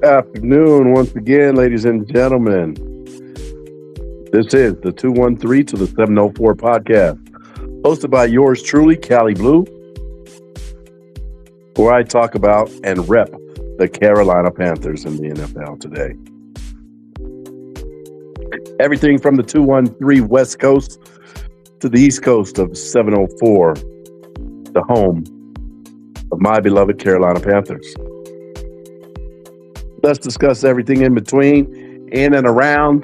Afternoon, once again, ladies and gentlemen. This is the 213 to the 704 podcast, hosted by yours truly, Callie Blue, where I talk about and rep the Carolina Panthers in the NFL today. Everything from the 213 West Coast to the East Coast of 704, the home of my beloved Carolina Panthers. Let's discuss everything in between, in and around.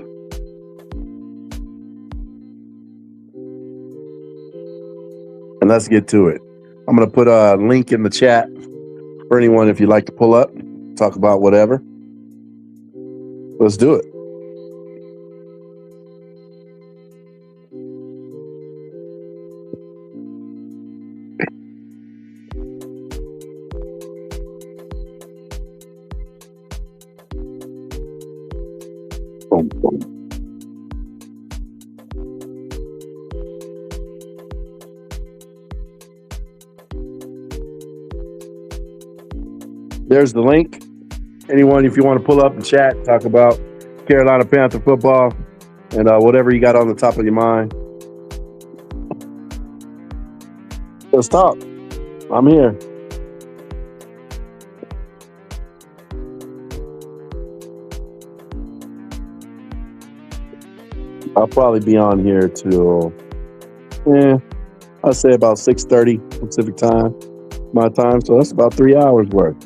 And let's get to it. I'm going to put a link in the chat for anyone if you'd like to pull up, talk about whatever. Let's do it. Boom, boom. There's the link. Anyone, if you want to pull up and chat, talk about Carolina Panther football and whatever you got on the top of your mind. Let's talk. I'm here. I'll probably be on here till, I'd say about 6:30 Pacific time, my time. So that's about 3 hours worth.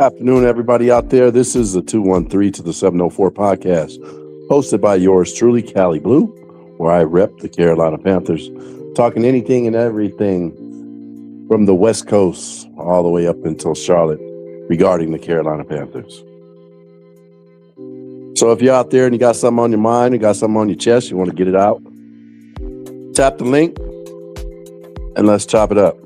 Afternoon, everybody out there. This is the 213 to the 704 podcast, hosted by yours truly, Cali Blue, where I rep the Carolina Panthers, talking anything and everything from the West Coast all the way up until Charlotte regarding the Carolina Panthers. So if you're out there and you got something on your mind, you got something on your chest, you want to get it out, tap the link and let's chop it up.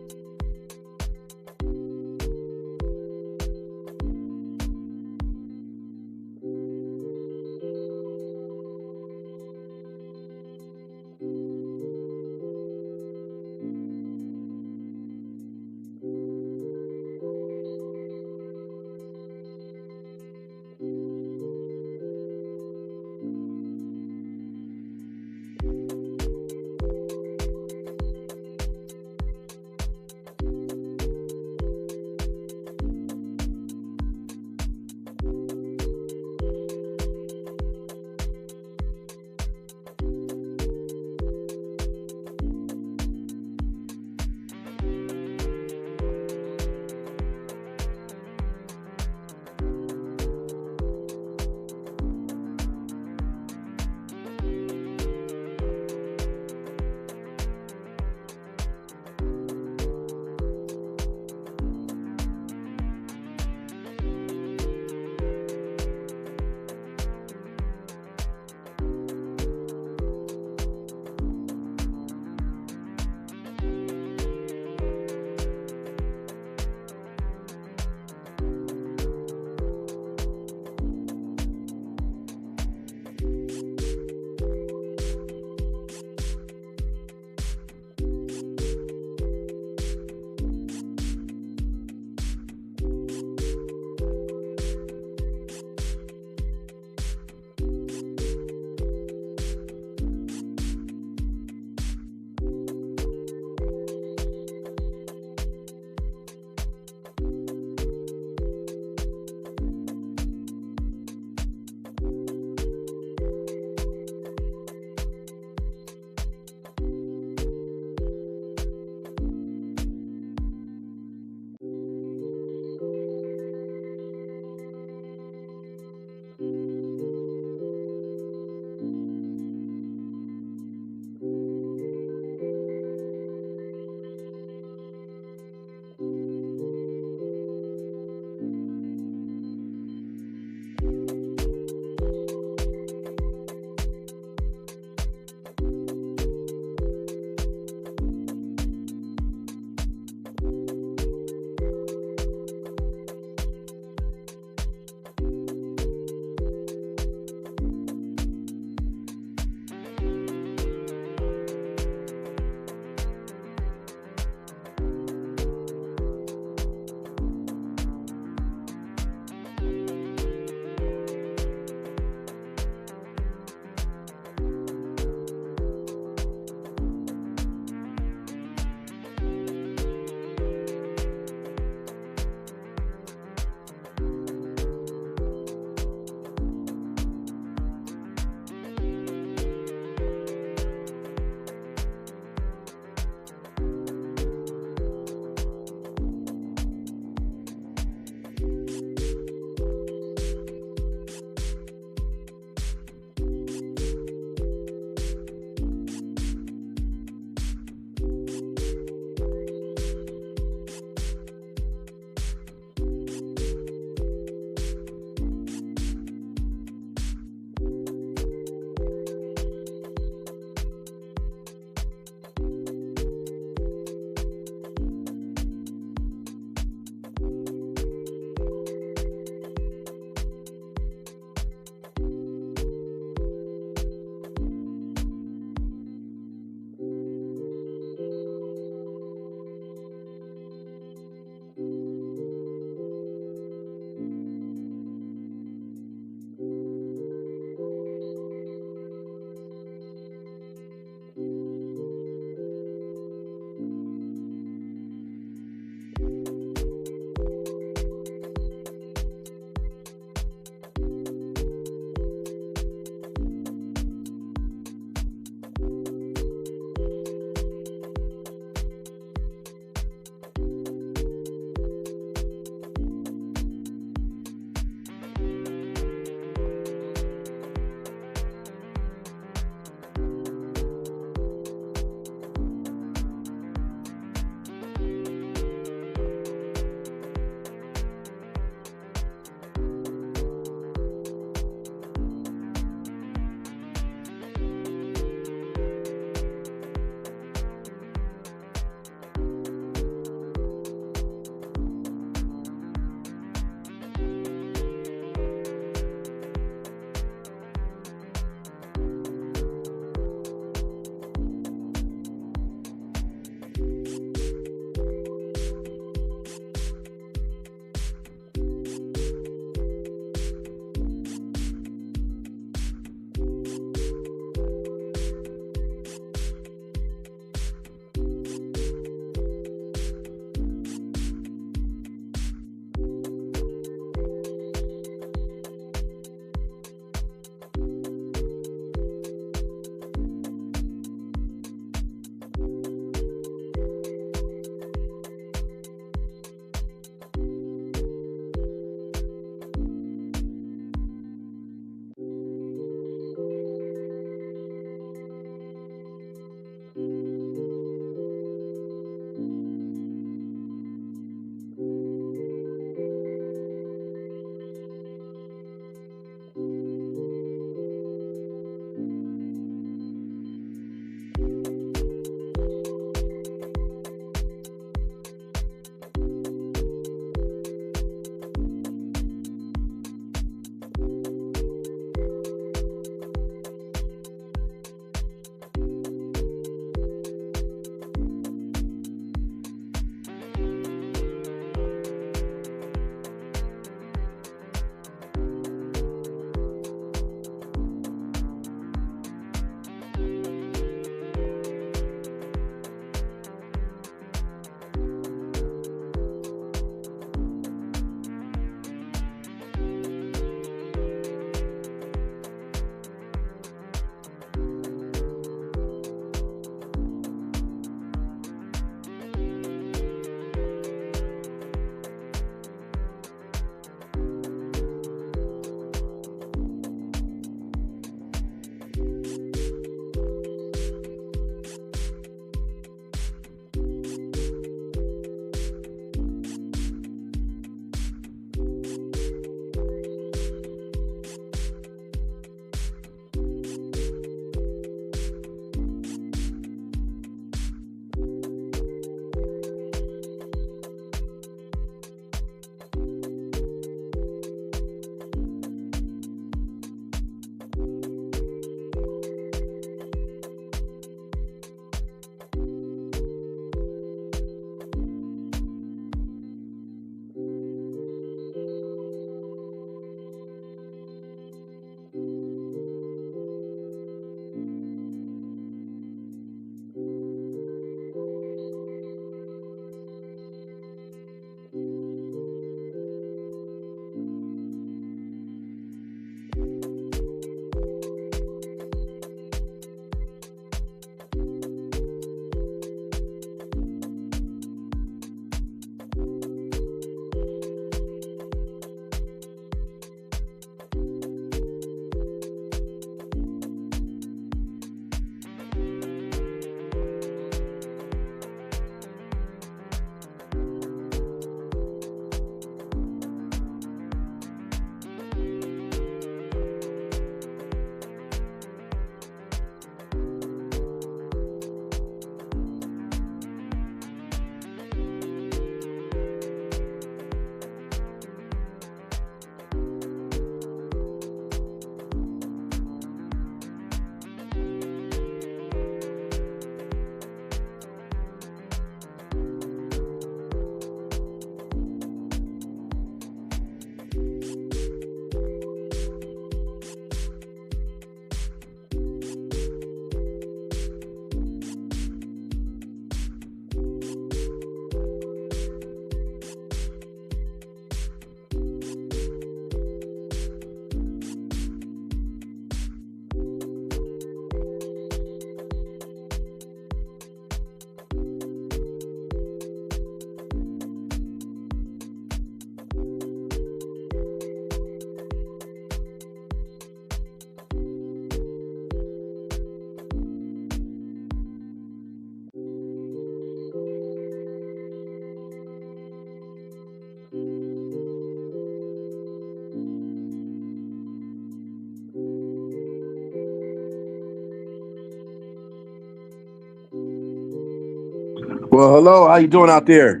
Well, hello. How you doing out there?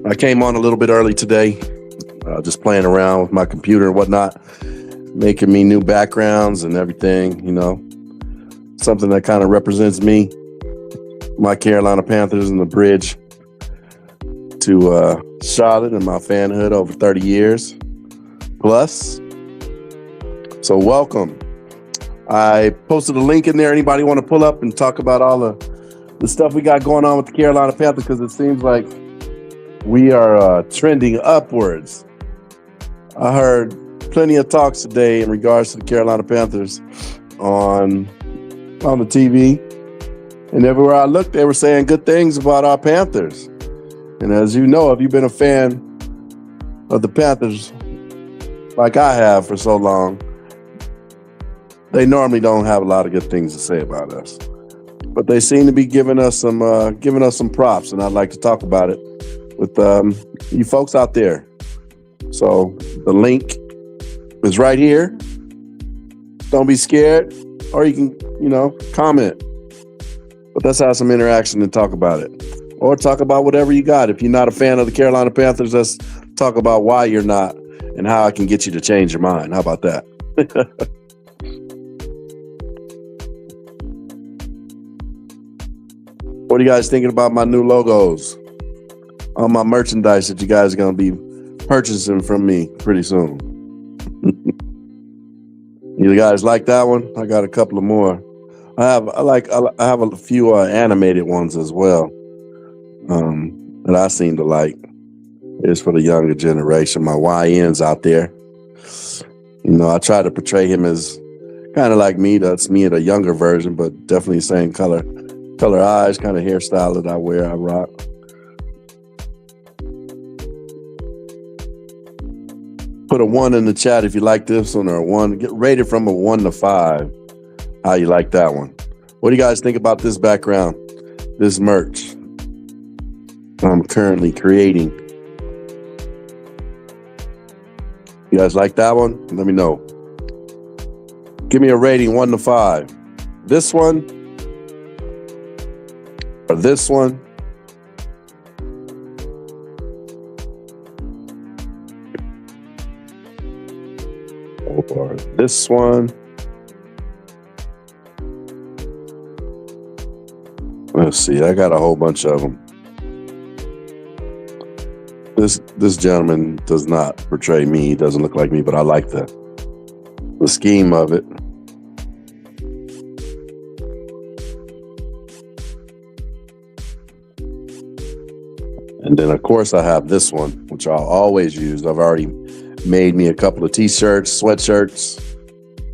I came on a little bit early today, just playing around with my computer and whatnot, making me new backgrounds and everything. Something that kind of represents me, my Carolina Panthers, and the bridge to Charlotte and my fanhood over 30 years plus. So welcome. I posted a link in there. Anybody want to pull up and talk about all the stuff we got going on with the Carolina Panthers? Because it seems like we are trending upwards. I heard plenty of talks today in regards to the Carolina Panthers on the TV. And everywhere I looked, they were saying good things about our Panthers. And as you know, if you've been a fan of the Panthers like I have for so long, they normally don't have a lot of good things to say about us. But they seem to be giving us some props, and I'd like to talk about it with you folks out there. So the link is right here. Don't be scared, or you can, comment. But let's have some interaction and talk about it. Or talk about whatever you got. If you're not a fan of the Carolina Panthers, let's talk about why you're not and how I can get you to change your mind. How about that? What are you guys thinking about my new logos on my merchandise that you guys are going to be purchasing from me pretty soon? You guys like that one? I got a couple of more. I have a few animated ones as well that I seem to like. It's for the younger generation, my YNs out there. I try to portray him as kind of like me. That's me in a younger version, but definitely same color eyes, kind of hairstyle that I wear, I rock. Put a 1 in the chat if you like this one, or a 1. Get rated from a 1 to 5. How you like that one? What do you guys think about this background, this merch I'm currently creating? You guys like that one? Let me know. Give me a rating 1 to 5. This one or this one? Or this one? Let's see. I got a whole bunch of them. This gentleman does not portray me. He doesn't look like me, but I like the scheme of it. And then, of course, I have this one, which I'll always use. I've already made me a couple of T-shirts, sweatshirts,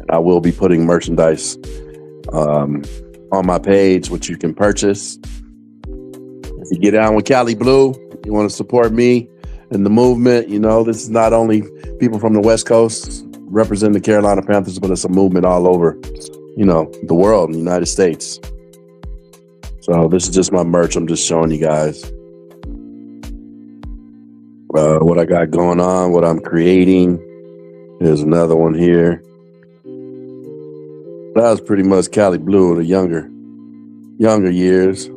and I will be putting merchandise on my page, which you can purchase. If you get down with Cali Blue, you want to support me and the movement, this is not only people from the West Coast representing the Carolina Panthers, but it's a movement all over, the world, in the United States. So this is just my merch. I'm just showing you guys what I got going on, what I'm creating. There's another one here. That was pretty much Cali Blue in the younger years.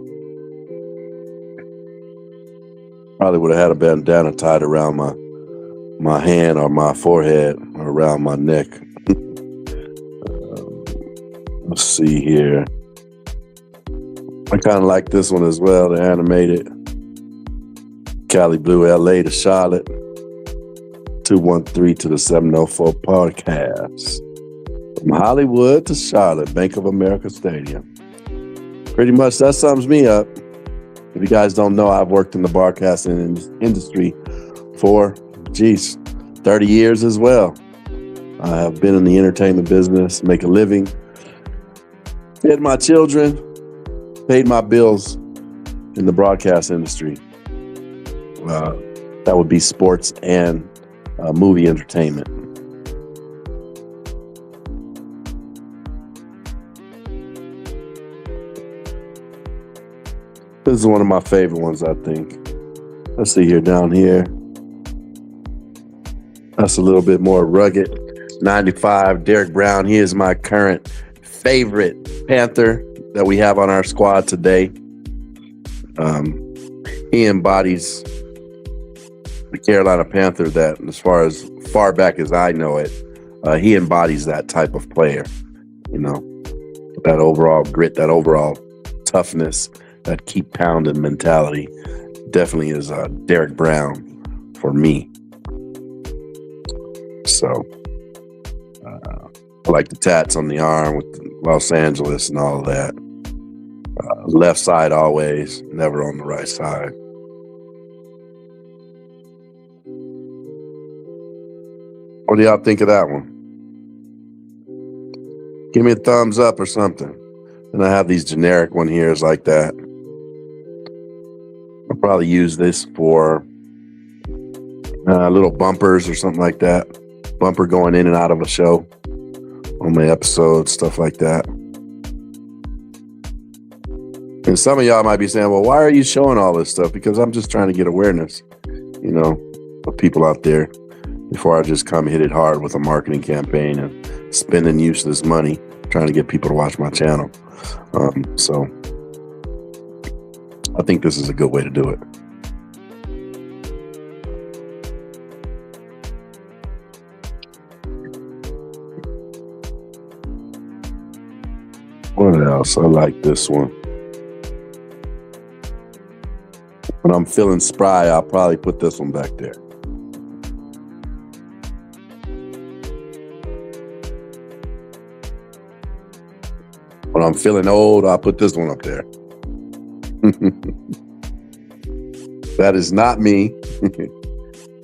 Probably would have had a bandana tied around my hand or my forehead or around my neck. Let's see here. I kind of like this one as well, the animated. Cali Blue, LA to Charlotte. 213 to the 704 podcast. From Hollywood to Charlotte, Bank of America Stadium. Pretty much that sums me up. If you guys don't know, I've worked in the broadcasting industry for, 30 years as well. I have been in the entertainment business, make a living, fed my children, paid my bills in the broadcast industry. That would be sports and movie entertainment. This is one of my favorite ones, I think. Let's see here, down here. That's a little bit more rugged. 95, Derek Brown. He is my current favorite Panther that we have on our squad today. He embodies the Carolina Panther that, as far back as I know it, he embodies that type of player. You know, that overall grit, that overall toughness, that keep pounding mentality. Definitely is Derek Brown for me. So I like the tats on the arm with Los Angeles and all of that. Left side always, never on the right side. What do y'all think of that one? Give me a thumbs up or something. And I have these generic one here is like that. I'll probably use this for little bumpers or something like that. Bumper going in and out of a show on my episodes, stuff like that. And some of y'all might be saying, well, why are you showing all this stuff? Because I'm just trying to get awareness, of people out there before I just come hit it hard with a marketing campaign and spending useless money trying to get people to watch my channel. So I think this is a good way to do it. What else? I like this one. When I'm feeling spry, I'll probably put this one back there. When I'm feeling old, I'll put this one up there. That is not me.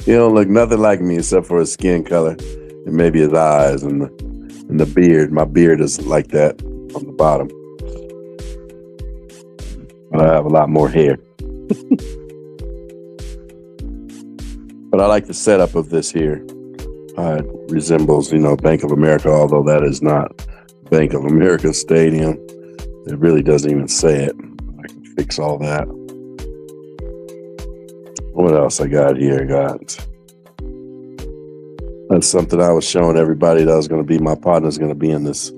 He don't look nothing like me except for his skin color and maybe his eyes and the beard. My beard is like that on the bottom. But I have a lot more hair. But I like the setup of this here. It resembles, Bank of America, although that is not Bank of America Stadium. It really doesn't even say it. I can fix all that. What else I got here? That's something I was showing everybody that was going to be my partner's going to be on this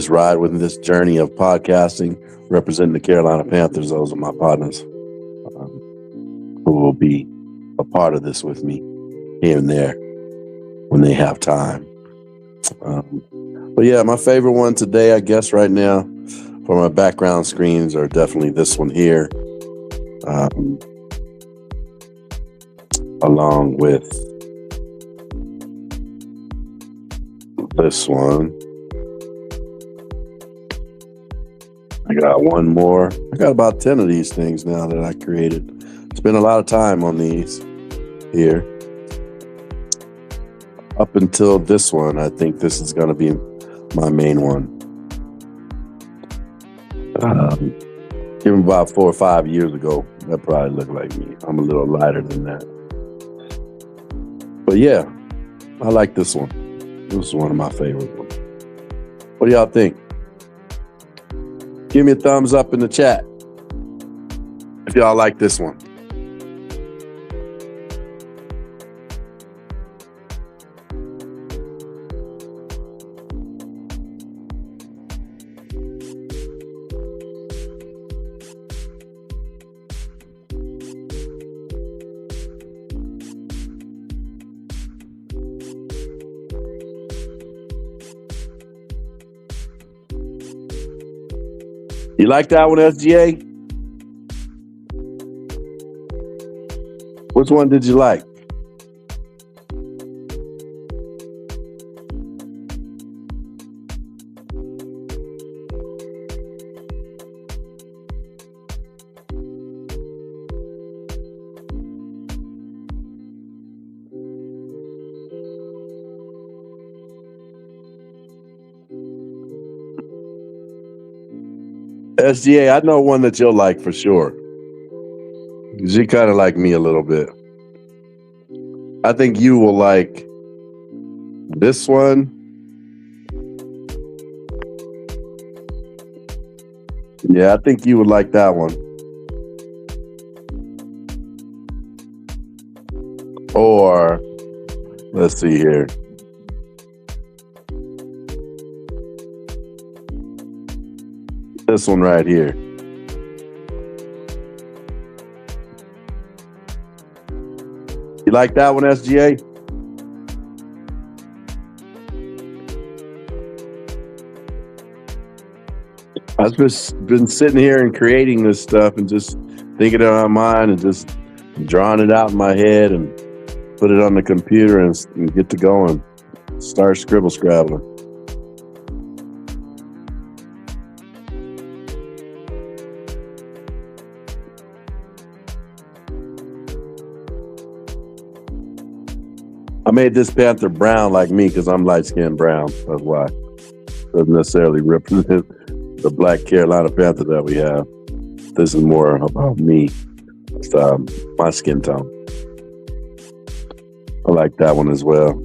ride with this journey of podcasting, representing the Carolina Panthers. Those are my partners who will be a part of this with me here and there when they have time. But yeah, my favorite one today, I guess right now for my background screens are definitely this one here. Along with this one. I got one more. I got about 10 of these things now that I created. Spent a lot of time on these here. Up until this one, I think this is going to be my main one. Even about 4 or 5 years ago, that probably looked like me. I'm a little lighter than that. But yeah, I like this one. This is one of my favorite ones. What do y'all think? Give me a thumbs up in the chat if y'all like this one. You like that one, SGA? Which one did you like? SGA, I know one that you'll like for sure. Because you kind of like me a little bit. I think you will like this one. Yeah, I think you would like that one. Or, let's see here. This one right here. like that one, SGA? I've just been sitting here and creating this stuff and just thinking it on my mind and just drawing it out in my head and put it on the computer and get to going. Start scrabbling. I made this Panther brown like me because I'm light-skinned brown. That's why. Doesn't necessarily represent the black Carolina Panther that we have. This is more about me. It's my skin tone. I like that one as well.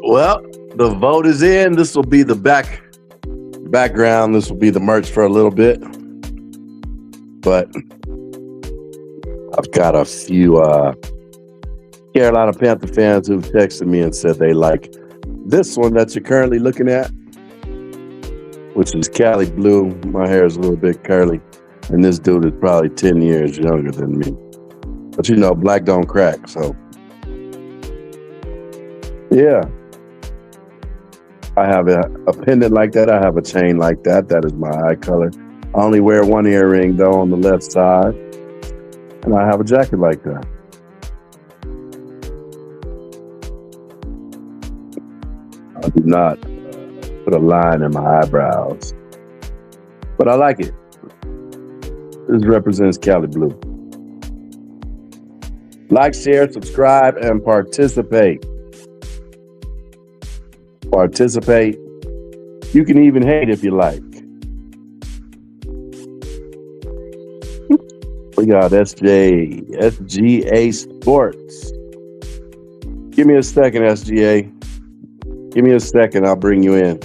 Well, the vote is in. This will be the background. This will be the merch for a little bit. But I've got a few Carolina Panther fans who've texted me and said they like this one that you're currently looking at, which is Cali Blue. My hair is a little bit curly, and this dude is probably 10 years younger than me. But you know, black don't crack, so yeah. I have a pendant like that. I have a chain like that. That is my eye color. I only wear one earring, though, on the left side. And I have a jacket like that. I do not put a line in my eyebrows. But I like it. This represents Cali Blue. Like, share, subscribe, and participate. Participate. You can even hate if you like. We got SGA Sports. Give me a second, SGA. Give me a second. I'll bring you in.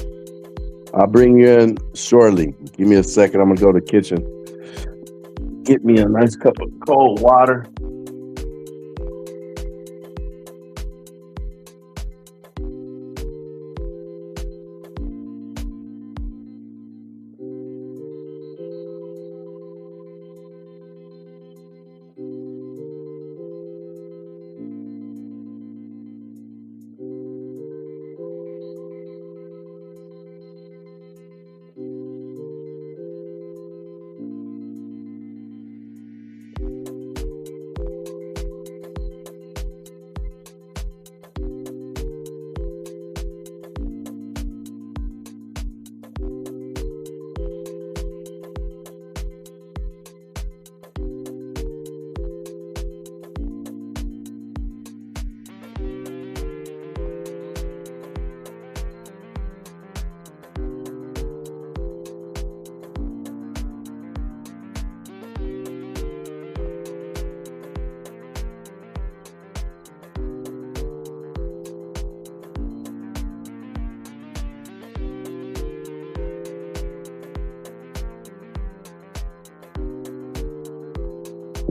I'll bring you in shortly. Give me a second. I'm going to go to the kitchen. Get me a nice cup of cold water.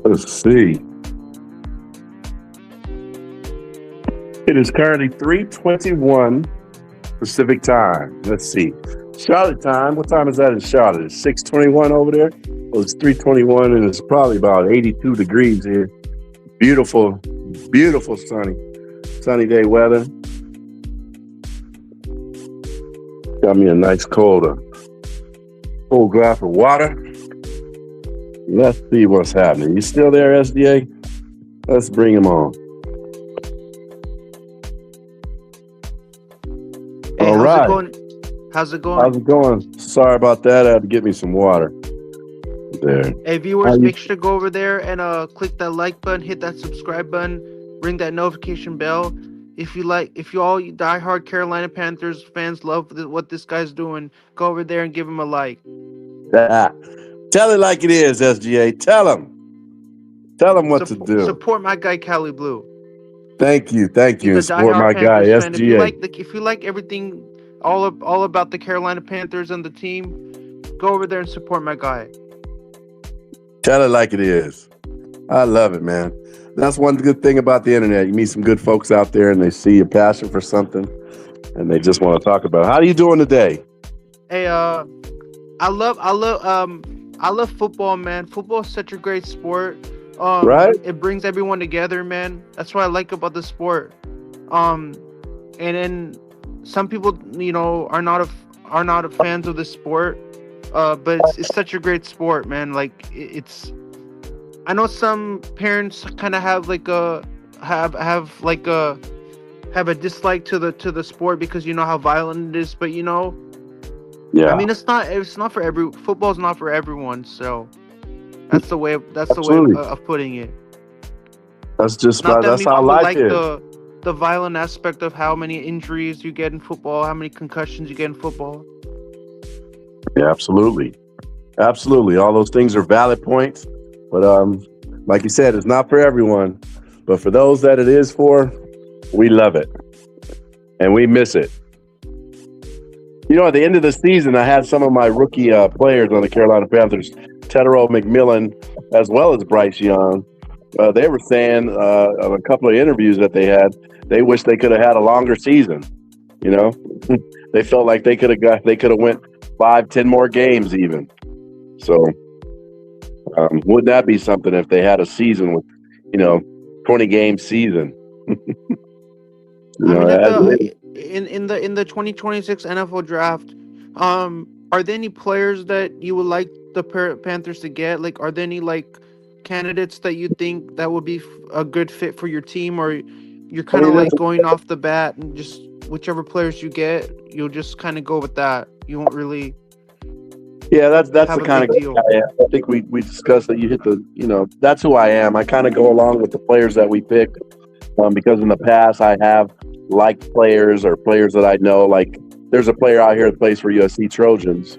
Let's see. It is currently 3:21 Pacific time. Let's see. Charlotte time. What time is that in Charlotte? It's 6:21 over there. Well, it's 3:21 and it's probably about 82 degrees here. Beautiful, beautiful sunny day weather. Got me a nice cold glass of water. Let's see what's happening. You still there, SDA? Let's bring him on. Hey, all right. How's it going? How's it going? Sorry about that. I had to get me some water. There. Hey, viewers, make sure to go over there and click that like button, hit that subscribe button, ring that notification bell. If you all diehard Carolina Panthers fans love what this guy's doing, go over there and give him a like. Tell it like it is, SGA. Tell him what to do. Support my guy, Cali Blue. Thank you. And support my guy, SGA. If you like everything, all about the Carolina Panthers and the team, go over there and support my guy. Tell it like it is. I love it, man. That's one good thing about the internet. You meet some good folks out there, and they see your passion for something, and they just want to talk about it. How are you doing today? Hey, I love football, man. Football is such a great sport. Right? It brings everyone together, man. That's what I like about the sport. And then some people, are not fans of the sport. But it's such a great sport, man. Like I know some parents kind of have have a dislike to the sport because you know how violent it is. But yeah. I mean, it's not for football's not for everyone. So that's the way of putting it. That's how life is. The violent aspect of how many injuries you get in football, how many concussions you get in football. Yeah, absolutely. All those things are valid points, but like you said, it's not for everyone. But for those that it is for, we love it. and we miss it. At the end of the season, I had some of my rookie players on the Carolina Panthers, Tedero McMillan, as well as Bryce Young. They were saying on a couple of interviews that they had, they wish they could have had a longer season. They felt like they could have went 5-10 more games even. So wouldn't that be something if they had a season with 20-game season? I mean, in the 2026 NFL draft, are there any players that you would like the Panthers to get? Like, are there any like candidates that you think that would be a good fit for your team, or you're kind of like going off the bat and just whichever players you get, you'll just kind of go with that. You won't really. Yeah, that's the kind of deal. I think we discussed that. You hit the that's who I am. I kind of go along with the players that we pick because in the past I have liked players or players that I know. Like there's a player out here that plays for USC Trojans,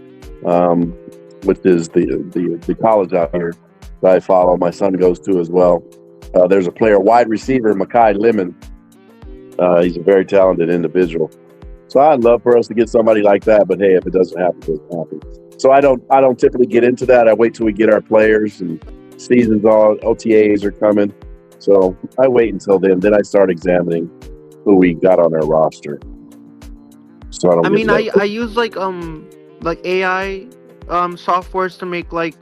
which is the college out here that I follow. My son goes to as well. There's a player, wide receiver, Makai Lemon. He's a very talented individual. So I'd love for us to get somebody like that. But hey, if it doesn't happen, it doesn't happen. So I don't typically get into that. I wait till we get our players and seasons all OTAs are coming. So I wait until then. Then I start examining who we got on our roster. So I use like AI softwares to make like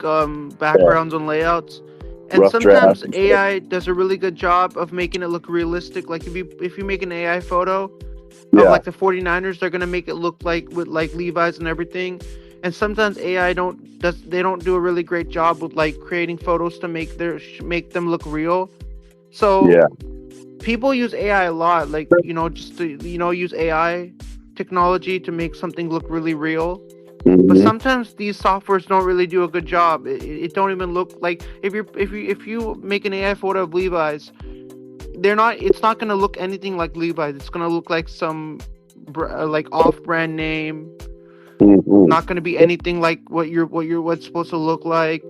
backgrounds and layouts. And rough sometimes AI does a really good job of making it look realistic. Like if you make an AI photo of like the 49ers, they're gonna make it look like with like Levi's and everything. And sometimes AI don't do a really great job with like creating photos to make them look real. So people use AI a lot, like just to use AI technology to make something look really real. Mm-hmm. But sometimes these softwares don't really do a good job. It don't even look like if you make an AI photo of Levi's, it's not gonna look anything like Levi's. It's gonna look like some like off-brand name. Mm-hmm. Not gonna be anything like what's supposed to look like.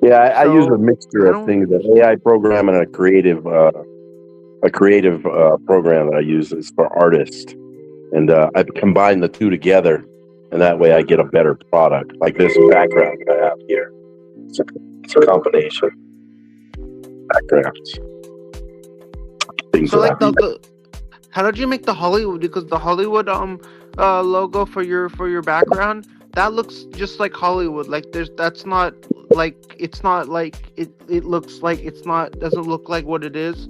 Yeah, I use a mixture of things: an AI program and a creative program that I use is for artists, and I combine the two together. And that way I get a better product. Like this background that I have here. It's a combination. Backgrounds. Things so like how did you make the Hollywood? Because the Hollywood logo for your background, that looks just like Hollywood. Like that's not like it looks like doesn't look like what it is.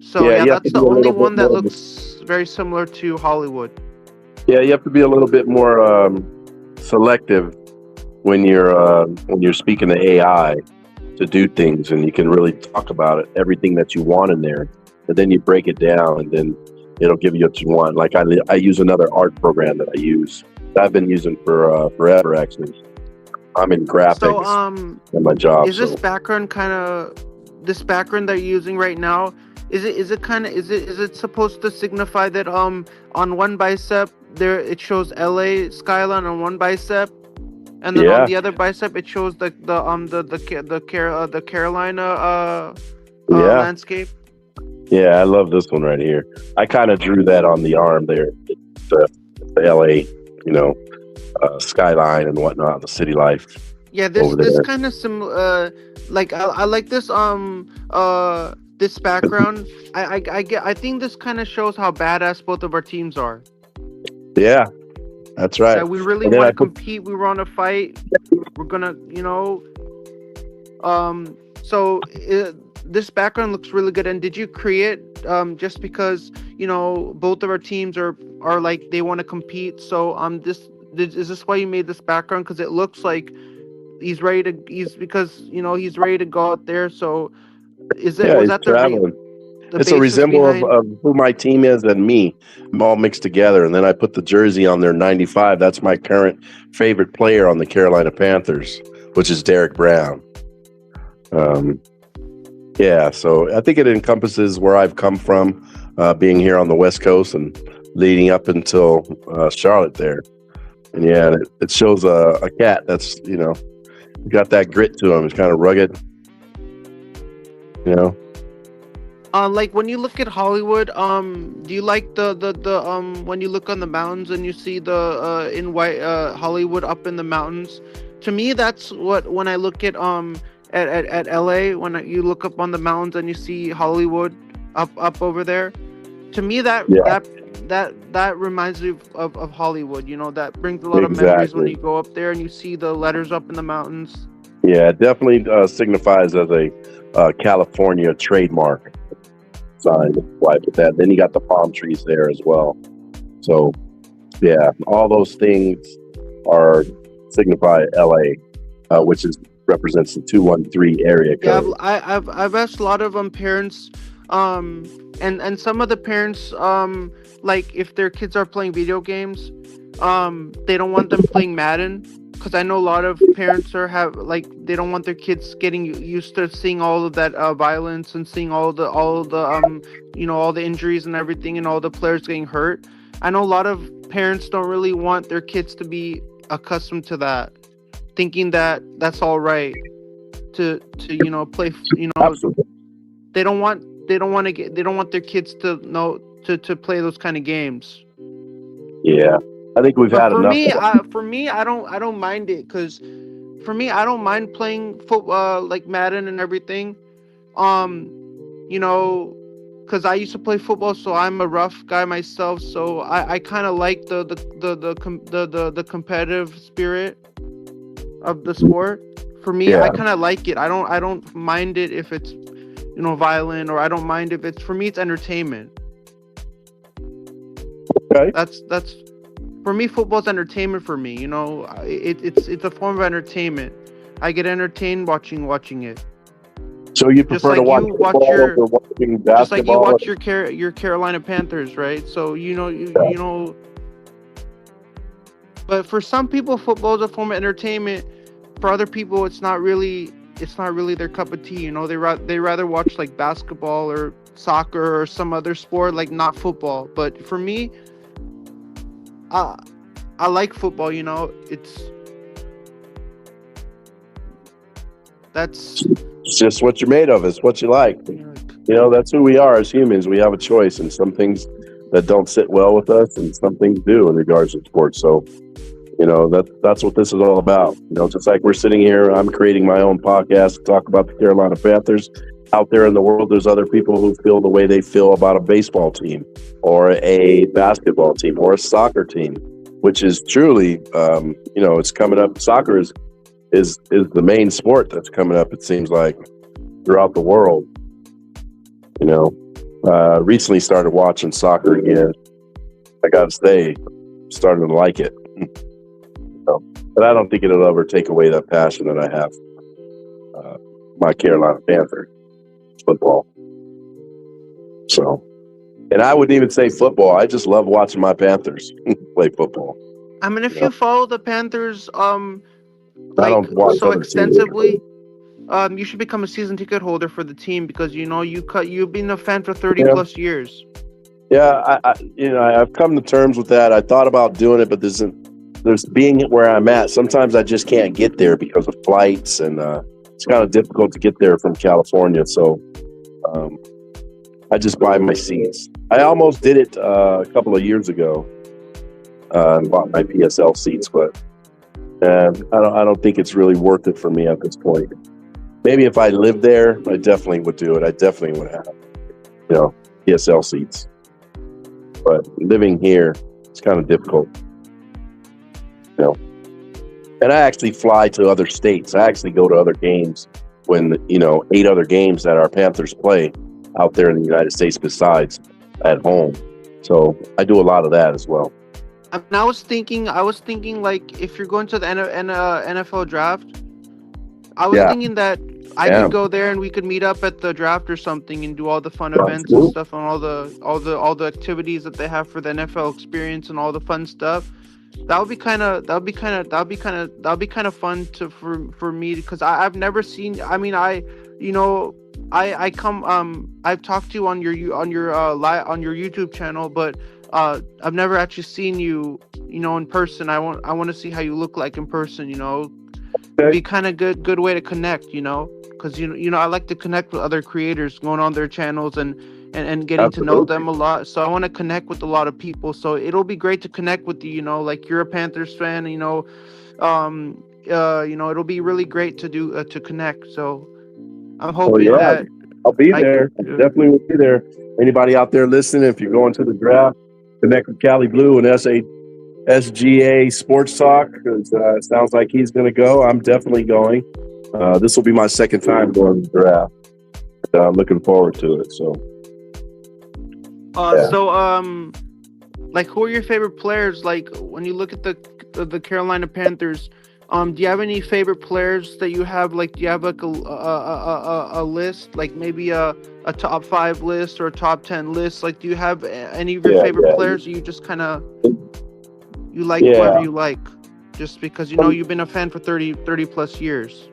So that's the only one that looks very similar to Hollywood. Yeah, you have to be a little bit more selective when you're speaking to AI to do things, and you can really talk about it, everything that you want in there, and then you break it down, and then it'll give you what you want. Like I use another art program that I've been using for forever. Actually, I'm in graphics in my job. Is this background that you're using right now? Is it supposed to signify that on one bicep there it shows LA skyline on one bicep, and then on the other bicep it shows the Carolina landscape? Yeah, I love this one right here. I kind of drew that on the arm there, the LA, skyline and whatnot, the city life. Yeah, this kind of similar. Like I like this this background. I think this kind of shows how badass both of our teams are. Yeah, that's right. That we really want to compete. We want to fight. We're gonna, this background looks really good. And did you create just because both of our teams are like they want to compete? So is this why you made this background? Because it looks like he's ready to go out there. So was that traveling. It's a resemblance of who my team is and me, all mixed together. And then I put the jersey on there, 95. That's my current favorite player on the Carolina Panthers, which is Derek Brown. So I think it encompasses where I've come from, being here on the West Coast and leading up until Charlotte there. And it shows a cat that's, got that grit to him. It's kind of rugged, Like when you look at Hollywood, do you like the when you look on the mountains and you see the in white Hollywood up in the mountains? To me, that's what when I look at LA, when you look up on the mountains and you see Hollywood up over there. To me, Yeah, that reminds me of Hollywood. You know, that brings a lot of memories when exactly. you go up there and you see the letters up in the mountains. Yeah, it definitely signifies as a California trademark sign. Why put that? Then you got the palm trees there as well. So yeah, all those things are signify LA, which is represents the 213 area Yeah, code. I've asked a lot of parents, um, and some of the parents, like if their kids are playing video games, they don't want them playing Madden, because I know a lot of parents are have like they don't want their kids getting used to seeing all of that violence and seeing all the all the injuries and everything and all the players getting hurt. I know a lot of parents don't really want their kids to be accustomed to that, thinking that that's all right to play Absolutely. they don't want their kids to know to play those kind of games. Yeah, I think we've But had enough of that. for me I don't mind it, because for me I don't mind playing football like Madden and everything. um you know because I used to play football, so I'm a rough guy myself, so I kind of like the competitive spirit of the sport. For me, I Yeah. kind of like it. I don't mind it if it's violent, or I don't mind if it's, for me it's entertainment. Okay. That's for me, football's entertainment for me. It's a form of entertainment. I get entertained watching it. So you Just prefer to like watch you watch football your over watching just like you basketball? watch your Carolina Panthers, right? So Yeah. but for some people football is a form of entertainment. For other people it's not really their cup of tea. They rather watch like basketball or soccer or some other sport, like not football. But for me, I I like football. That's It's just what you're made of. It's what you like. That's who we are as humans. We have a choice, and some things that don't sit well with us, and some things do in regards to sports. So, that's what this is all about. Just like we're sitting here, I'm creating my own podcast to talk about the Carolina Panthers. Out there in the world, there's other people who feel the way they feel about a baseball team, or a basketball team, or a soccer team, which is truly, it's coming up. Soccer is the main sport that's coming up. It seems like throughout the world. Recently started watching soccer again. I gotta say, starting to like it. But I don't think it'll ever take away that passion that I have. My Carolina Panther football. So, and I wouldn't even say football. I just love watching my Panthers play football. I mean, if You know, you follow the Panthers I like don't watch so other teams. extensively, you should become a season ticket holder for the team, because you've been a fan for 30 Yeah, plus years. yeah. I've come to terms with that. I thought about doing it, but there's being where I'm at. Sometimes I just can't get there because of flights, and it's kind of difficult to get there from California. So um, I just buy my seats. I almost did it a couple of years ago and bought my PSL seats, but I don't think it's really worth it for me at this point. Maybe if I lived there, I definitely would do it. I definitely would have, PSL seats. But living here, it's kind of difficult. And I actually fly to other states. I actually go to other games when, 8 other games that our Panthers play out there in the United States besides at home. So I do a lot of that as well. I mean, I was thinking like if you're going to the NFL draft, I was Yeah, thinking that I yeah, could go there and we could meet up at the draft or something and do all the fun events and absolutely. stuff, and all the activities that they have for the NFL experience and all the fun stuff. That would be kind of fun for me, because I've never seen. I mean, you know I come I've talked to you on on your YouTube channel, but I've never actually seen you in person. I want to see how you look like in person. It'd Okay. be kind of good way to connect. because I like to connect with other creators, going on their channels and getting to know Absolutely. them a lot. So I want to connect with a lot of people. So it'll be great to connect with you. Like you're a Panthers fan. It'll be really great to do to connect. So I'm Oh hoping yeah, that I'll be I could. there. I definitely will be there. Anybody out there listening, if you're going to the draft, connect with Cali Blue and SGA Sports Talk, because it sounds like he's going to go. I'm definitely going. This will be my second time going to the draft. I'm looking forward to it. So, yeah. Like, who are your favorite players? Like, when you look at the Carolina Panthers, do you have any favorite players that you have? Like, do you have like a list, like maybe a top 5 list or a top 10 list? Like, do you have any of your favorite players? Or you just kind of you like whoever you like, just because you've been a fan for 30 plus years.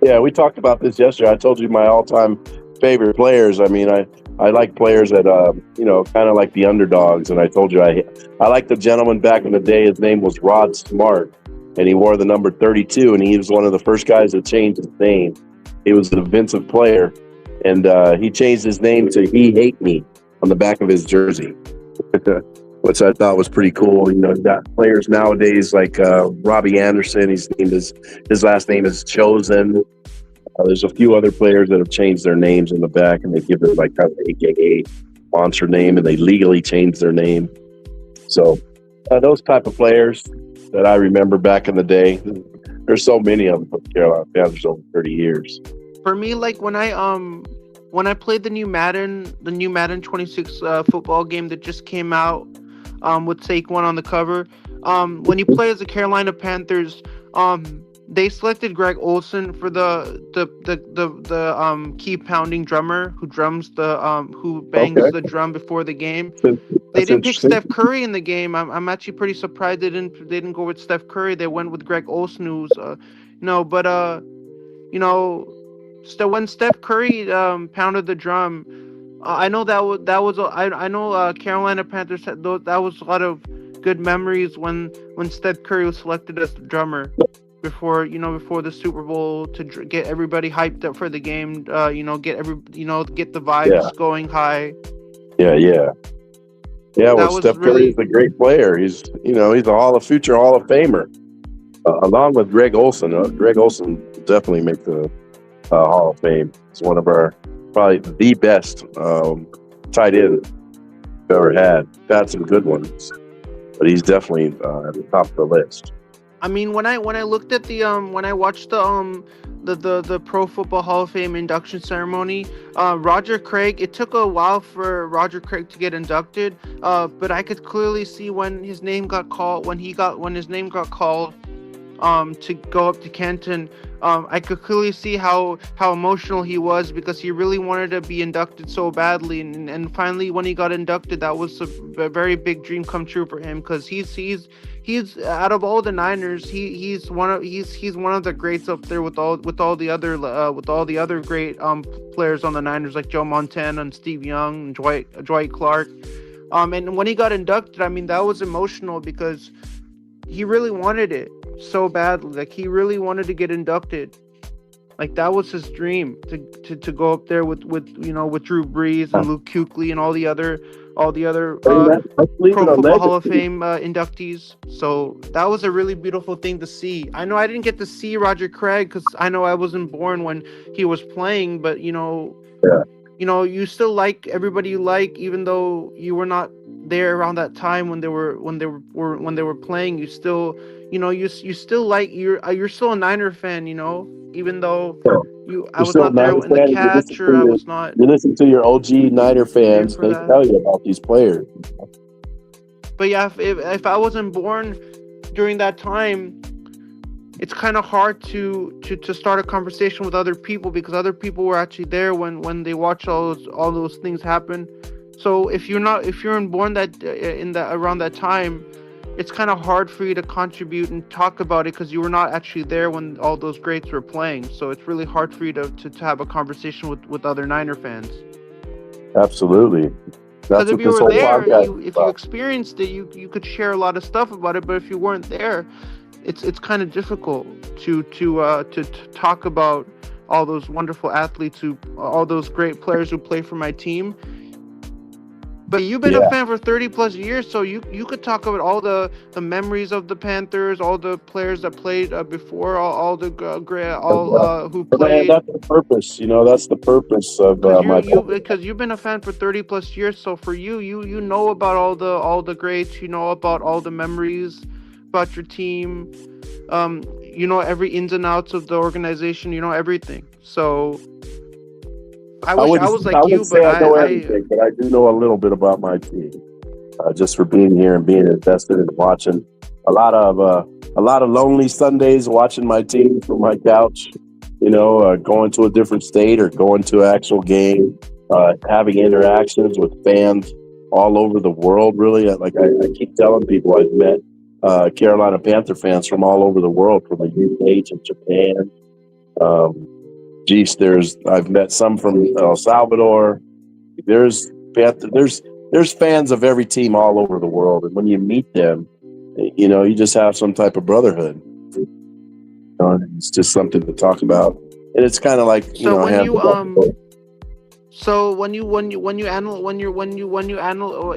Yeah, we talked about this yesterday. I told you my all-time favorite players. I mean, I like players that kind of like the underdogs. And I told you I like the gentleman back in the day. His name was Rod Smart, and he wore the number 32. And he was one of the first guys that changed his name. He was an offensive player, and he changed his name to "He Hate Me" on the back of his jersey, which I thought was pretty cool. You got players nowadays like Robbie Anderson. His last name is Chosen. There's a few other players that have changed their names in the back, and they give it like kind of an AKA monster name, and they legally changed their name. So those type of players that I remember back in the day, there's so many of them from Carolina Panthers over 30 years. For me, like when I played the new Madden 26 football game that just came out, with Saquon on the cover, when you play as the Carolina Panthers, they selected Greg Olsen for the key pounding drummer who drums who bangs the drum before the game. They didn't pick Steph Curry in the game. I'm actually pretty surprised they didn't go with Steph Curry. They went with Greg Olsen, who's when Steph Curry pounded the drum, I know I know Carolina Panthers that was a lot of good memories when Steph Curry was selected as the drummer before the Super Bowl to get everybody hyped up for the game. Get the vibes going high. Yeah. Well, Steph Curry is a great player. He's he's a future Hall of Famer, along with Greg Olsen. Greg Olsen definitely make the Hall of Fame. He's one of our probably the best tight end we've ever had. Had some good ones, but he's definitely at the top of the list. I mean, when I looked at when I watched the Pro Football Hall of Fame induction ceremony, Roger Craig, it took a while for Roger Craig to get inducted, but I could clearly see when his name got called, to go up to Canton. I could clearly see how emotional he was, because he really wanted to be inducted so badly, and finally when he got inducted, that was a very big dream come true for him, because he's out of all the Niners, he's one of the greats up there with all the other great players on the Niners, like Joe Montana and Steve Young and Dwight Clark. And when he got inducted, I mean, that was emotional, because he really wanted it so badly. Like, he really wanted to get inducted. Like, that was his dream, to go up there with Drew Brees and Luke Kuechly and all the other Pro Football Hall of Fame inductees. So that was a really beautiful thing to see. I know I didn't get to see Roger Craig, because I know I wasn't born when he was playing, but you still like everybody you like, even though you were not there around that time when they were playing. You still you still like, you're still a Niner fan, even though I was not there in the catch, or I was not. You listen to your OG Niner fans; they tell you about these players. But yeah, if I wasn't born during that time, it's kind of hard to start a conversation with other people, because other people were actually there when they watched all those things happen. So if you're born around that time, it's kind of hard for you to contribute and talk about it, because you were not actually there when all those greats were playing. So it's really hard for you to have a conversation with other Niner fans. Absolutely. Because if you were there, if you experienced it, you could share a lot of stuff about it. But if you weren't there, it's kind of difficult to talk about all those wonderful athletes who, all those great players who play for my team. But you've been a Yeah. fan for 30 plus years, so you could talk about all the memories of the Panthers, all the players that played before, all the great, all who Man, played. that's the purpose. That's the purpose of Because my. you've been a fan for 30 plus years, so for you know about all the greats, you know about all the memories about your team, you know every ins and outs of the organization, you know everything. So I I wish I wouldn't. was I like you, wouldn't say but I know I everything, but I do know a little bit about my team. Just for being here and being invested and watching a lot of lonely Sundays watching my team from my couch. Going to a different state or going to an actual game, having interactions with fans all over the world. Really, I keep telling people, I've met Carolina Panther fans from all over the world, from the UK to Japan. I've met some from El Salvador. There's there's fans of every team all over the world, and when you meet them, you just have some type of brotherhood. It's just something to talk about, and it's kind of like so a when handful you of. so when you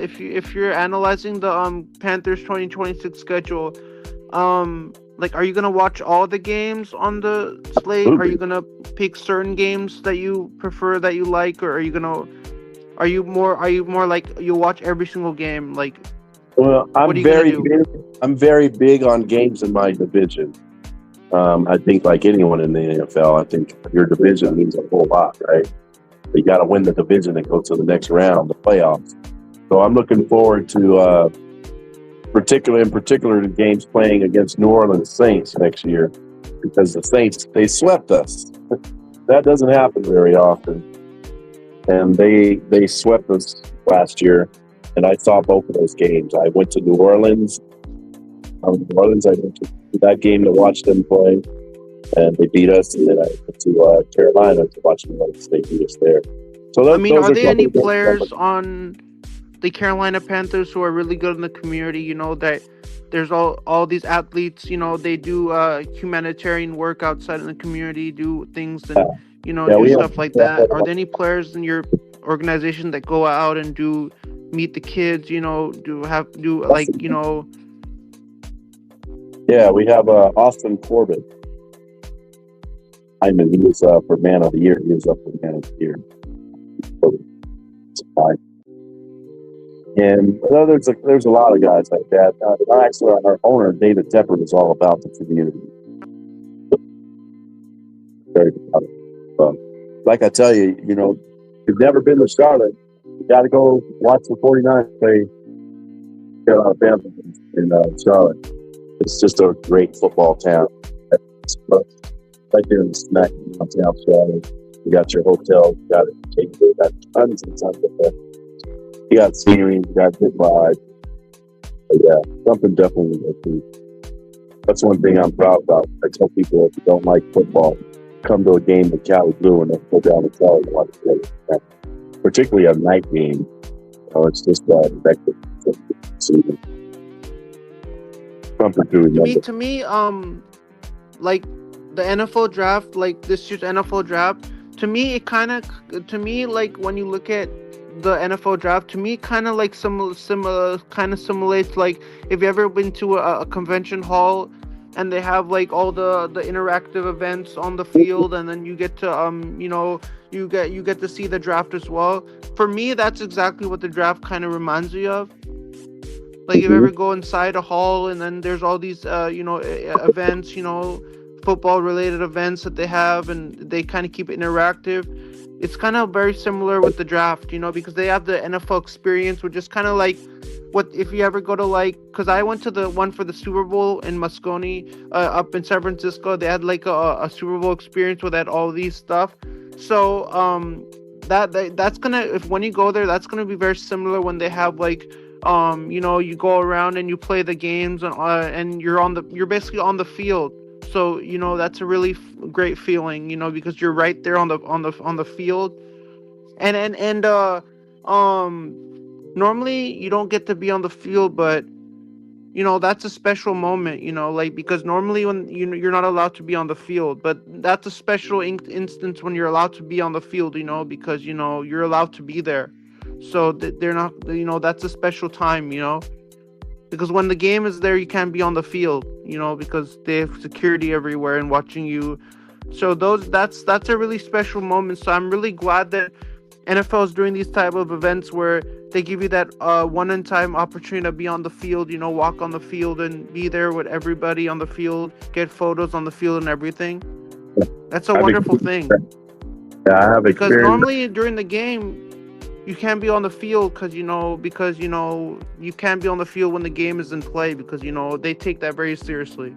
if you're analyzing the Panthers 2026 schedule, like are you gonna watch all the games on the slate? Are you Absolutely. gonna pick certain games that you prefer, that you like, or are you more like you'll watch every single game? Like, Well, what are you gonna do? I'm very big on games in my division. I think like anyone in the NFL, I think your division means a whole lot, right? You got to win the division and go to the next round, the playoffs. So I'm looking forward to in particular the games playing against New Orleans Saints next year, because the Saints, they swept us. That doesn't happen very often, and they swept us last year. And I saw both of those games. I went to New Orleans. I went to that game to watch them play, and they beat us. And then I went to Carolina to watch them play. They beat us there. So I mean, those are are a there any couple of players games. on the Carolina Panthers who are really good in the community? You know that there's all these athletes. You know they do humanitarian work outside in the community, do things and Yeah, do we have. stuff like that. Are there any players in your organization that go out and do meet the kids? You know, do like Yeah, we have Austin Corbett. I mean, he was for Man of the Year. He was up for Man of the Year. And there's a lot of guys like that. Actually, our owner David Tepper is all about the community. Very proud of like I tell you, you've never been to Charlotte, you got to go watch the 49ers play Carolina Panthers in Charlotte. It's just a great football town. It's right there in the smack downtown Charlotte. You got your hotel, you got it, you got tons and tons of that. You got scenery, you got good vibes. But yeah, something definitely to do. That's one thing I'm proud about. I tell people, if you don't like football, come to a game with Cali Blue and then go down to Cali and watch it play. Particularly a night game. It's just effective. Something to remember. to me, like the NFL draft, like this year's NFL draft, to me like when you look at the NFL draft, to me kind of like similar kind of simulates like if you ever been to a convention hall and they have like all the interactive events on the field, and then you get to you get to see the draft as well. For me, that's exactly what the draft kind of reminds me of. Like if you ever go inside a hall and then there's all these events, football related events that they have, and they kind of keep it interactive. It's kind of very similar with the draft, because they have the NFL experience, which is kind of like what if you ever go to because I went to the one for the Super Bowl in Moscone, up in San Francisco. They had like a Super Bowl experience with that all these stuff. So that's gonna, if when you go there, that's gonna be very similar when they have you go around and you play the games, and you're basically on the field. So that's a really great feeling, because you're right there on the field, and normally you don't get to be on the field, but that's a special moment, like, because normally when you're not allowed to be on the field, but that's a special instance when you're allowed to be on the field, because you're allowed to be there. So they're not, that's a special time, because when the game is there, you can't be on the field, because they have security everywhere and watching you. So that's a really special moment. So I'm really glad that NFL is doing these type of events where they give you that one-in-time opportunity to be on the field, walk on the field and be there with everybody on the field, get photos on the field and everything. That's a wonderful thing. Yeah, I have Because experienced. normally during the game, you can't be on the field because you can't be on the field when the game is in play because they take that very seriously.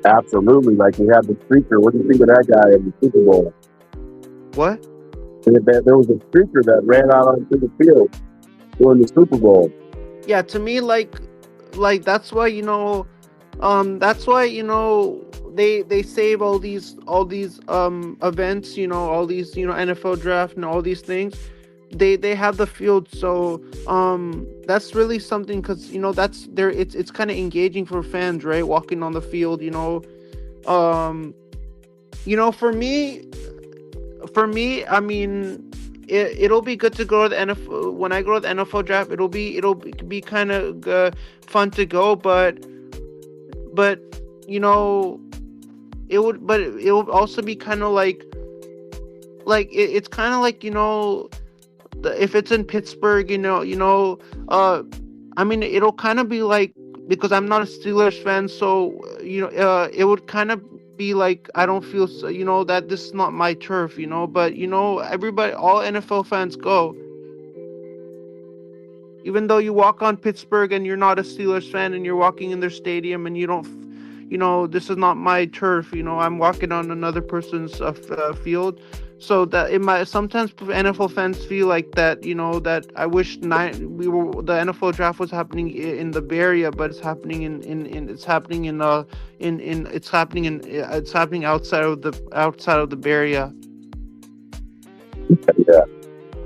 Absolutely, like we had the streaker. What do you think of that guy in the Super Bowl? What? There was a streaker that ran out onto the field during the Super Bowl. Yeah, to me, like that's why they save all these events, all these NFL draft and all these things. They have the field, so that's really something because that's there. It's kind of engaging for fans, right? Walking on the field, um for me, I mean, it'll be good to go to the NFL. When I go to the NFL draft, it'll be kind of fun to go, but you know it would also be kind of it's kind of like if it's in Pittsburgh, I mean, it'll kind of be like, because I'm not a Steelers fan, so it would kind of be like I don't feel so, that this is not my turf, but everybody, all NFL fans go, even though you walk on Pittsburgh and you're not a Steelers fan and you're walking in their stadium and you don't, this is not my turf, I'm walking on another person's field. So that it might sometimes NFL fans feel like that, that I wish the NFL draft was happening in the Bay Area, but it's happening it's happening it's happening outside of the Bay Area. Yeah,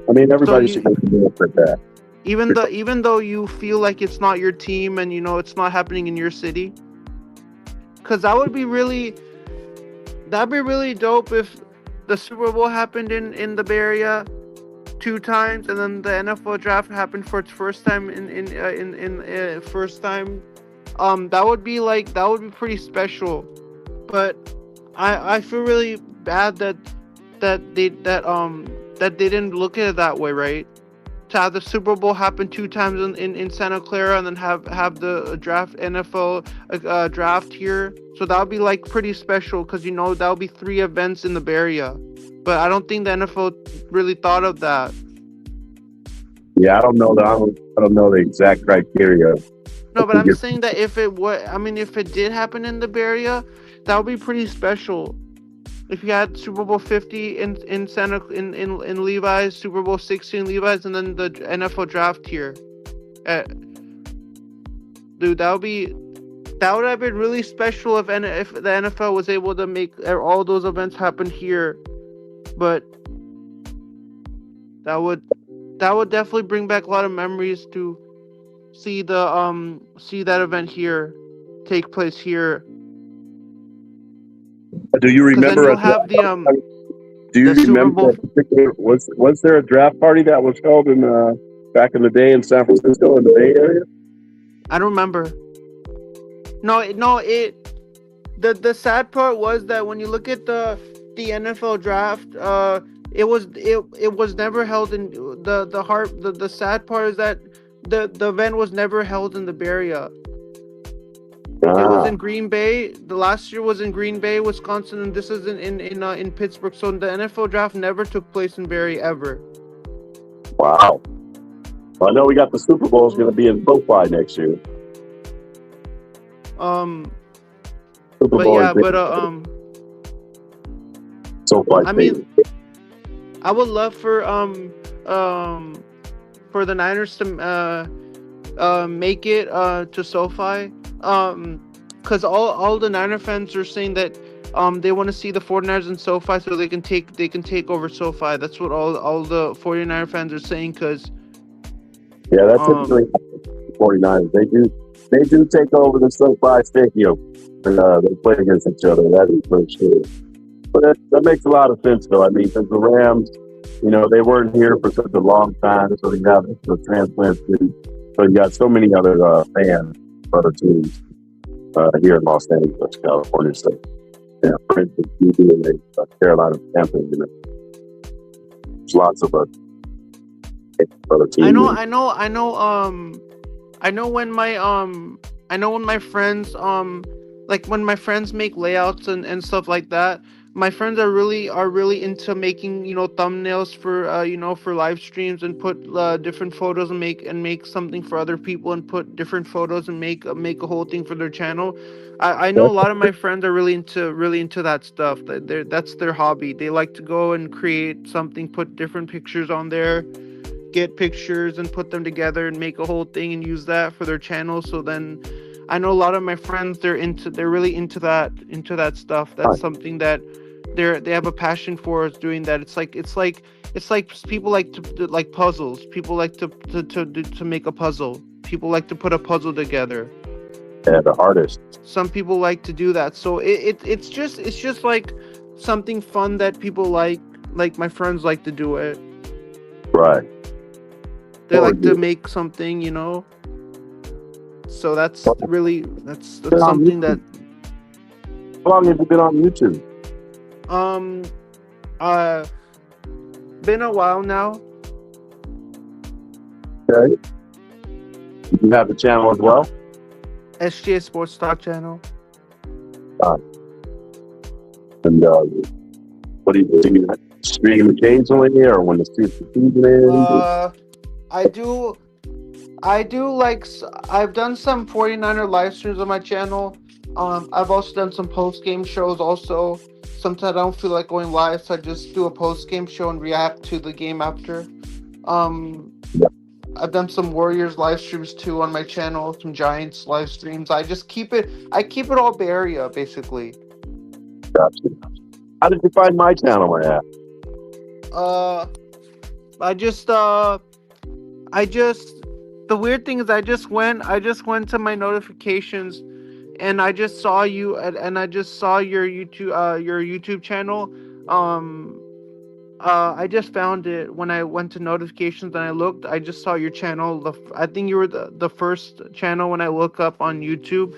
I mean So everybody should make a deal for that. even though you feel like it's not your team and it's not happening in your city, because that'd be really dope if the Super Bowl happened in the Bay Area 2 times, and then the NFL draft happened for its first time in first time. That would be pretty special. But I feel really bad that they didn't look at it that way, right? To have the Super Bowl happen 2 times in Santa Clara, and then have the draft NFL draft here. So that would be like pretty special because that would be 3 events in the Bay Area. But I don't think the NFL really thought of that. Yeah, I don't know I don't know the exact criteria. No, but I'm saying that if it did happen in the Bay Area, that would be pretty special. If you had Super Bowl 50 in Levi's, Super Bowl 60 in Levi's, and then the NFL draft here, dude, that would have been really special if the NFL was able to make all those events happen here. But that would definitely bring back a lot of memories to see that event here take place here. Do you remember? Then you'll have do you the Super remember? Bowl. Was there a draft party that was held in back in the day in San Francisco in the Bay Area? I don't remember. No. The sad part was that when you look at the NFL draft, it was never held in the sad part is that the event was never held in the Bay Area. It was in Green Bay. The last year was in Green Bay, Wisconsin, and this is in Pittsburgh. So the NFL draft never took place in Bay Area ever. Wow. Well, I know we got the Super Bowl is going to be in SoFi next year. Super Bowl SoFi. I mean, I would love for the Niners to make it to SoFi. Because all the Niner fans are saying that they want to see the 49ers in SoFi so they can take over SoFi. That's what all the 49er fans are saying. Because yeah, that's typically 49ers. They do take over the SoFi Stadium and they play against each other. That is for sure. But that makes a lot of sense, though. I mean, because the Rams, they weren't here for such a long time, so they have the transplant too. So you got so many other fans, other teams here in Los Angeles, California. So, yeah, for instance, you do in the Carolina Panthers, there's lots of other teams. I know when my friends like when my friends make layouts and stuff like that. My friends are really into making thumbnails for for live streams and put different photos and make something for other people and put different photos and make a whole thing for their channel. I know a lot of my friends are really into that stuff. That's their hobby. They like to go and create something, put different pictures on there, get pictures and put them together and make a whole thing and use that for their channel. So then I know a lot of my friends, they're really into that stuff. That's something that they have a passion for, is doing that. It's like people like to like puzzles. People like to make a puzzle. People like to put a puzzle together. Yeah, the artist. Some people like to do that. So it's just like something fun that people like my friends like to do it. Right. They like to make something, So that's something that. How long have you been on YouTube? Been a while now. Okay. You have a channel as well? SGA Sports Talk channel. And what do you stream occasionally, or when the season ends? I do like, I've done some 49er live streams on my channel. I've also done some post-game shows also. Sometimes I don't feel like going live, so I just do a post-game show and react to the game after. I've done some Warriors live streams too on my channel, some Giants live streams. I keep it all Bay Area, basically. Gotcha. How did you find my channel, man? The weird thing is I just went to my notifications and I just saw you and I just saw your YouTube channel. I just found it when I went to notifications and I looked. I just saw your channel. I think you were the first channel when I look up on YouTube.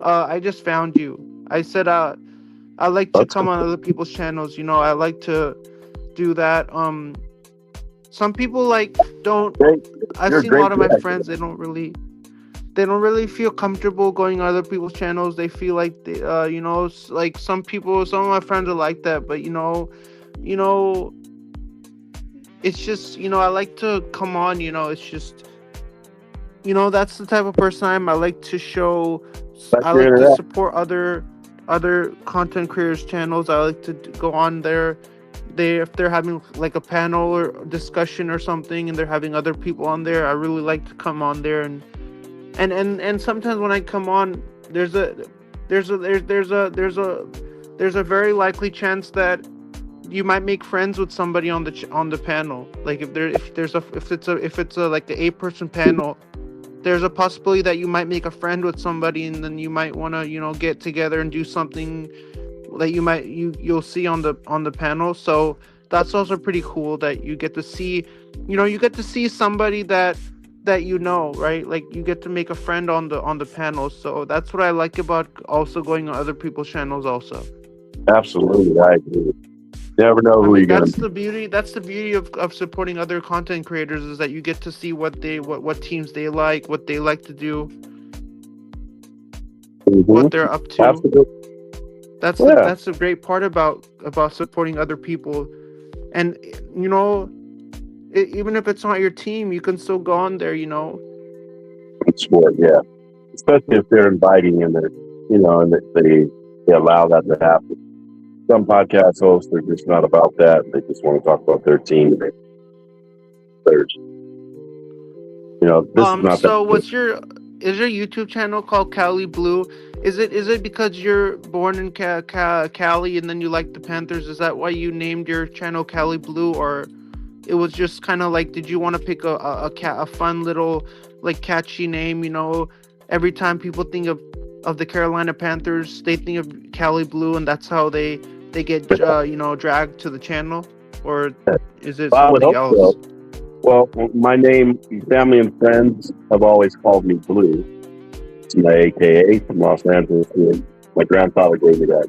I just found you. I said I like to come on other people's channels. I like to do that. Some people don't. I've seen a lot of my friends. They don't really feel comfortable going on other people's channels. They feel like they, like some of my friends are like that. But it's just I like to come on. It's just that's the type of person I am. I like to show. I like to support other content creators' channels. I like to go on there. If they're having like a panel or discussion or something, and they're having other people on there, I really like to come on there and sometimes when I come on, there's a very likely chance that you might make friends with somebody on the panel. Like if it's a like an 8-person panel, there's a possibility that you might make a friend with somebody, and then you might want to get together and do something that you'll see on the panel. So that's also pretty cool that you get to see somebody that right? Like you get to make a friend on the panel. So that's what I like about also going on other people's channels also. Absolutely, I agree. Never know who you're gonna. That's the beauty of supporting other content creators, is that you get to see what teams they like, what they like to do, what they're up to. Absolutely. That's the great part about supporting other people. And even if it's not your team, you can still go on there. Sport, yeah. Especially if they're inviting and and they allow that to happen. Some podcast hosts are just not about that. They just want to talk about their team. Is not so that. Is your YouTube channel called Cali Blue? Is it because you're born in Cali and then you like the Panthers? Is that why you named your channel Cali Blue, or it was just kind of like, did you want to pick a fun little like catchy name. You know, every time people think of the Carolina Panthers, they think of Cali Blue, and that's how they get dragged to the channel, or is it I would something hope else? so. Well, my name, family and friends have always called me Blue. It's my AKA from Los Angeles. My grandfather gave me that.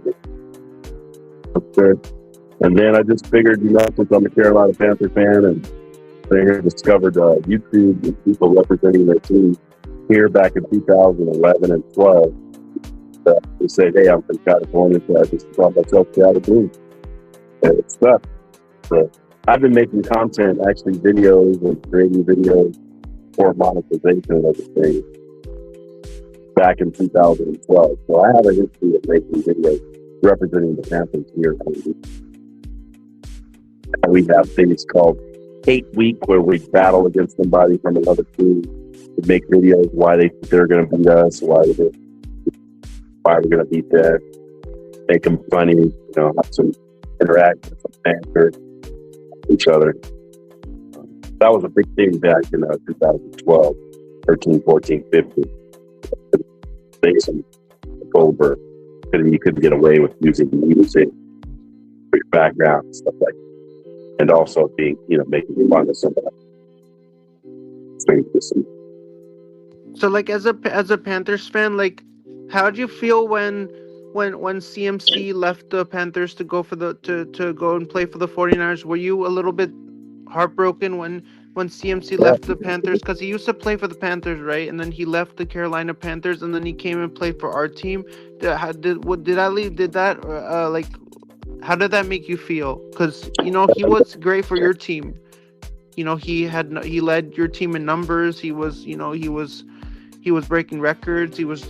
That's good. And then I just figured, since I'm a Carolina Panther fan, and I discovered YouTube and people representing their team here back in 2011 and 12. They said, hey, I'm from California, so I just called myself Cali Blue. And it's stuck. So I've been making content, actually videos and creating videos for monetization and everything back in 2012. So I have a history of making videos representing the Panthers here. We have things called Hate Week, where we battle against somebody from another team to make videos why they think they're going to beat us, why we're going to beat them, make them funny, have some interaction, some banter with each other. That was a big thing back in 2012, 13, 14, 15. Make some over. You couldn't get away with using music for your background and stuff like that. And also being, making fun of somebody. So, like, as a Panthers fan, like, how did you feel when CMC left the Panthers to go to go and play for the 49ers? Were you a little bit heartbroken when CMC left the Panthers? Because he used to play for the Panthers, right? And then he left the Carolina Panthers, and then he came and played for our team. How did that make you feel? Because he was great for your team. He led your team in numbers. He was breaking records. He was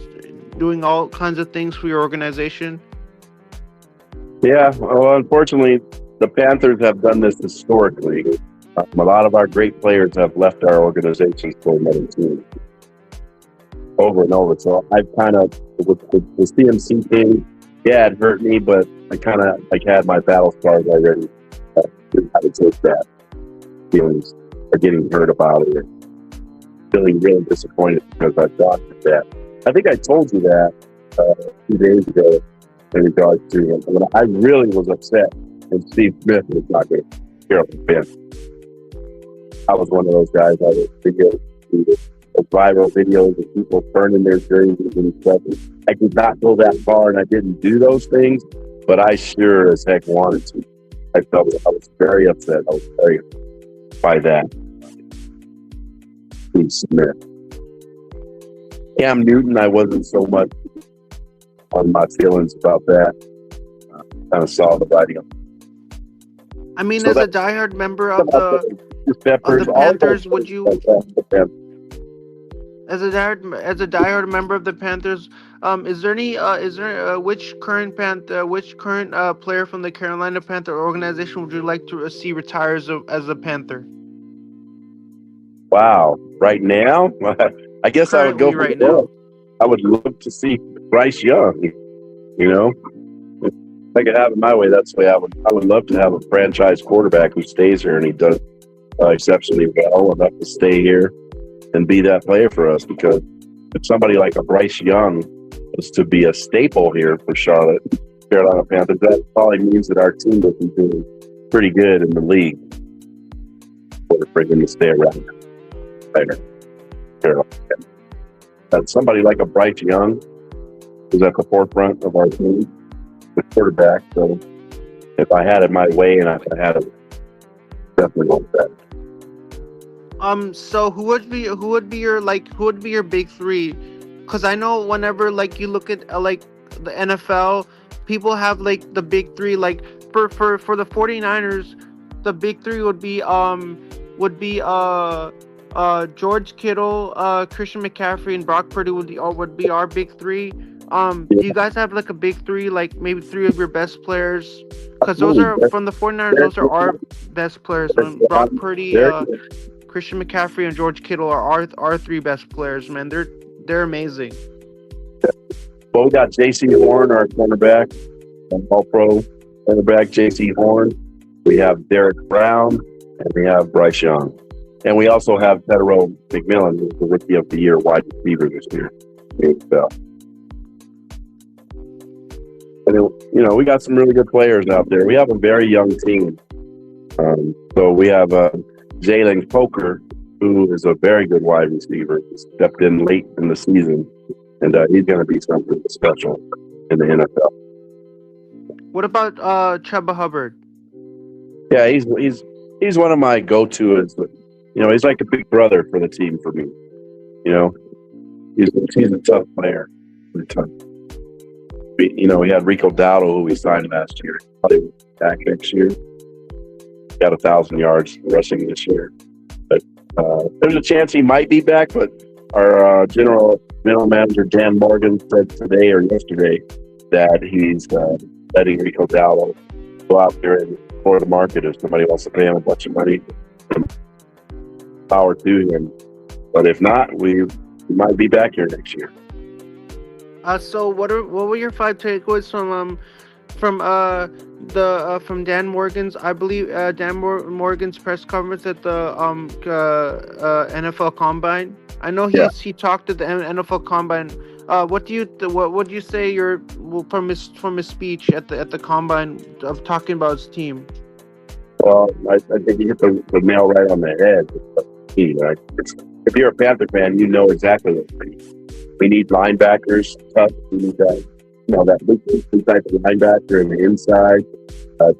doing all kinds of things for your organization. Yeah, well, unfortunately, the Panthers have done this historically. A lot of our great players have left our organizations for another team over and over. So I kind of, with the CMC thing, yeah, it hurt me, but I kind of had my battle scars already. I would take that feelings of getting hurt about it, feeling really disappointed because I thought that. I think I told you that a few days ago in regards to when I really was upset when Steve Smith was not going to hear up the fence. I was one of those guys that would video viral videos of people burning their jerseys and stuff. I did not go that far, and I didn't do those things, but I sure as heck wanted to. I was very upset. I was very by that. Steve Smith. Cam Newton, I wasn't so much on my feelings about that. Kind of saw the writing. I mean, as a diehard member of the Panthers, would you? As a diehard member of the Panthers, is there which current player from the Carolina Panther organization would you like to see retires as a Panther? Wow! Right now, I guess I would go for right now. I would love to see Bryce Young. If I could have it my way, that's the way I would love to have a franchise quarterback who stays here and he does exceptionally well enough to stay here and be that player for us. Because if somebody like a Bryce Young was to be a staple here for Carolina Panthers, that probably means that our team would be doing pretty good in the league for him to stay around. And somebody like a Bryce Young is at the forefront of our team, the quarterback. So if I had it my way and I had it, definitely want that. So who would be your big three? Because I know whenever you look at the NFL, people have the big three. Like for the 49ers, the big three would be George Kittle, Christian McCaffrey, and Brock Purdy would be our big three. Do you guys have a big three, maybe three of your best players? Because those are from the 49ers. Those are our best players. Brock Purdy, Christian McCaffrey, and George Kittle are our three best players. Man, they're amazing. Well, we got J.C. Horn, our cornerback, All-Pro cornerback J.C. Horn. We have Derek Brown, and we have Bryce Young. And we also have Pedro McMillan, who's the Rookie of the Year wide receiver this year. And we got some really good players out there. We have a very young team. So we have Jalen Coker, who is a very good wide receiver. He stepped in late in the season, and he's going to be something special in the NFL. What about Chuba Hubbard? Yeah, he's one of my go-to. He's like a big brother for the team for me. He's a tough player. We had Rico Dowdle, who we signed last year. Probably back next year. Got 1,000 yards rushing this year. But there's a chance he might be back, but our general manager, Dan Morgan, said today or yesterday that he's letting Rico Dowdle go out there and explore the market if somebody wants to pay him a bunch of money. Power to him. But if not, we might be back here next year. So what were your 5 takeaways from Dan Morgan's, I believe, Dan Morgan's press conference at the NFL Combine? I know he talked at the NFL Combine. What do you say from his speech at the Combine of talking about his team? Well, I think you hit the nail right on the head. Right? If you're a Panther fan, you know exactly what we need. We need linebackers, tough. We need that big type of linebacker in the inside.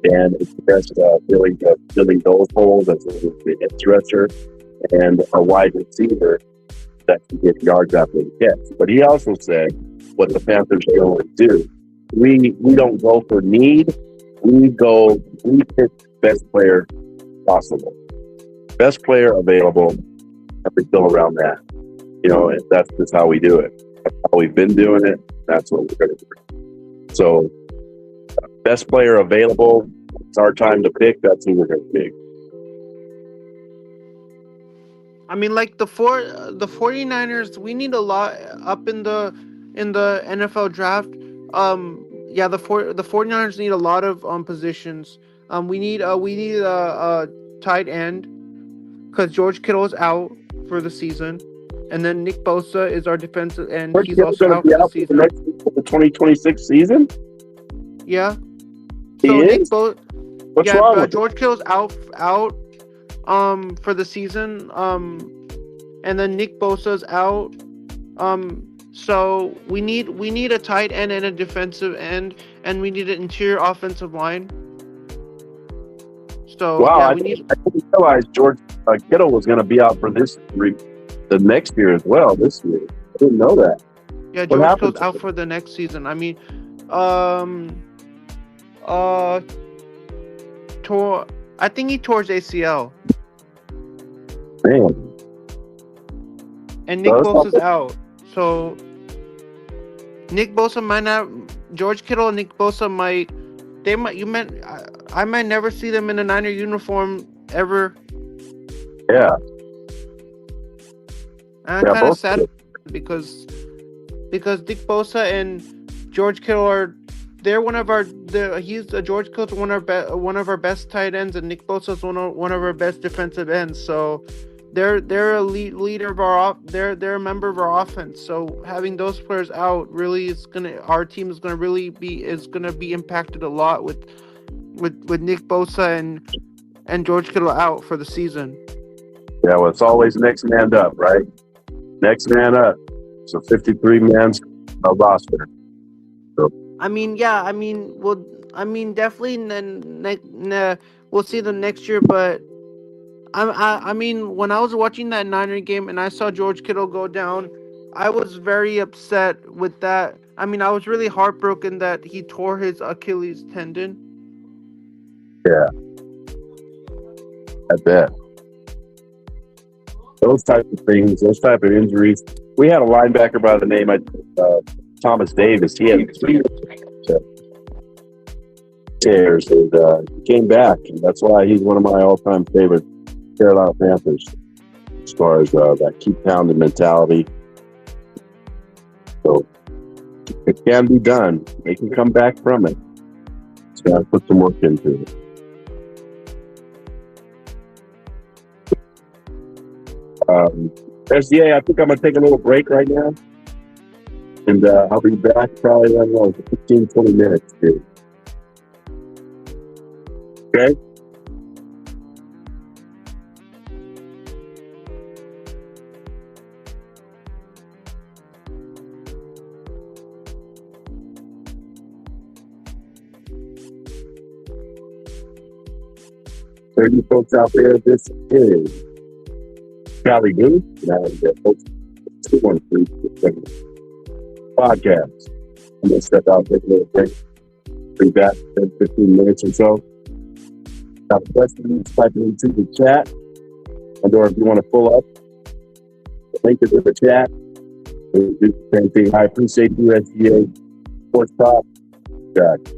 Dan expressed filling those holes as the edge rusher, and a wide receiver that can get yards after the catch. But he also said what the Panthers always do. We don't go for need. We pick the best player possible. Best player available, and we go around that. And that's just how we do it. That's how we've been doing it. That's what we're going to do. So, best player available, it's our time to pick. That's who we're going to pick. I mean, like the 49ers, we need a lot up in the NFL draft. The 49ers need a lot of positions. We need a tight end because George Kittle is out for the season. And then Nick Bosa is our defensive end. He's also out for the season. For the 2026 season? Yeah. So Nick Bosa. What's wrong with George Kittle's out for the season. And then Nick Bosa's out. So we need a tight end and a defensive end, and we need an interior offensive line. So I didn't realize George Kittle was going to be out for the next year as well. This year, I didn't know that. Yeah, George Kittle's out for the next season. I mean, I think he tore his ACL. Man. And Nick Bosa's out. So Nick Bosa might not. George Kittle and Nick Bosa might. I might never see them in a Niner uniform ever. Yeah. I'm kind of sad because Nick Bosa and George Kittle George Kittle's one of our best tight ends, and Nick Bosa's one of our best defensive ends. So they're a leader of they're a member of our offense. So having those players out really our team is gonna be impacted a lot with Nick Bosa and George Kittle out for the season. Yeah, well, it's always next man up, right? Next man up. So 53 man's roster. So. Definitely. We'll see them next year. But when I was watching that Niner game and I saw George Kittle go down, I was very upset with that. I mean, I was really heartbroken that he tore his Achilles tendon. Yeah, I bet. Those types of things, those type of injuries. We had a linebacker by the name of Thomas Davis. He had 3 tears, and he came back, and that's why he's one of my all-time favorite Carolina Panthers as far as that keep pounding mentality. So it can be done. They can come back from it. Just got to put some work into it. SDA, I think I'm going to take a little break right now. And I'll be back probably, I don't know, 15, 20 minutes, dude. Okay? For you folks out there, this is Cali Blue, and I'm the host of 213 podcast. I'm going to step out, take a little break, be back in 15 minutes or so. Got a question, type it into the chat, or if you want to pull up, the link is in the chat. Do the same thing. I appreciate you, SGA Sports Talk. God.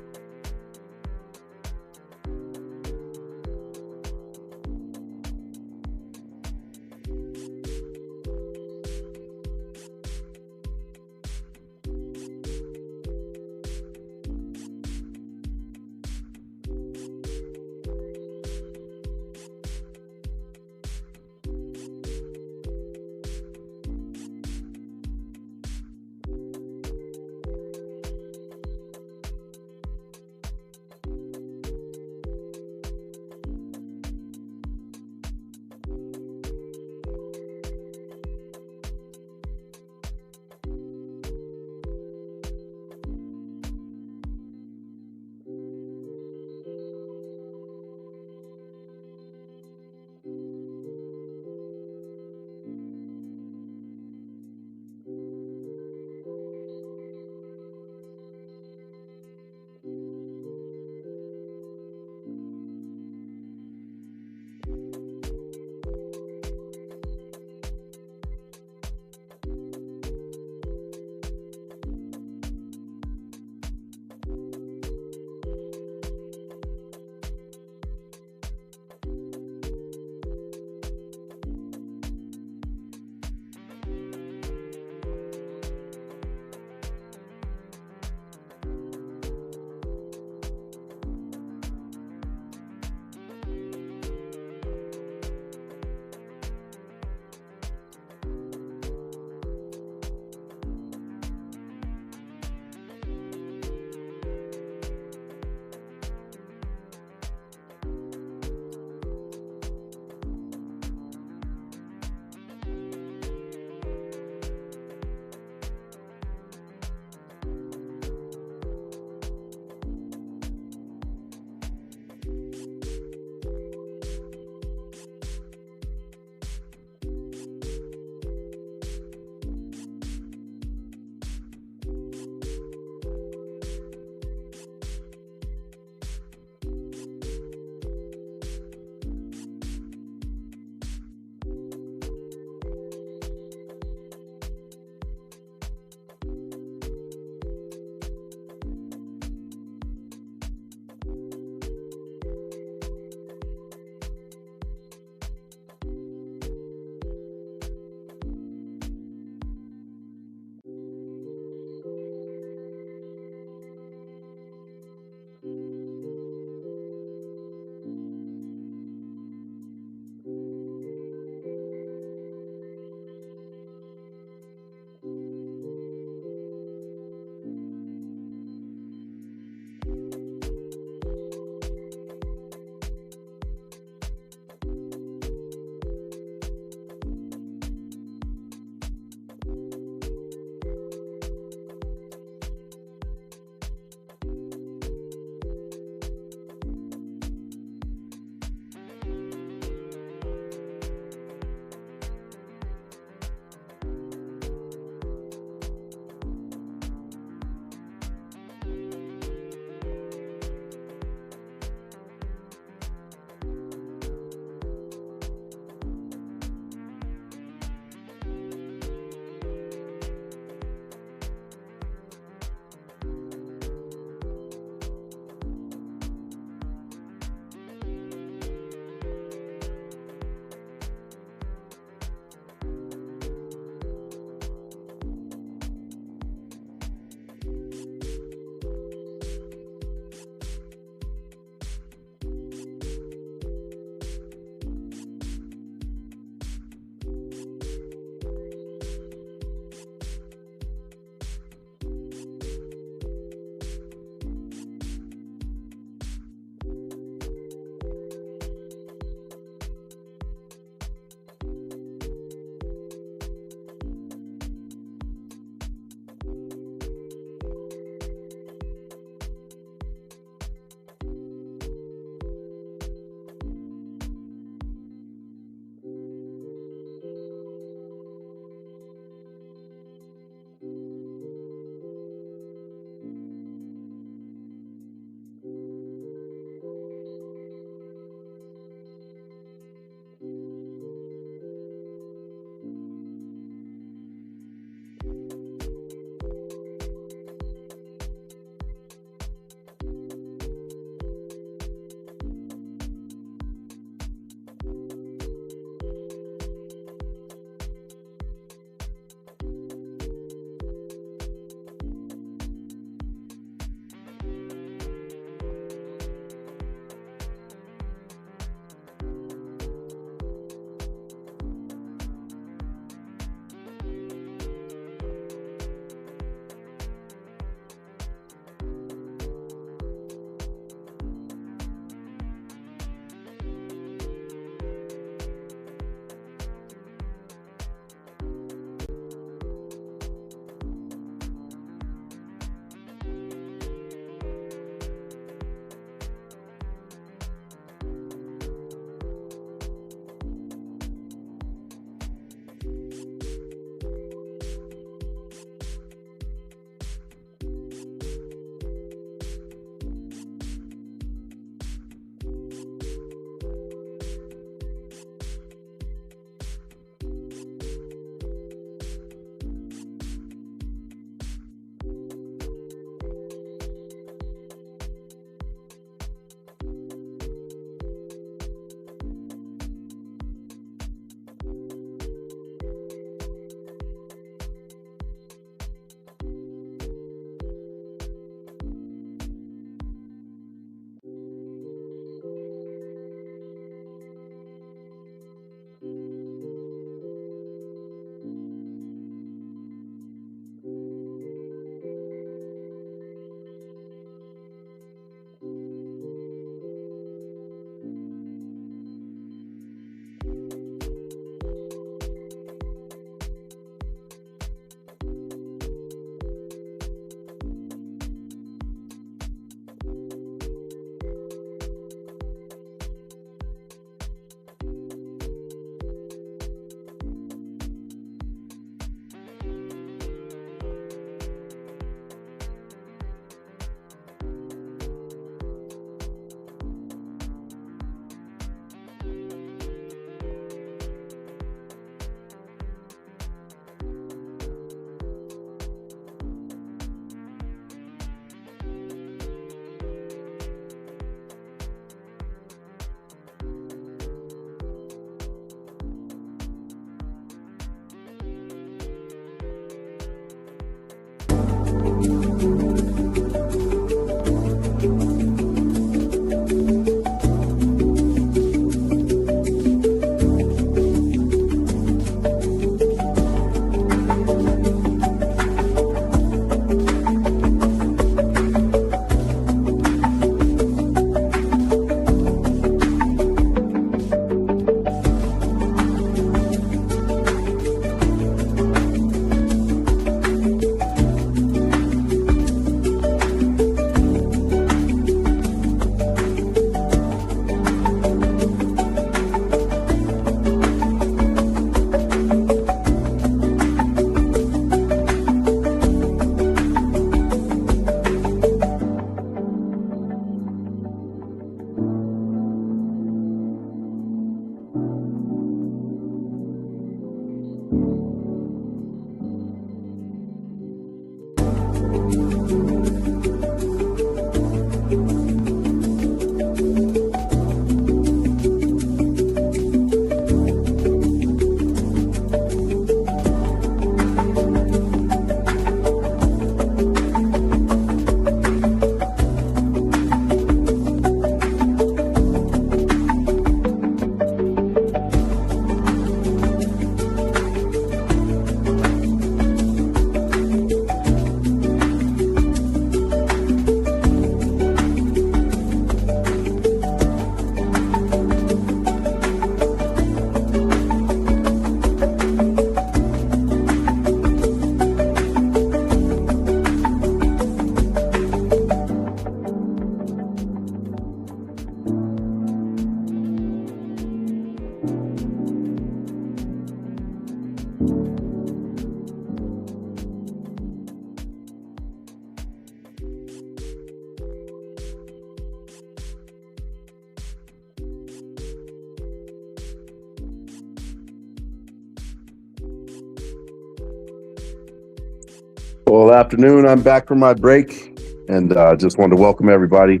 Well, afternoon. I'm back from my break, and just wanted to welcome everybody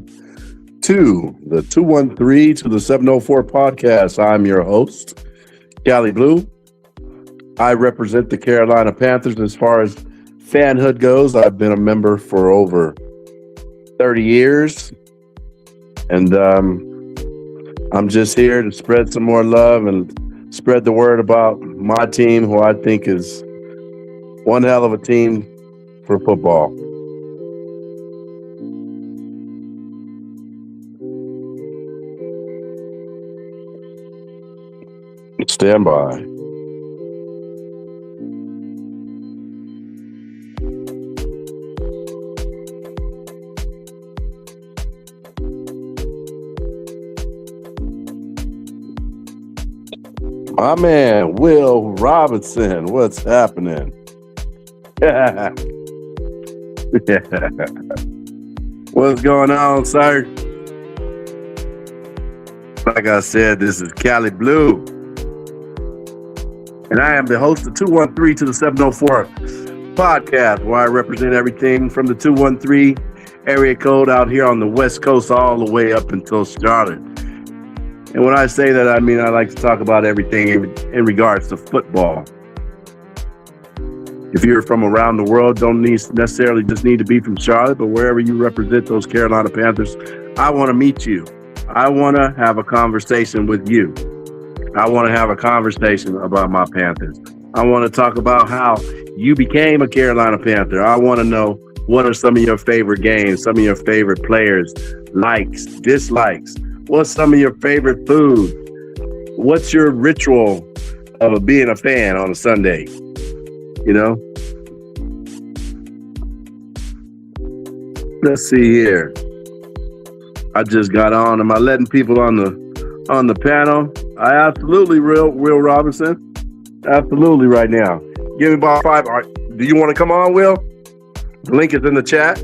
to the 213 to the 704 podcast. I'm your host, Cali Blue. I represent the Carolina Panthers as far as fanhood goes. I've been a member for over 30 years, and I'm just here to spread some more love and spread the word about my team, who I think is one hell of a team for football. Stand by. My man, Will Robinson, what's happening? What's going on, sir? Like I said, this is Cali Blue. And I am the host of 213 to the 704 podcast, where I represent everything from the 213 area code out here on the West Coast all the way up until Charlotte. And when I say that, I mean I like to talk about everything in regards to football. If you're from around the world, don't necessarily just need to be from Charlotte, but wherever you represent those Carolina Panthers, I want to meet you. I want to have a conversation with you. I want to have a conversation about my Panthers. I want to talk about how you became a Carolina Panther. I want to know what are some of your favorite games, some of your favorite players, likes, dislikes. What's some of your favorite food? What's your ritual of being a fan on a Sunday? You know? Let's see here. I just got on. Am I letting people on the panel? I absolutely Will Robinson. Absolutely right now. Give me about 5. All right. Do you want to come on, Will? The link is in the chat.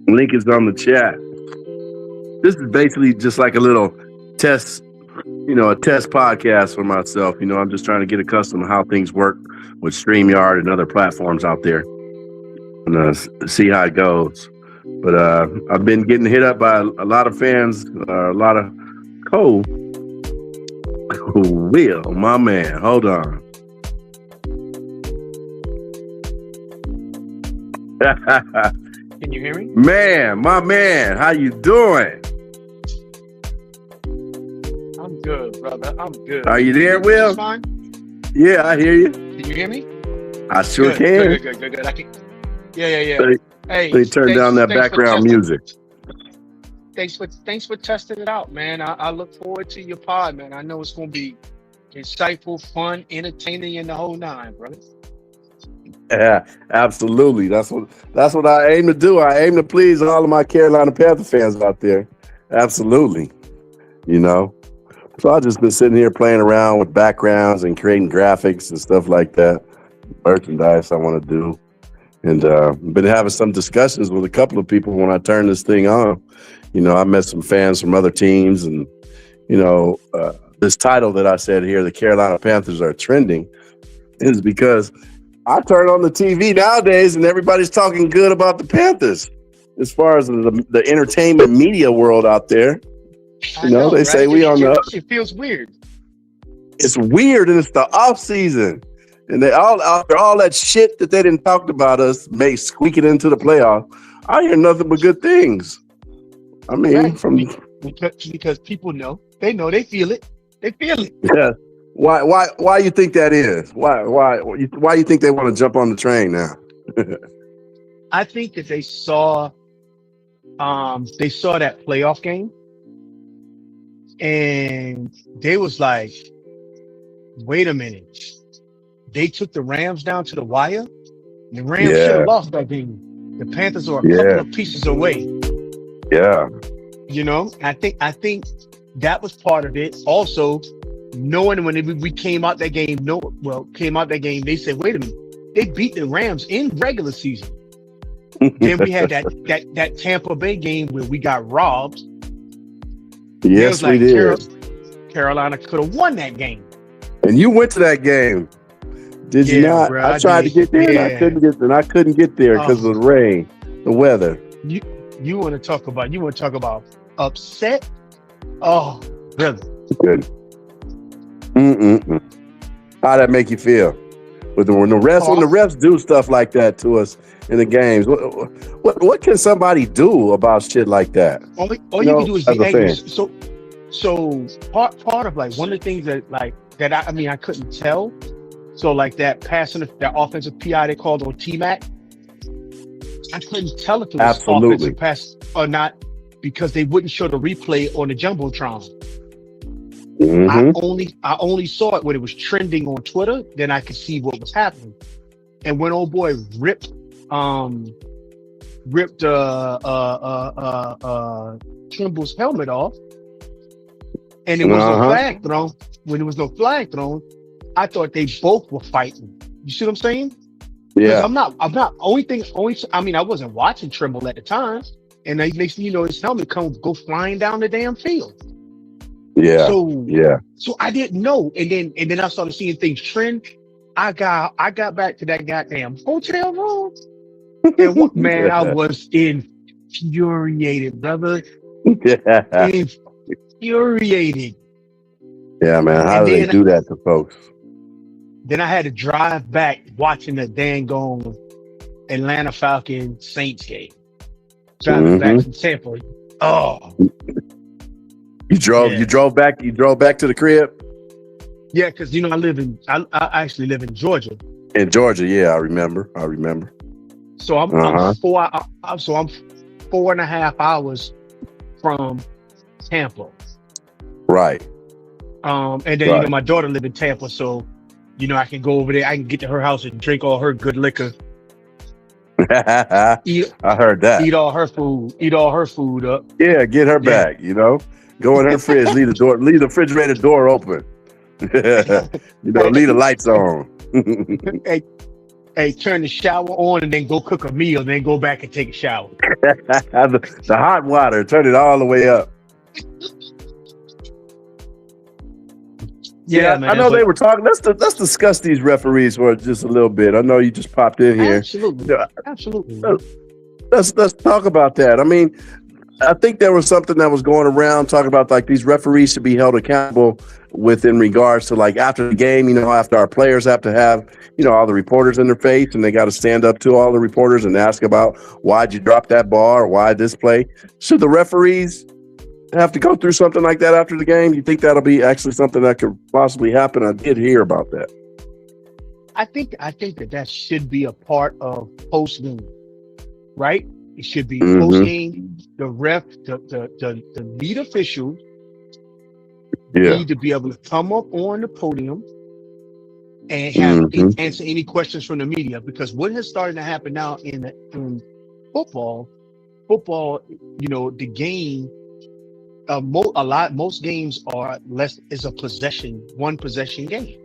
Link is on the chat. This is basically just like a little test, a test podcast for myself. I'm just trying to get accustomed to how things work with StreamYard and other platforms out there and see how it goes. But I've been getting hit up by a lot of fans, a lot of Will, my man. Hold on. Can you hear me? Man, my man, how you doing? I'm good, brother. I'm good. Are you there, Will? Fine? Yeah, I hear you. Can you hear me? I sure good, can. Good. I can. Yeah. They turn down that background music. Thanks for testing it out, man. I look forward to your pod, man. I know it's going to be insightful, fun, entertaining, and the whole nine, brother. Yeah, absolutely. That's what I aim to do. I aim to please all of my Carolina Panther fans out there. Absolutely. So I've just been sitting here playing around with backgrounds and creating graphics and stuff like that. Merchandise I want to do. And been having some discussions with a couple of people when I turn this thing on. I met some fans from other teams, and this title that I said here, the Carolina Panthers are trending, is because I turn on the TV nowadays and everybody's talking good about the Panthers as far as the entertainment media world out there. They right? say we on the. It feels weird. It's weird, and it's the off season, and they after all that shit that they didn't talk about us, squeak it into the playoff. I hear nothing but good things. I mean, because people know, they feel it. They feel it. Yeah. Why you think that is? Why you think they want to jump on the train now? I think that they saw that playoff game, and they was like, wait a minute. They took the Rams down to the wire. The Rams should have lost that game. The Panthers are a couple of pieces away. Yeah. I think that was part of it. Also, knowing when we came out that game, they said, wait a minute, they beat the Rams in regular season. Then we had that Tampa Bay game where we got robbed. Yes, we did. Carolina could have won that game. And you went to that game. Did you not? bro, I I tried to did. get there and I couldn't get there because Oh, of the rain, the weather. you want to talk about upset? Oh, brother. Good. Mm-mm-mm. How'd that make you feel? When the Oh, refs do stuff like that to us in the games, what can somebody do about shit like that? all you can do is As be a angry. fan. So part of like one of the things that I mean I couldn't tell. So like that offensive PI they called on T-Mac, I couldn't tell if it was Absolutely. offensive pass or not because they wouldn't show the replay on the jumbotron. Mm-hmm. I only saw it when it was trending on Twitter. Then I could see what was happening. And when old boy ripped Trimble's helmet off, and there was no flag thrown. When there was no flag thrown, I thought they both were fighting. You see what I'm saying? Because Yeah. I'm not. I mean, I wasn't watching Trimble at the time, and then next thing you know, his helmet go flying down the damn field. Yeah. So I didn't know, and then I started seeing things trend. I got back to that goddamn hotel room, and what man, I was infuriated, brother, Yeah. infuriated. Yeah, man. How And do they then do that to folks? then I had to drive back watching the dang Atlanta Falcons Saints game. Driving back from Tampa. Oh, You drove back to the crib? yeah, because I actually live in Georgia. In Georgia, yeah, I remember. So I'm 4.5 hours from Tampa. Right. And then my daughter live in Tampa, so I can go over there. I can get to her house and drink all her good liquor. I heard that. Eat all her food up. Yeah, get her back. Go in her fridge, leave the refrigerator door open. Leave the lights on. Hey, turn the shower on and then go cook a meal, and then go back and take a shower. the hot water, turn it all the way up. Yeah, man. I know they were talking. Let's discuss these referees for just a little bit. I know you just popped in here. Absolutely. Let's talk about that. I mean, I think there was something that was going around talking about like these referees should be held accountable in regards to like after the game, after our players have to have, all the reporters in their face and they got to stand up to all the reporters and ask about why'd you drop that ball or why this play. Should the referees have to go through something like that after the game? You think that'll be actually something that could possibly happen? I did hear about that. I think that should be a part of post game, right? It should be post game. The ref, the lead official, need to be able to come up on the podium and answer any questions from the media. Because what has started to happen now in football, the game. Most games are is a one possession game.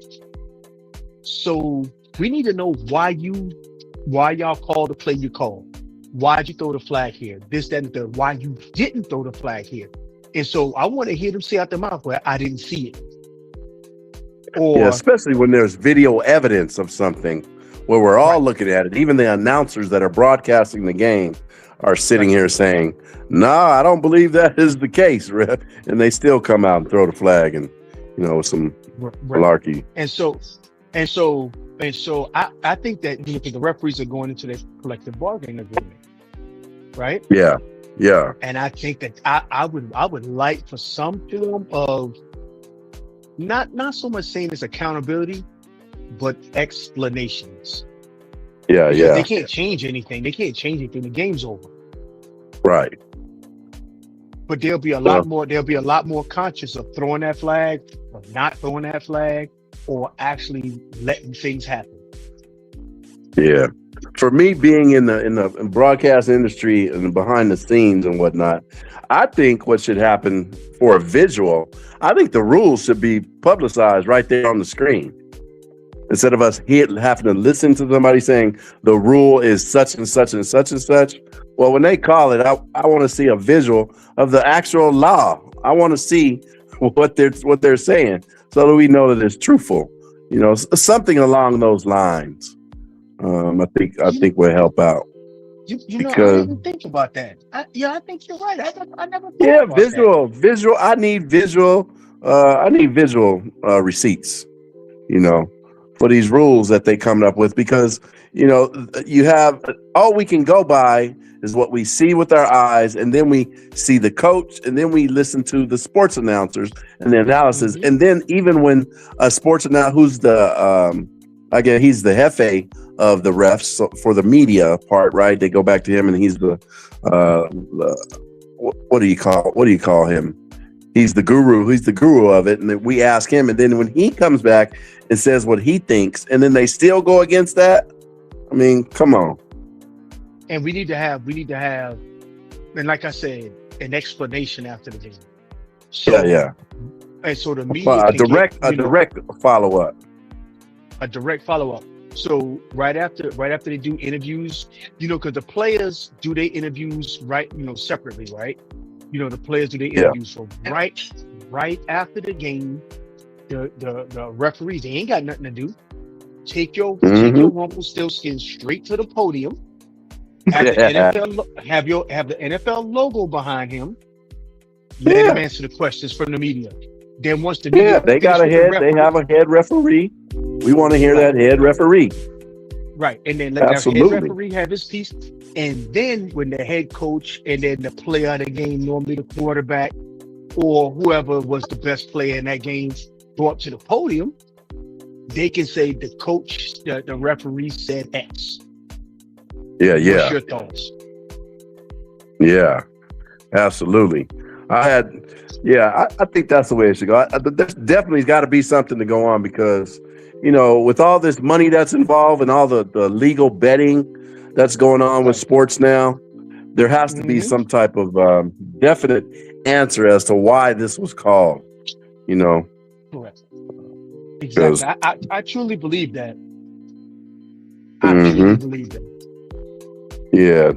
So we need to know why y'all called the play you called. Why'd you throw the flag here? This, that, and the third. Why you didn't throw the flag here? And so I want to hear them say out their mouth, "Well, I didn't see it." Or especially when there's video evidence of something where we're all looking at it. Even the announcers that are broadcasting the game are sitting here saying, "Nah, I don't believe that is the case," and they still come out and throw the flag and some malarkey. And so I think that the referees are going into their collective bargaining agreement, right? Yeah. And I think that I would like for some form of not so much saying it's accountability, but explanations. Yeah. They can't change anything. The game's over. Right. But there'll be a lot more conscious of throwing that flag, or not throwing that flag, or actually letting things happen. Yeah. For me, being in the broadcast industry and behind the scenes and whatnot, I think what should happen for a visual, I think the rules should be publicized right there on the screen. Instead of us having to listen to somebody saying the rule is such and such and such and such. Well, when they call it, I want to see a visual of the actual law. I want to see what they're saying so that we know that it's truthful. Something along those lines. I think will help out. I Because didn't think about that. I think you're right. I never thought yeah, about that. visual. I need visual. I need visual receipts. For these rules that they coming up with, because you have all we can go by is what we see with our eyes, and then we see the coach, and then we listen to the sports announcers and the analysis, Mhm. and then even when a sports announcer, who's the again, he's the jefe of the refs, so for the media part, right? They go back to him, and he's what do you call him? He's the guru. He's the guru of it, and then we ask him, and then when he comes back and says what he thinks, and then they still go against that. I mean, come on. And we need to have, and like I said, an explanation after the game. So, Yeah. And so the media A can direct follow up. a direct follow up. So right after they do interviews, because the players do their interviews separately, right? The players do their interviews. So right after the game, the referees, they ain't got nothing to do. Take your Rumpelstiltskin straight to the podium. Have the NFL have the NFL logo behind him. Let him answer the questions from the media. Then once the media they got a head. They have a head referee. We want to hear that head referee. Right, and then let the head referee have his piece. And then when the head coach and then the player of the game, normally the quarterback or whoever was the best player in that game, brought to the podium, they can say the coach, the referee said X. Yeah. What's your thoughts? Yeah, absolutely. I think that's the way it should go. There's definitely got to be something to go on because, with all this money that's involved and all the legal betting that's going on with sports now, there has to be some type of definite answer as to why this was called, Correct. Exactly. I truly believe that. I truly believe that. Yeah.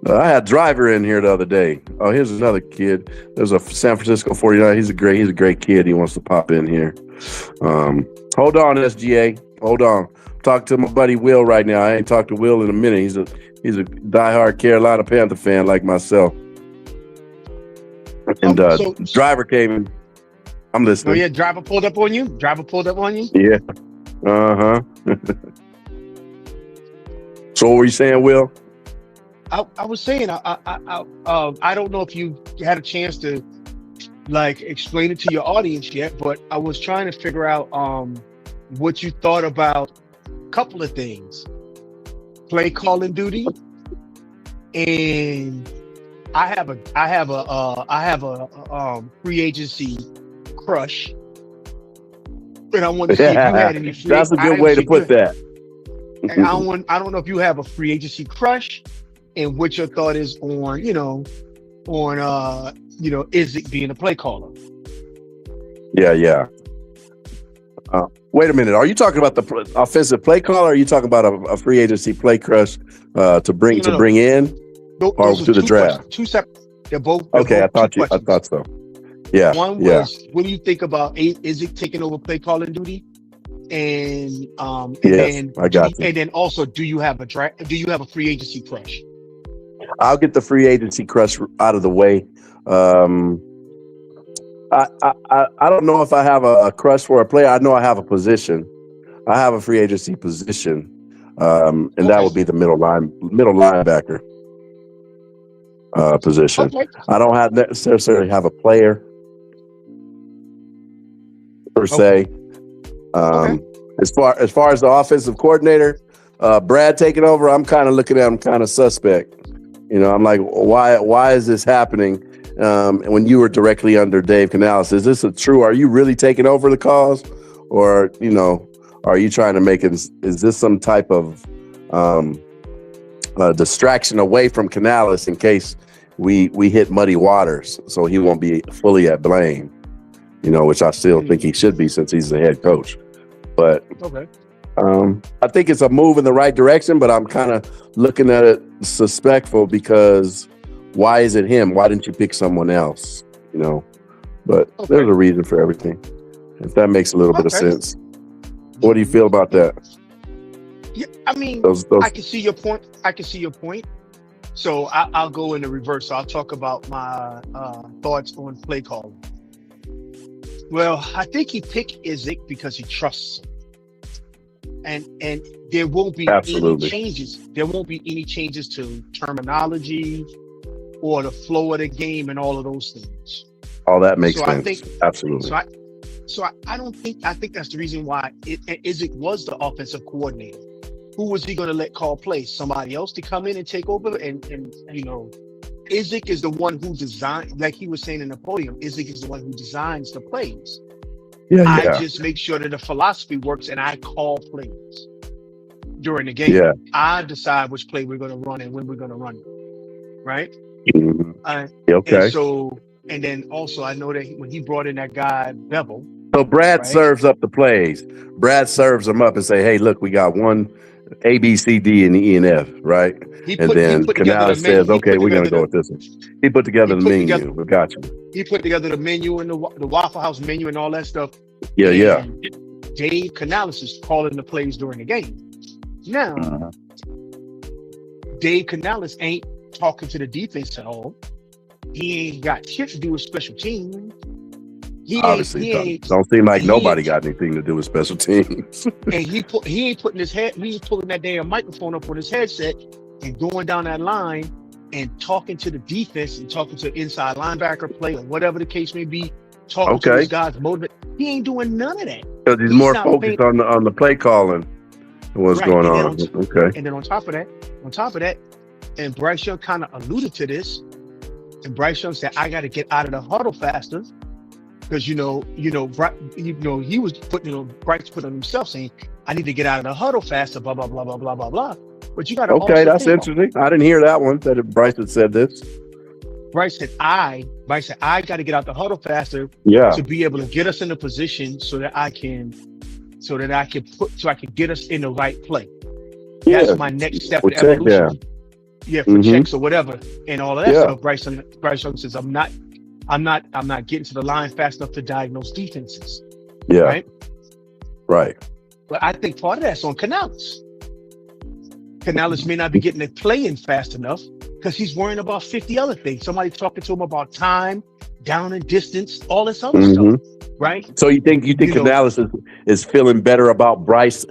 I had Driver in here the other day. Oh, here's another kid. There's a San Francisco 49. He's a great kid. He wants to pop in here. Hold on, SGA. Hold on. Talk to my buddy Will right now. I ain't talked to Will in a minute. He's a diehard Carolina Panther fan like myself. And Driver came in. I'm listening. Oh yeah, Driver pulled up on you? Yeah. Uh-huh. So what were you saying, Will? I was saying I don't know if you had a chance to explain it to your audience yet, but I was trying to figure out what you thought about a couple of things. Play calling duty, and I have a free agency crush, and I want to see if you had any free. That's a good way to put that. And I don't know if you have a free agency crush, and what your thought is on Izzy being a play caller. Yeah. Wait a minute. Are you talking about the offensive play caller? Or are you talking about a free agency play crush to bring in, or to the draft? Two separate. They're both. Okay, I thought so. Yeah. One was, what do you think about Izzy taking over play calling duty? And then I got you. And then also, do you have a free agency crush? I'll get the free agency crush out of the way. I don't know if I have a crush for a player. I know I have a position. I have a free agency position, and that would be the middle linebacker position. Okay. I don't necessarily have a player per se. As far as the offensive coordinator, Brad taking over, I'm kind of looking at him kind of suspect. I'm like, why is this happening? When you were directly under Dave Canales, is this true? Are you really taking over the cause, or are you trying to make it? Is this some type of distraction away from Canales in case we hit muddy waters, so he won't be fully at blame? Which I still think he should be since he's the head coach. But I think it's a move in the right direction, but I'm kind of looking at it suspectful because why is it him? Why didn't you pick someone else? But there's a reason for everything. If that makes a little bit of sense. What do you feel about that? Yeah, I mean, Those. I can see your point. So I'll go in the reverse. So I'll talk about my thoughts on play calling. Well, I think he picked Izzy because he trusts him. And there won't be Absolutely. any changes. There won't be any changes to terminology or the flow of the game and all of those things. All that makes So I sense. think Absolutely. I don't think I think that's the reason why Izzy was the offensive coordinator. Who was he going to let call plays? Somebody else to come in and take over? And you know, Izzy is the one who designed, like he was saying in the podium, Izzy is the one who designs the plays. Yeah, I yeah, just make sure that the philosophy works and I call plays during the game. yeah. I decide which play we're going to run and when we're going to run it. Right? Mhm. And Okay. so, and then also I know that when he brought in that guy, Bevel, So Brad right? serves up the plays. Brad serves them up and say, "Hey, look, we got one A, B, C, D, and E and F, right?" He And then put together the Canales says, menu. "Okay, we're gonna go with this one." He put together the menu. We got you. He put together the menu and the Waffle House menu and all that stuff. Yeah, yeah. And Dave Canales is calling the plays during the game. Now, Uh-huh. Dave Canales ain't talking to the defense at all. He ain't got shit to do with special teams. Obviously, don't seem like he nobody ain't- got anything to do with special teams. And he ain't putting his head. He ain't pulling that damn microphone up on his headset and going down that line and talking to the defense and talking to inside linebacker play or whatever the case may be. Talking to Okay. his guys, motivate. He ain't doing none of that. Because he's He's more not focused paying- on the play calling and what's Right, going and on. then Okay. And then on top of that, and Bryce Young kind of alluded to this. And Bryce Young said, "I got to get out of the huddle faster." Because he was putting, Bryce put on himself saying, "I need to get out of the huddle faster." Blah blah blah blah blah blah blah. But you got to Okay, that's interesting. I didn't hear that one. That Bryce had said this. Bryce said, "I got to get out the huddle faster Yeah. to be able to get us in a position so that I can get us in the right play. Yeah. That's my next step For in check, evolution. Yeah, for Mhm. checks or whatever and all of that Yeah. stuff." Bryce Young says, I'm not getting to the line fast enough to diagnose defenses. Yeah. Right. Right. But I think part of that's on Canales. Canales may not be getting it playing fast enough because he's worrying about 50 other things. Somebody talking to him about time, down and distance, all this other stuff. Right. So you think Canales is feeling better about Bryce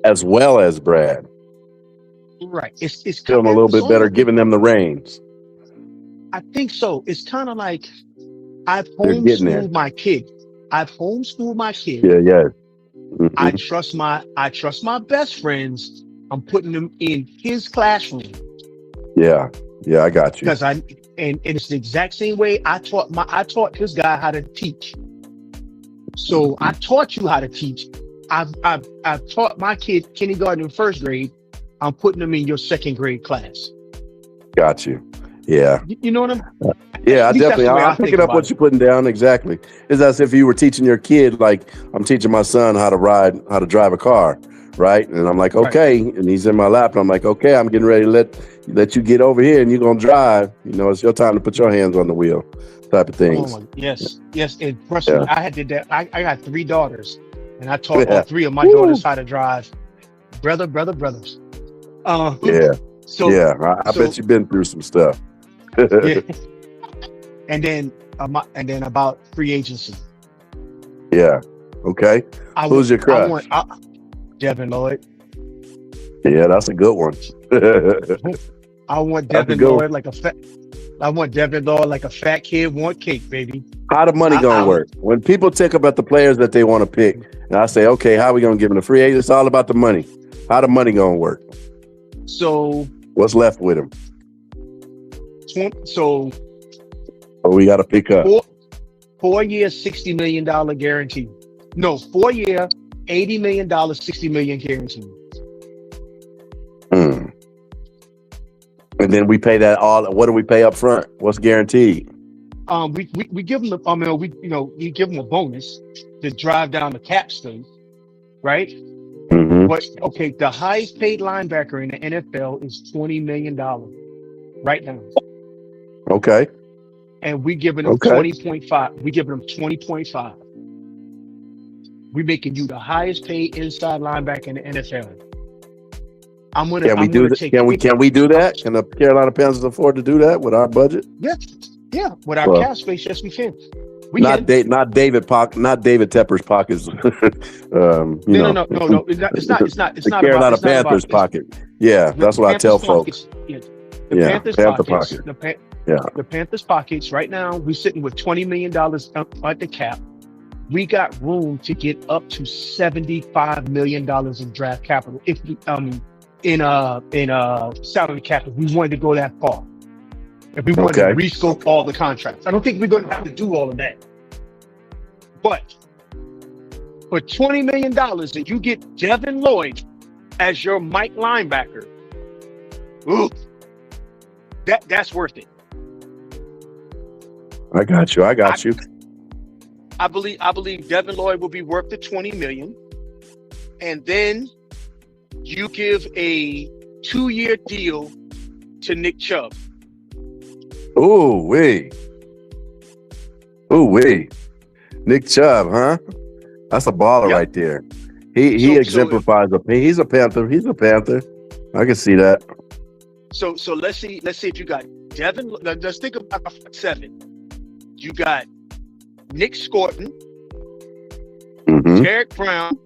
as well as Brad? Right. It's Feeling a little bit better, giving them the reins. I think so. It's kind of like I've They're getting there. homeschooled my kid. Yeah, yeah. Mhm. I trust my best friends. I'm putting them in his classroom Yeah. Yeah, I got you. because and it's the exact same way I taught this guy how to teach. So I taught you how to teach. I've taught my kid kindergarten and first grade. I'm putting them in your second grade class. Got you. Yeah. You know what I'm? Yeah, I At least that's definitely. the way I I'm think picking up about what it. you're putting down. Exactly. It's as if you were teaching your kid, like I'm teaching my son how to drive a car, right? And I'm like, Right. okay, and he's in my lap, and I'm like, okay, I'm getting ready to let you get over here, and you're gonna drive. You know, it's your time to put your hands on the wheel, type of things. Yes. And trust me, I did that. I got 3 daughters, and I taught Yeah. all 3 of my Woo. daughters how to drive. Brothers. Yeah, So yeah. I bet you've been through some stuff. yeah. And then about free agency. Yeah. Okay. Who's your crush? Devin Lloyd. Yeah, that's a good one. I want That's a Devin good one. Lloyd like a fat. I want Devin Lloyd like a fat kid want cake, baby. How the money gonna work? When people take about the players that they want to pick, and I say, okay, how we gonna give them the free agent? It's all about the money. How the money gonna work? So What's left with him? so Or we got to pick up. 4 years, $60 million guarantee. No, 4 year, $80 million, $60 million guarantee. And then we pay that all. What do we pay up front? What's guaranteed? We give them we give them a bonus to drive down the cap space, right? Mm-hmm. But okay, the highest paid linebacker in the NFL is $20 million right now. Okay. And we giving them Okay. 20.5. We giving them 20.5. we're making you the highest paid inside linebacker in the NFL. Can we do that? Can we do that? Can the Carolina Panthers afford to do that with our budget? Yeah. With our cap space, yes, we can. Not David Tepper's pockets. No. It's not. The Carolina Panthers pocket. Yeah, that's what I tell folks. The Panthers pockets. The Panthers pockets. Right now, we're sitting with $20 million at the cap. We got room to get up to $75 million in draft capital if we, in salary cap if we wanted to go that far. If we wanted to rescope all the contracts. I don't think we're going to have to do all of that. But for $20 million and you get Devin Lloyd as your Mike linebacker, ooh, that's worth it. I got you. I believe Devin Lloyd will be worth the $20 million. And then you give a 2-year deal to Nick Chubb. Ooh wee. Nick Chubb, huh? That's a baller right there. He exemplifies he's a Panther. I can see that. So let's see if you got Devin. Let's think about the front 7. You got Nick Scorton, Derek Brown,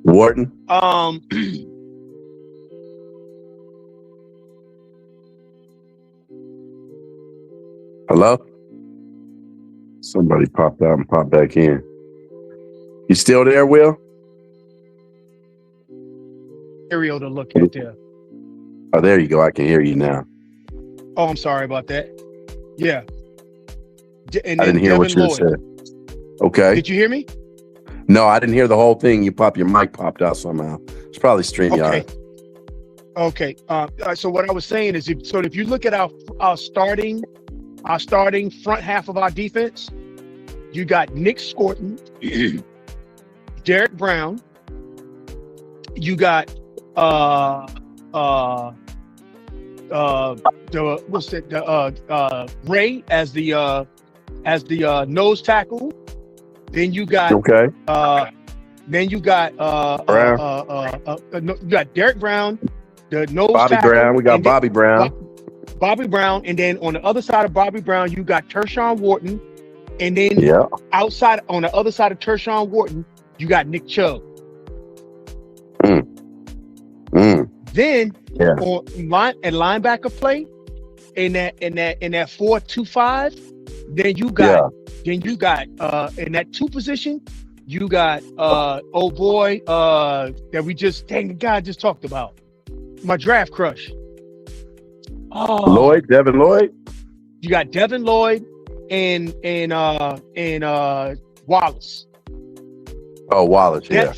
Wharton. Hello? Somebody popped out and popped back in. You still there, Will? Stereo to look at there. Oh, there you go. I can hear you now. Oh, I'm sorry about that. Yeah. I didn't hear what you said. Okay. Did you hear me? No, I didn't hear the whole thing. Your mic popped out somehow. It's probably StreamYard. Okay. So what I was saying is, if you look at our starting front half of our defense, you got Nick Scorton, Derek Brown, you got Ray as the nose tackle. Then you got you got Derek Brown, the nose tackle. Brown. We got Bobby Brown. Bobby Brown, and then on the other side of Bobby Brown, you got Tershawn Wharton, and then outside on the other side of Tershawn Wharton, you got Nick Chubb. Then on linebacker play in that 4-2-5, then you got in that 2 position, you got that we just just talked about, my draft crush. Devin Lloyd. You got Devin Lloyd and Wallace. Oh, Wallace. Yeah.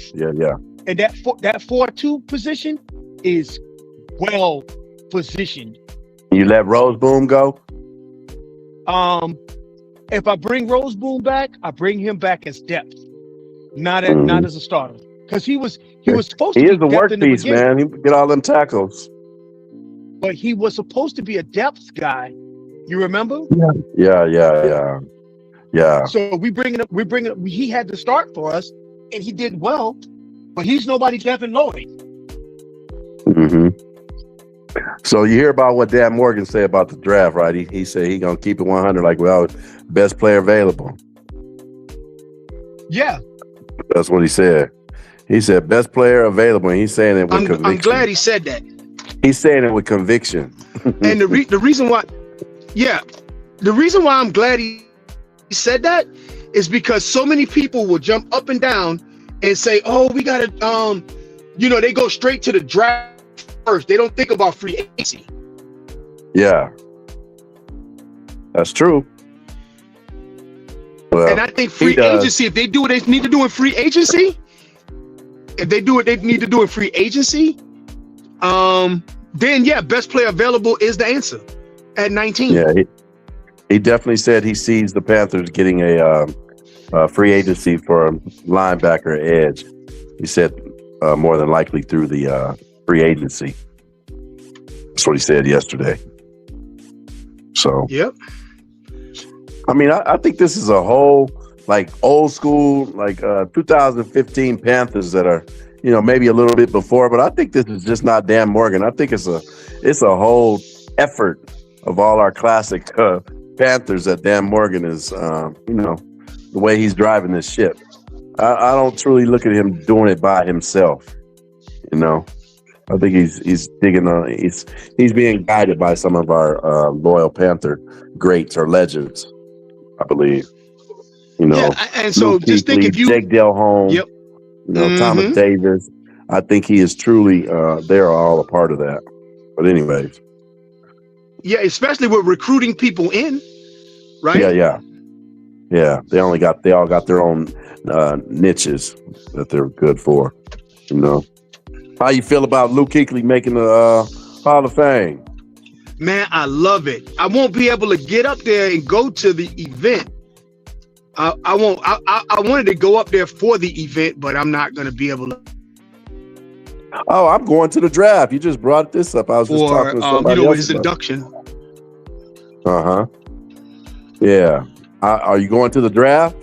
And that 4-2 position is well positioned. You let Roseboom go? If I bring Roseboom back, I bring him back as depth, not as a starter, because he was supposed to. He is the work piece, man. He get all them tackles. But he was supposed to be a depth guy. You remember? Yeah. So we bring it up. He had to start for us, and he did well. But he's nobody Devin Lloyd. So you hear about what Dan Morgan said about the draft, right? He said he gonna keep it 100, like best player available. Yeah, that's what he said. He said best player available, and he's saying it with conviction. I'm glad he said that. He's saying it with conviction. And the reason why I'm glad he said that is because so many people will jump up and down and say, "Oh, we gotta," they go straight to the draft first. They don't think about free agency. Yeah, that's true. Well, and I think free agency, if they do what they need to do in free agency, then best player available is the answer at 19. Yeah, he definitely said he sees the Panthers getting a free agency for a linebacker edge. He said more than likely through the free agency. That's what he said yesterday. So yep. I mean, I think this is a whole like old school, like 2015 Panthers that are, maybe a little bit before, but I think this is just not Dan Morgan. I think it's a whole effort of all our classic Panthers that Dan Morgan is, the way he's driving this ship. I don't truly look at him doing it by himself. I think he's digging on. He's being guided by some of our loyal Panther greats or legends, I believe. And so Luke just think Kuechly, if you, Jake Delhomme, yep, Thomas Davis. I think he is truly. They're all a part of that. But anyways, yeah, especially with recruiting people in, right? Yeah. They all got their own niches that they're good for. How you feel about Luke Kuechly making the Hall of Fame? Man, I love it. I won't be able to get up there and go to the event. I won't. I wanted to go up there for the event, but I'm not going to be able to. Oh, I'm going to the draft. You just brought this up. I was just talking to somebody else his induction. Yeah. Are you going to the draft?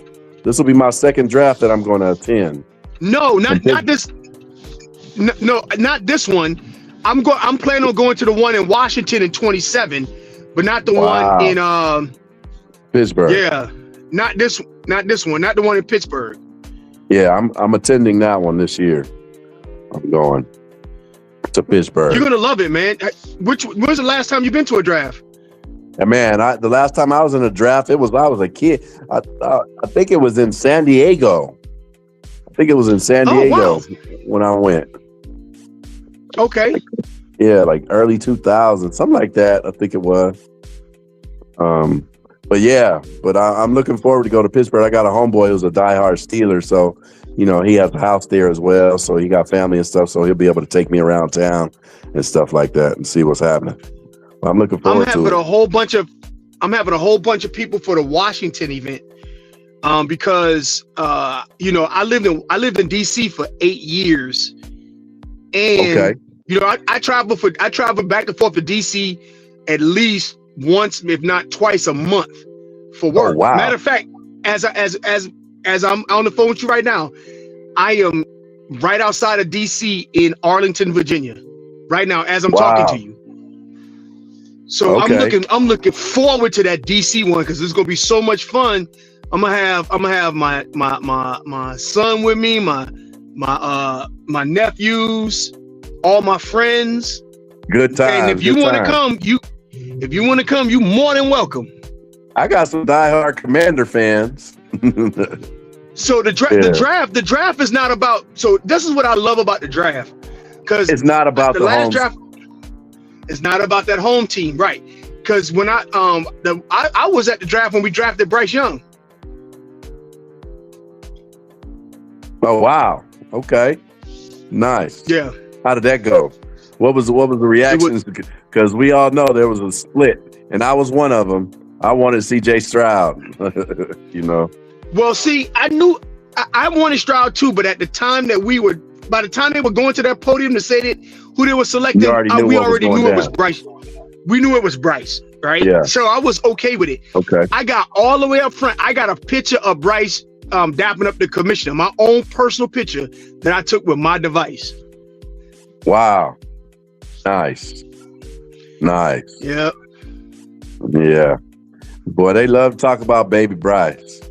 This will be my second draft that I'm going to attend. No, not this. No, not this one. I'm planning on going to the one in Washington in 27, but not the one in Pittsburgh. Yeah, not this one, not the one in Pittsburgh. Yeah, I'm attending that one this year. I'm going to Pittsburgh. You're gonna love it, man. When's the last time you've been to a draft? And man, the last time I was in a draft, I was a kid. I think it was in San Diego. When I went. Okay. Yeah, like early 2000s, something like that. I think it was. But I'm looking forward to go to Pittsburgh. I got a homeboy who's a diehard Steeler, so he has a house there as well. So he got family and stuff, so he'll be able to take me around town and stuff like that and see what's happening. I'm looking forward to it. I'm having a whole bunch of people for the Washington event. Because I lived in DC for 8 years, and I travel back and forth to DC at least once, if not twice a month for work. Oh, wow. Matter of fact, as I'm on the phone with you right now, I am right outside of DC in Arlington, Virginia, right now as I'm talking to you. So I'm looking forward to that DC one because it's gonna be so much fun. I'm gonna have my son with me, my nephews, all my friends. Good time. And if you want to come, you more than welcome. I got some diehard Commander fans. So the draft is not about. So this is what I love about the draft, because it's not about the last draft. It's not about that home team, right? Because when I was at the draft when we drafted Bryce Young. Oh wow! Okay, nice. Yeah. How did that go? What was the reactions? Because we all know there was a split, and I was one of them. I wanted C.J. Stroud. Well, see, I knew I wanted Stroud too, but at the time by the time they were going to that podium to say that who they were selecting, we already knew it was Bryce. We knew it was Bryce, right? Yeah. So I was okay with it. Okay. I got all the way up front. I got a picture of Bryce dapping up the commissioner, my own personal picture that I took with my device. Wow. Nice. Yep. Yeah. Boy, they love to talk about baby Bryce.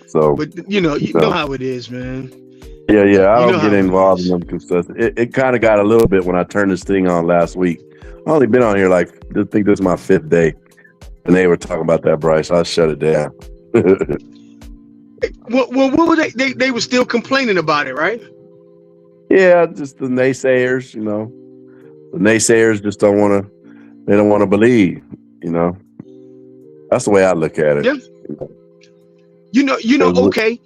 So, but you know how it is, man. Yeah. I don't get involved in them because it kind of got a little bit when I turned this thing on last week. I only been on here I think this is my 5th day, and they were talking about that Bryce. I shut it down. Well, what were they? They were still complaining about it, right? Yeah, just the naysayers. The naysayers just don't want to. They don't want to believe. That's the way I look at it. Yeah. Okay.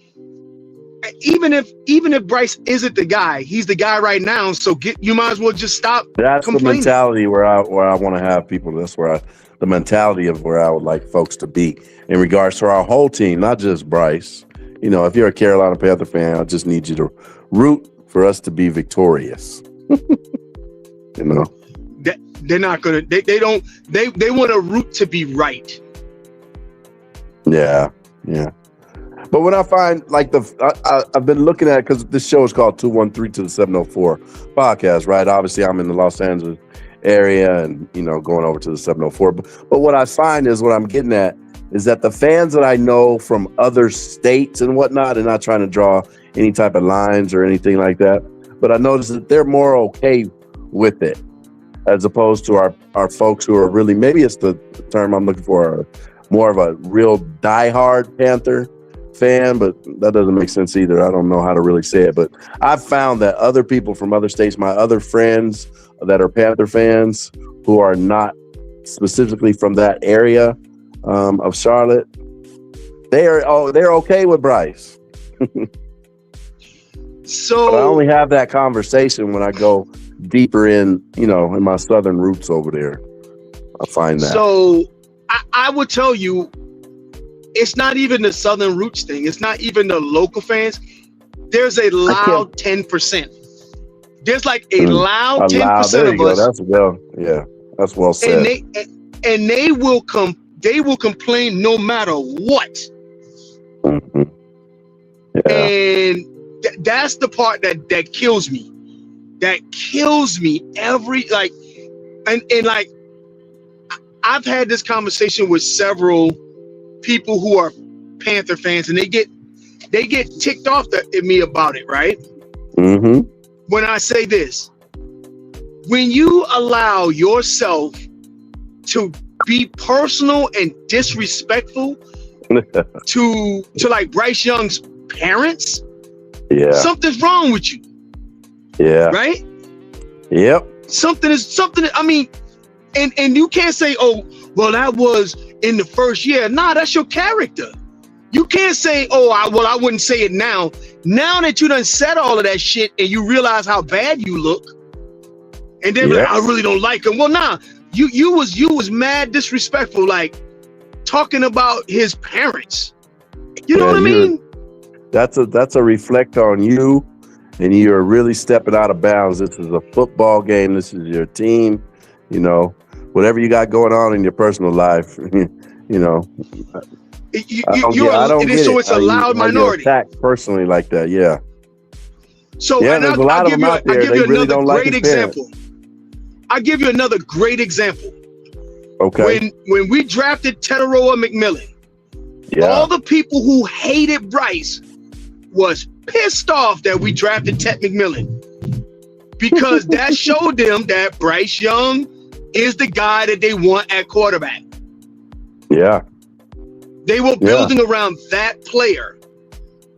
Even if Bryce isn't the guy, he's the guy right now. So you might as well just stop. That's complaining. The mentality where I want to have people. That's the mentality of where I would like folks to be in regards to our whole team, not just Bryce. If you're a Carolina Panther fan, I just need you to root for us to be victorious. They're not gonna. They want to root to be right. Yeah, yeah. But when I find like I've been looking at, because this show is called 213 to the 704 podcast, right? Obviously, I'm in the Los Angeles area, and going over to the 704. But what I find is, what I'm getting at is that the fans that I know from other states and whatnot, and not trying to draw any type of lines or anything like that, but I noticed that they're more okay with it, as opposed to our folks who are really, maybe it's the term I'm looking for, more of a real diehard Panther fan, but that doesn't make sense either. I don't know how to really say it, but I've found that other people from other states, my other friends that are Panther fans who are not specifically from that area of Charlotte, they're okay with Bryce. So but I only have that conversation when I go deeper in my southern roots over there. I find that. So I would tell you, it's not even the Southern Roots thing. It's not even the local fans. There's a loud 10%. There's like a loud 10% of us. That's well, yeah, that's well said. And they will complain no matter what. Mm-hmm. Yeah. And that's the part that kills me. That kills me and I've had this conversation with several people who are Panther fans, and they get ticked off at me about it, right? Mm-hmm. When I say this, when you allow yourself to be personal and disrespectful to like Bryce Young's parents, something's wrong with you. Yeah. Right? Yep. Something. I mean, and you can't say, oh, well, that was in the first year. Nah, that's your character. You can't say, oh, I wouldn't say it now. Now that you done said all of that shit and you realize how bad you look, and then like, I really don't like him. Well, nah, you was mad disrespectful, like talking about his parents. You know what I mean? That's a reflect on you, and you're really stepping out of bounds. This is a football game. This is your team. Whatever you got going on in your personal life, it's a loud minority. Attacked personally like that, yeah. So there's a lot of them out there. They really don't like his example. I'll give you another great example. Okay. When we drafted Teteroa McMillan, all the people who hated Bryce was pissed off that we drafted Tet McMillan, because that showed them that Bryce Young is the guy that they want at quarterback. Yeah. They were building around that player.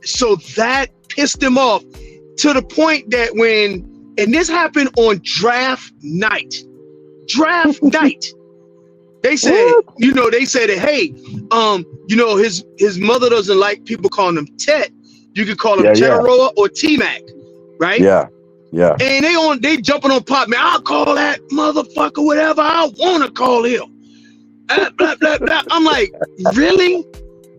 So that pissed them off to the point that and this happened on draft night. They said, hey, his mother doesn't like people calling him Tet. You could call him Teteroa or T-Mac, right? Yeah. Yeah. And they jumping on Pop, man. I'll call that motherfucker whatever I want to call him. Blah, blah, blah. I'm like, really?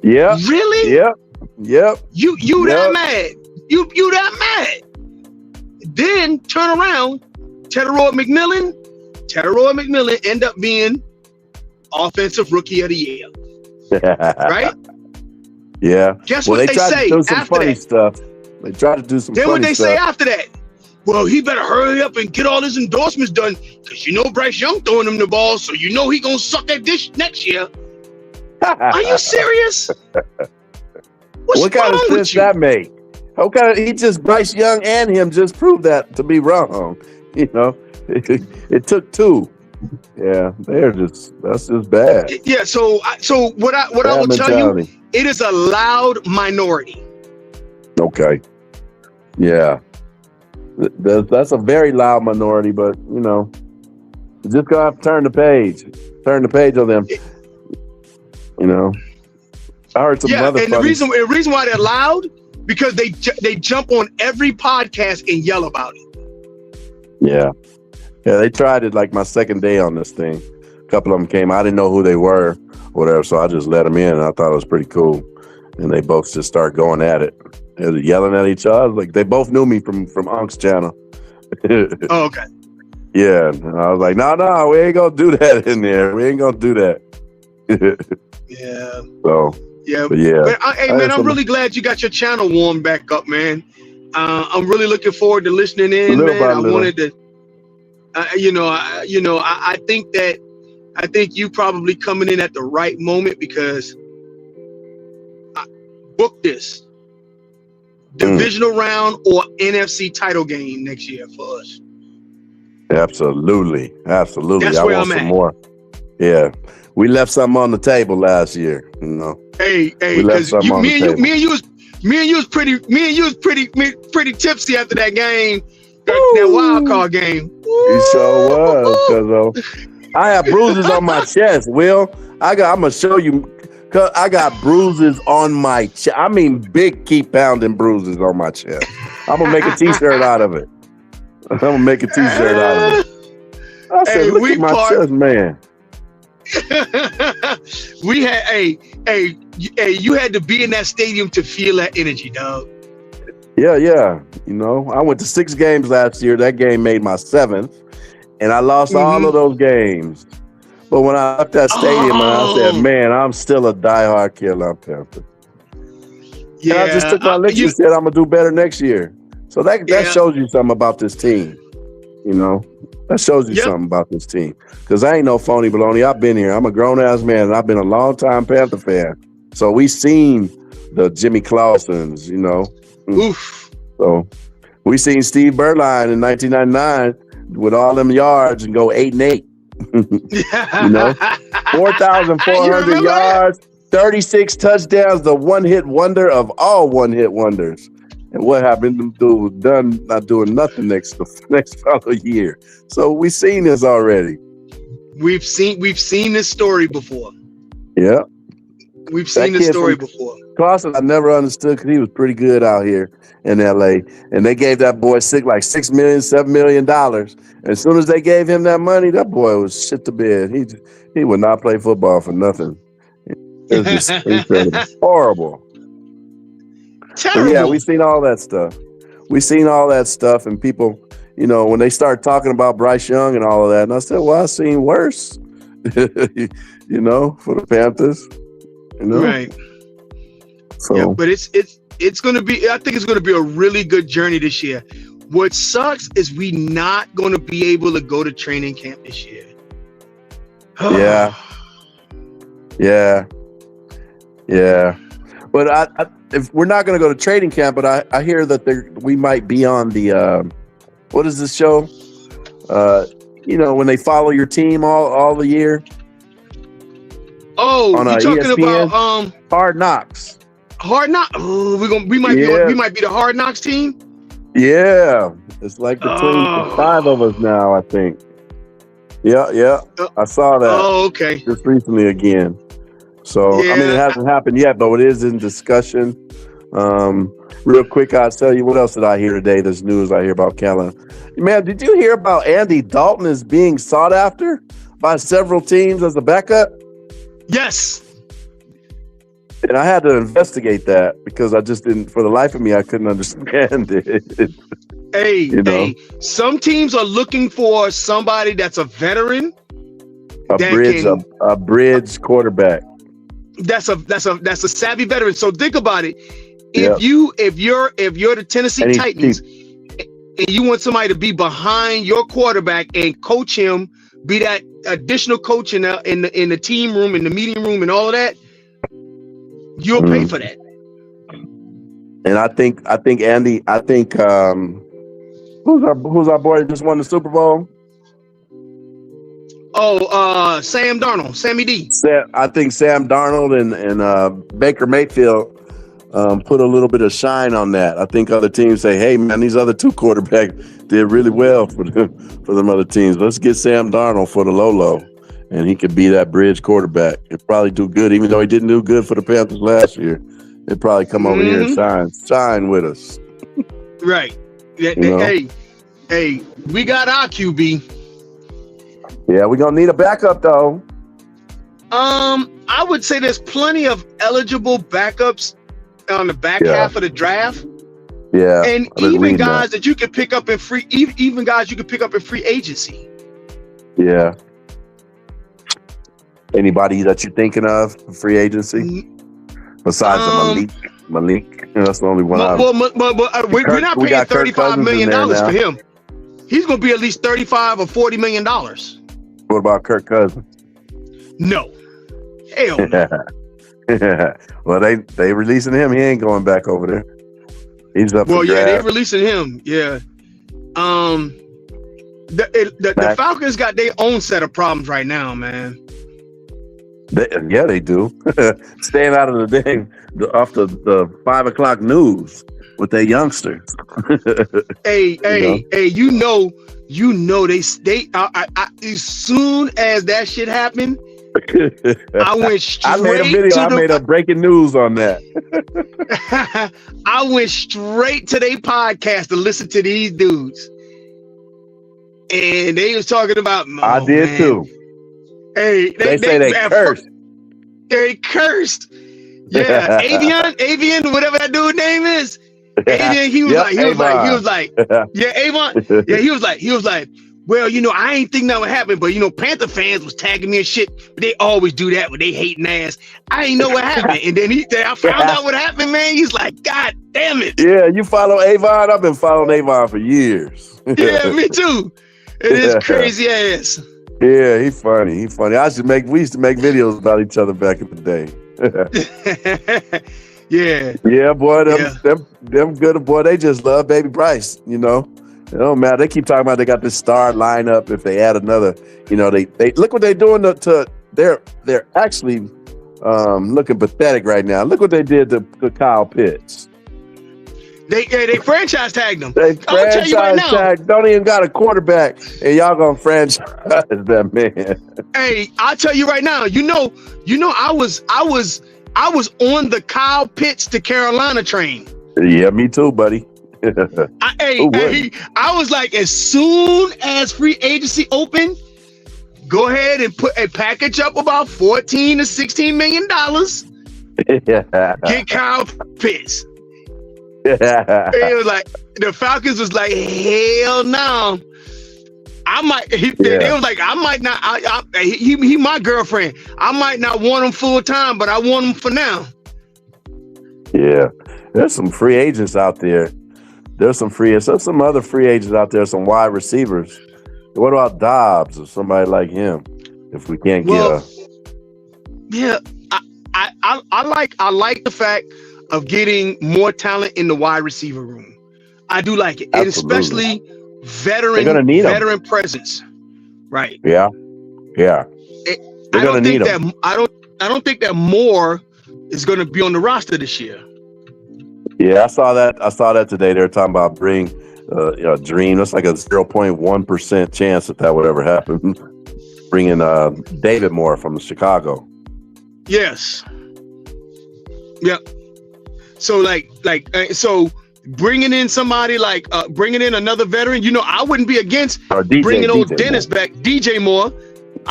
Yeah. Really? Yep. Yep. You that mad? You that mad? Then turn around, Teteroa McMillan end up being offensive rookie of the year. Right? Yeah. Guess what they say do some after funny that? Stuff. They try to do some then funny what they stuff. say after that? Well, he better hurry up and get all his endorsements done, because Bryce Young throwing him the ball, so he gonna suck that dish next year. Are you serious? What kind of sense that make? He just Bryce Young and him just proved that to be wrong. It took two. Yeah, that's just bad. Yeah. So what I will tell you, it is a loud minority. Okay. Yeah. That's a very loud minority, but you just gonna have to turn the page on them. I heard some other. And the reason why they're loud, because they jump on every podcast and yell about it. Yeah, they tried it like my second day on this thing. A couple of them came. I didn't know who they were, or whatever, so I just let them in. And I thought it was pretty cool, and they both just started going at it. They were yelling at each other. Like they both knew me from Unc's channel. Oh, okay. Yeah, and I was like, no, we ain't gonna do that in there. We ain't gonna do that. Yeah. So Yeah. But yeah, But hey, man, I'm really glad you got your channel warmed back up, man. I'm really looking forward to listening in, little man. by I little. wanted to, I think you probably coming in at the right moment because book this divisional round or NFC title game next year for us. Absolutely. That's I where want I'm some at. more. Yeah, we left something on the table last year. Hey, we left because something on the table. me and you was pretty tipsy after that game, that wild card game. You sure was, cuz I have bruises on my chest. Will, I'm gonna show you, cuz I got bruises on my chest. I mean, big keep pounding bruises on my chest. I'm gonna make a T-shirt out of it. I'm gonna make a T-shirt out of it. I said, look at my chest, man. We had you had to be in that stadium to feel that energy, dog. Yeah. I went to 6 games last year. That game made my 7th, and I lost all of those games. But when I left that stadium, and I said, man, I'm still a diehard Carolina Panther. Yeah, and I just took my licks and said, I'm gonna do better next year. So that shows you something about this team. That shows you something about this team. Because I ain't no phony baloney. I've been here. I'm a grown-ass man, and I've been a long-time Panther fan. So we seen the Jimmy Clausens, Oof. So we seen Steve Berline in 1999 with all them yards and go 8-8. 4,400 yards, 36 touchdowns, the one-hit wonder of all one-hit wonders. And what happened? Not doing nothing next following year. So we've seen this already. We've seen this story before. Yeah, we've seen this story before. Clausen, I never understood because he was pretty good out here in LA, and they gave that boy $6 million, $7 million. And as soon as they gave him that money, that boy was shit to bed. He would not play football for nothing. It was just incredible, horrible. Terrible. But yeah, we seen all that stuff. And people, when they start talking about Bryce Young and all of that, and I said, well, I've seen worse, for the Panthers, Right. So, yeah, but it's going to be, I think it's going to be a really good journey this year. What sucks is we not going to be able to go to training camp this year. Yeah. But if we're not going to go to training camp, but I hear that we might be on the what is this show? When they follow your team all the year. Oh, you're talking ESPN? about Hard Knocks. Hard Knocks. Oh, we might be the Hard Knocks team. Yeah, it's like between the 5 of us now, I think. Yeah. I saw that. Oh, okay. Just recently again. So, it hasn't happened yet, but it is in discussion. Real quick, I'll tell you what else did I hear today. There's news I hear about Carolina. Man, did you hear about Andy Dalton is being sought after by several teams as a backup? Yes. And I had to investigate that because I just didn't, for the life of me, I couldn't understand it. Hey, some teams are looking for somebody that's a veteran. A bridge quarterback. That's a savvy veteran. So think about it. If you're the Tennessee Titans and you want somebody to be behind your quarterback and coach him, be that additional coach in the team room, in the meeting room, and all of that, you'll pay for that. And I think Andy. Who's our boy that just won the Super Bowl? Oh, Sam Darnold, Sammy D. I think Sam Darnold and Baker Mayfield put a little bit of shine on that. I think other teams say, "Hey, man, these other 2 quarterbacks did really well for them other teams. Let's get Sam Darnold for the low, and he could be that bridge quarterback. He'll probably do good, even though he didn't do good for the Panthers last year. He'll probably come over here and shine with us." Right. Hey, we got our QB. Yeah, we're gonna need a backup though. I would say there's plenty of eligible backups on the back half of the draft. Yeah, and even guys that you could pick up in free, even guys you could pick up in free agency. Yeah. Anybody that you're thinking of for free agency? Besides the Malik, that's the only one. We're not paying $35 million for him. He's going to be at least $35 or $40 million. What about Kirk Cousins? No, hell no. Well, they releasing him. He ain't going back over there. He's up. Well, yeah, they releasing him. Yeah. The Falcons got their own set of problems right now, man. They do. Staying out of the day off the 5 o'clock news with their youngsters. Hey, you know, they as soon as that shit happened, I went straight I made a breaking news on that. I went straight to their podcast to listen to these dudes. And they was talking about I did too. Hey, they say they cursed. They cursed. Yeah, Avian, whatever that dude's name is. Avian, he was like, yeah, Avon. Yeah, he was like, well, you know, I ain't think that would happen, but you know, Panther fans was tagging me and shit. But they always do that when they hating ass. I ain't know what happened, and then I found out what happened, man. He's like, God damn it. Yeah, you follow Avon? I've been following Avon for years. Yeah, me too. It is crazy ass. Yeah, he's funny. We used to make videos about each other back in the day. Yeah, boy, them good boy. They just love Baby Bryce. You know, it don't matter. They keep talking about they got this star lineup. If they add another, you know, they look what they're doing to they're actually looking pathetic right now. Look what they did to Kyle Pitts. They franchise tagged them. They franchise tagged. Don't even got a quarterback, and y'all gonna franchise that man. Hey, I'll tell you right now. You know, I was on the Kyle Pitts to Carolina train. Yeah, me too, buddy. I was like, as soon as free agency open, go ahead and put a package up about $14 to $16 million. Get Kyle Pitts. It was like the Falcons was like, hell no. I might. They was like, I might not. He my girlfriend. I might not want him full time, but I want him for now. Yeah, there's some free agents out there. There's some other free agents out there. Some wide receivers. What about Dobbs or somebody like him? If we can't get yeah, I like the fact of getting more talent in the wide receiver room. I do like it, and especially veteran presence. Right. Yeah. I don't think that Moore is going to be on the roster this year. Yeah, I saw that today. They were talking about bring Dream. That's like a 0.1% chance that would ever happen. Bringing David Moore from Chicago. Yes. Yep. So so bringing in somebody like bringing in another veteran, you know, I wouldn't be against bringing old Dennis back, DJ Moore.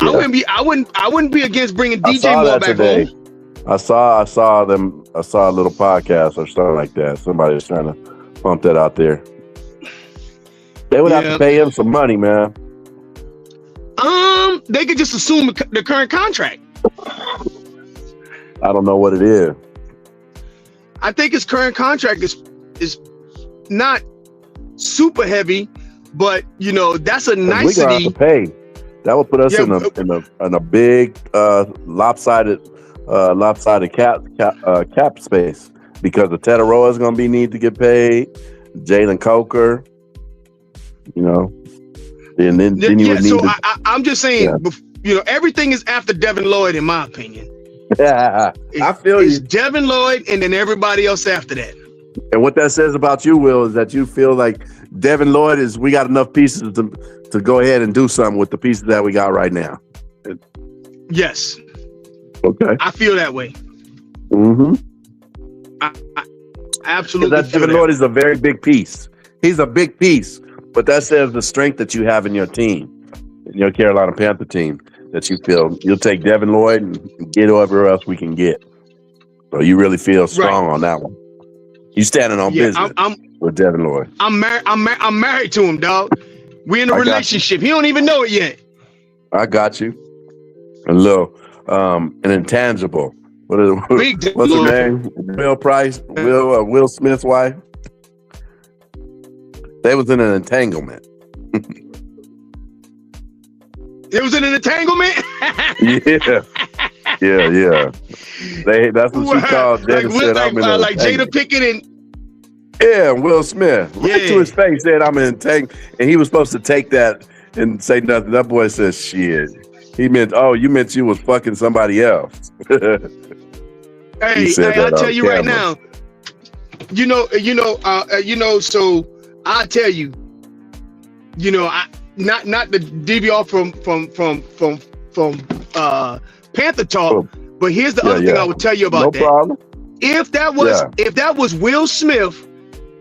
Yeah. I wouldn't be against bringing DJ Moore back home. I saw a little podcast or something like that. Somebody was trying to pump that out there. They would have to pay him some money, man. They could just assume the current contract. I don't know what it is. I think his current contract is not super heavy, but you know, that's a nicety. We're gonna have to pay. That would put us in a big lopsided cap space, because the Tetaroa is gonna need to get paid. Jalen Coker, you know, and then you would need. So I'm just saying, you know, everything is after Devin Lloyd, in my opinion. Yeah, I feel you. It's Devin Lloyd, and then everybody else after that. And what that says about you, Will, is that you feel like Devin Lloyd we got enough pieces to go ahead and do something with the pieces that we got right now. Yes. Okay. I feel that way. Mm-hmm. I absolutely. That Devin Lloyd is a very big piece. He's a big piece, but that says the strength that you have in your team, in your Carolina Panther team, that you feel you'll take Devin Lloyd and get whoever else we can get. So you really feel strong on that one. You standing on business with Devin Lloyd. I'm married to him, dog. We in a relationship. He don't even know it yet. I got you. A little an intangible. What's her name? Will Smith's wife. They was in an entanglement. It was in an entanglement. Yeah. That's what she called. Like Jada Pinkett and Will Smith. Right to his face said, "I'm in entanglement," and he was supposed to take that and say nothing. That boy says, "Shit." He meant, "Oh, you meant you was fucking somebody else." Hey, I'll tell you right now. So I'll tell you. Not to deviate off from Panther talk, but here's the other thing I would tell you about that. No problem. If that was Will Smith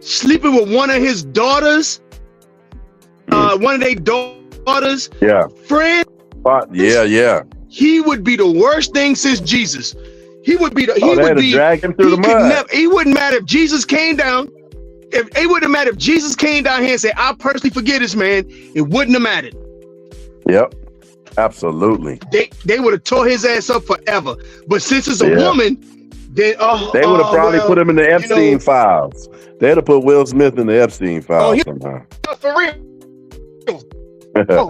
sleeping with one of his daughters, one of their daughters, friends, he would be the worst thing since Jesus. He would be drag him through the mud. He wouldn't matter if Jesus came down. It wouldn't matter if Jesus came down here and said, "I personally forgive this man." It wouldn't have mattered. Yep, absolutely. They would have tore his ass up forever. But since it's a woman, they would have probably put him in the Epstein files. They'd have put Will Smith in the Epstein files somehow. For real.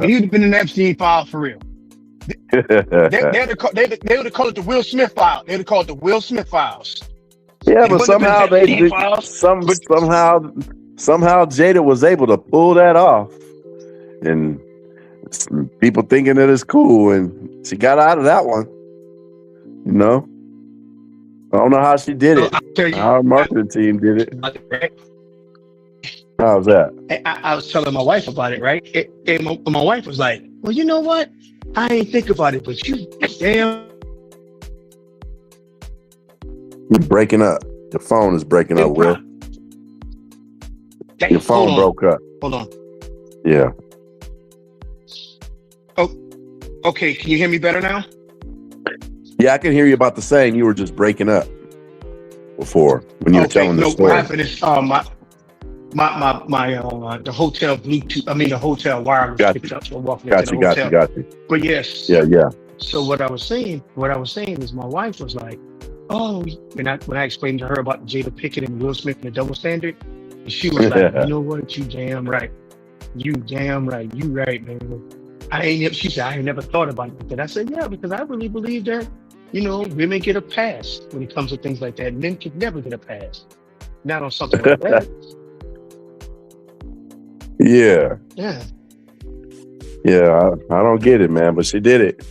He would have been in the Epstein file for real. They would have called it the Will Smith file. They would have called it the Will Smith files. Yeah, but somehow somehow Jada was able to pull that off, and people thinking that it's cool, and she got out of that one. I don't know how she did it. Our marketing team did it. How's that? I was telling my wife about it, right? And my wife was like, "Well, you know what? I ain't think about it, but you damn." You're breaking up. Your phone is breaking up, Will. Your phone broke up. Hold on. Yeah. Oh, okay. Can you hear me better now? Yeah, I can hear you about the same. You were just breaking up before when you were telling the story. What happened is the hotel Bluetooth. I mean the hotel wireless picked up. So walking into the hotel. Got you. But yes. Yeah. So what I was saying is my wife was like, "Oh," when I explained to her about Jada Pinkett and Will Smith and the double standard, and she was like, "You know what? You damn right. You right, man." She said, "I ain't never thought about it." But I said, "Yeah, because I really believe that, women get a pass when it comes to things like that. Men can never get a pass. Not on something like that." Yeah. Yeah. Yeah, I don't get it, man, but she did it.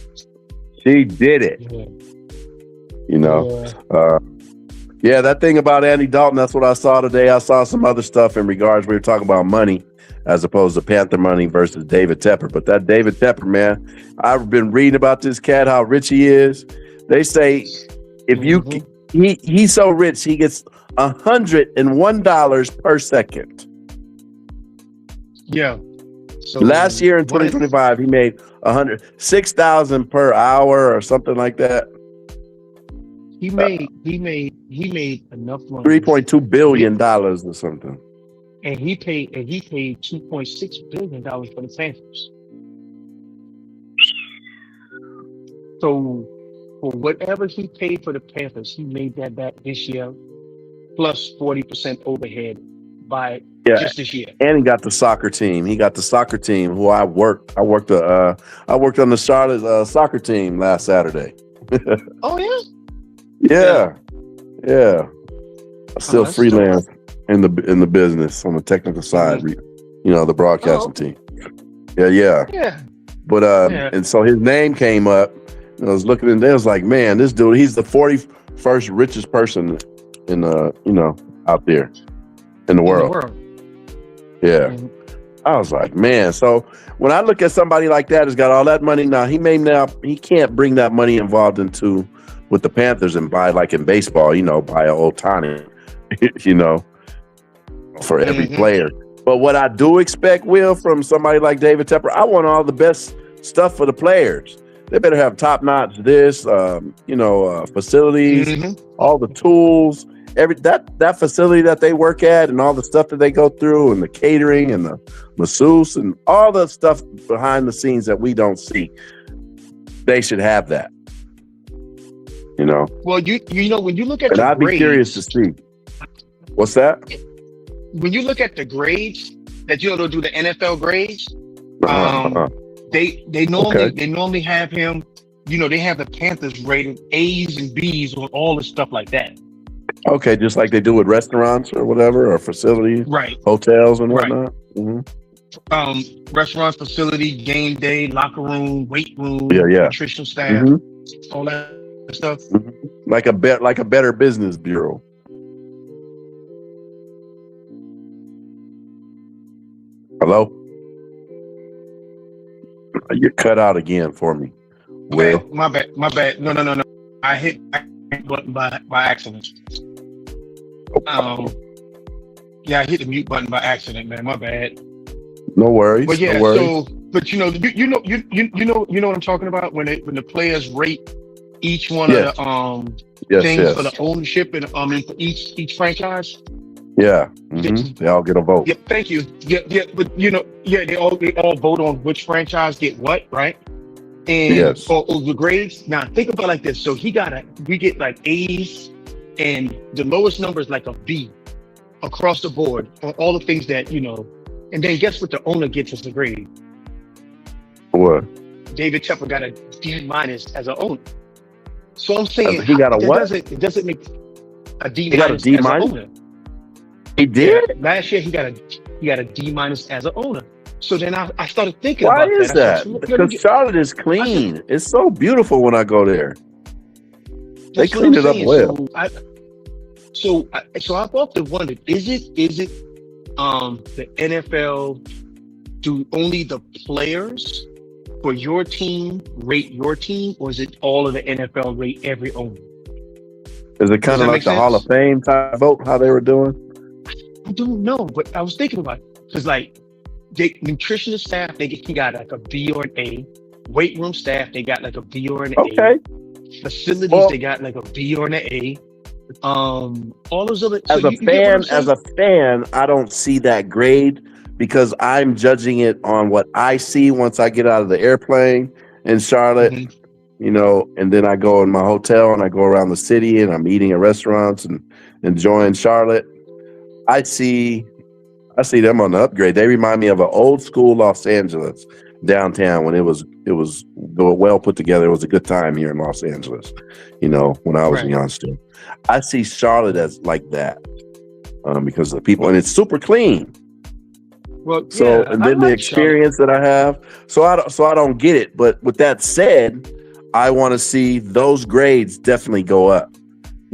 She did it. Yeah. That thing about Andy Dalton, that's what I saw today. I saw some other stuff in regards, we were talking about money as opposed to Panther money versus David Tepper. But that David Tepper, man, I've been reading about this cat, how rich he is. They say he's so rich, he gets $101 per second. Yeah. So last year in 2025, he made $6,000 per hour or something like that. He made enough money. $3.2 billion or something. And he paid $2.6 billion for the Panthers. So for whatever he paid for the Panthers, he made that back this year, plus 40% overhead by just this year. And he got the soccer team. Who I worked. I worked on the Charlotte soccer team last Saturday. Oh yeah. Yeah. I still freelance in the business on the technical side. The broadcasting team. Yeah. But and so his name came up. And I was looking in there. I was like, man, this dude, he's the 41st richest person in out there in the world. Yeah. Mm-hmm. I was like, man. So when I look at somebody like that who's got all that money now, he can't bring that money involved into with the Panthers and buy, like in baseball, buy an Ohtani, for every player. But what I do expect, Will, from somebody like David Tepper, I want all the best stuff for the players. They better have top-notch facilities, all the tools, that facility that they work at, and all the stuff that they go through, and the catering and the masseuse and all the stuff behind the scenes that we don't see. They should have that. You know, Well, you know when you look at and the I'd be curious to grades, see what's that. when you look at the grades that they'll do the NFL grades, Uh-huh. they normally have him. You know, they have the Panthers rated A's and B's on all the stuff like that. Okay, just like they do with restaurants or whatever, or facilities, Right, hotels and right. whatnot. Hmm. Restaurant, facility, game day, locker room, weight room, Yeah, yeah. nutritional staff, Hmm. all that stuff. Like a better business bureau. Hello, you cut out again for me. Will. My bad. No. I hit the button by accident. Yeah, I hit the mute button by accident, man. My bad. No worries. But yeah, no worries. so but you know what I'm talking about when the players rate each one Yes. of the Yes, things yes. for the ownership and for each franchise. Yeah. Mhm. They all get a vote. Yeah, thank you. Yeah, but they all vote on which franchise get what, right? And Yes. or the grades. Now think about it like this. So we get like A's, and the lowest number is like a B across the board on all the things that and then guess what the owner gets as a grade? What? David Tepper got a D minus as an owner. So I'm saying He got a what? It doesn't make a D He got a minus D as an minus? owner. He did? Yeah, last year he got a D minus as an owner. So then I started thinking Why about is that. I that? said, "Look, Because Charlotte is clean. It's so beautiful when I go there. They that's what clean I'm it up saying." well. So I've often wondered: is it the NFL do only the players for your team rate your team, or is it all of the NFL rate every owner? Is it kind Does of that like make the Hall of sense? Fame type vote, how they were doing? I don't know, but I was thinking about it because nutritionist staff he got like a B or an A. Weight room staff they got like a B or an Okay. A. Facilities Well- they got like a B or an A. All those other. As so a you get what I'm fan, saying? I don't see that grade because I'm judging it on what I see once I get out of the airplane in Charlotte, Mhm. and then I go in my hotel and I go around the city and I'm eating at restaurants and enjoying Charlotte. I see them on the upgrade. They remind me of an old school Los Angeles downtown when it was well put together. It was a good time here in Los Angeles, when I was a Right. youngster. I see Charlotte as like that because of the people, and it's super clean. Well, So, yeah, and I then the like experience that I have, so I don't get it. But with that said, I want to see those grades definitely go up.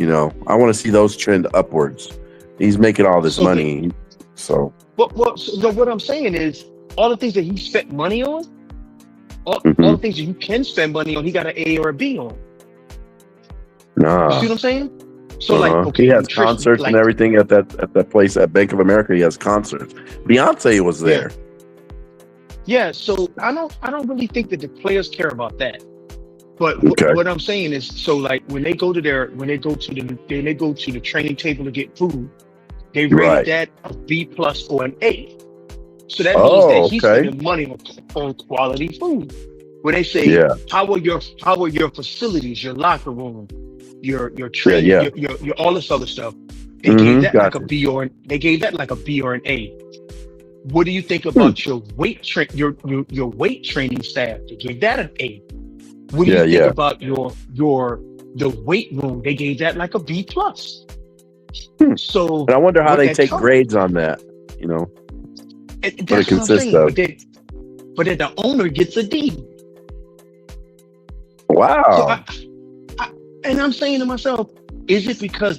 I want to see those trend upwards. He's making all this So money, so so what I'm saying is all the things that he spent money on, all Mhm. the things that you can spend money on, he got an A or a B on. You see nah. what I'm saying? So like, okay, He has nutrition, concerts and everything at that place at Bank of America. He has concerts. Beyonce was there. Yeah, so I don't really think that the players care about that. But Okay. what I'm saying is, so like when they go to the training table to get food, they rated Right. that a B plus or an A. So that means Oh, that he's okay. spending money on quality food. When they say, Yeah. how are your facilities, your locker room, your training, Yeah. your all this other stuff? They Mhm, gave that like gotcha. a B or an A. What do you think about your weight your weight training staff? They gave that an A. What do you think about the weight room? They gave that like a B plus. So And I wonder how what they that take tells- grades on that. and what that's it what I'm consists saying. of. But then the owner gets a D. So Wow. and I'm saying to myself, is it because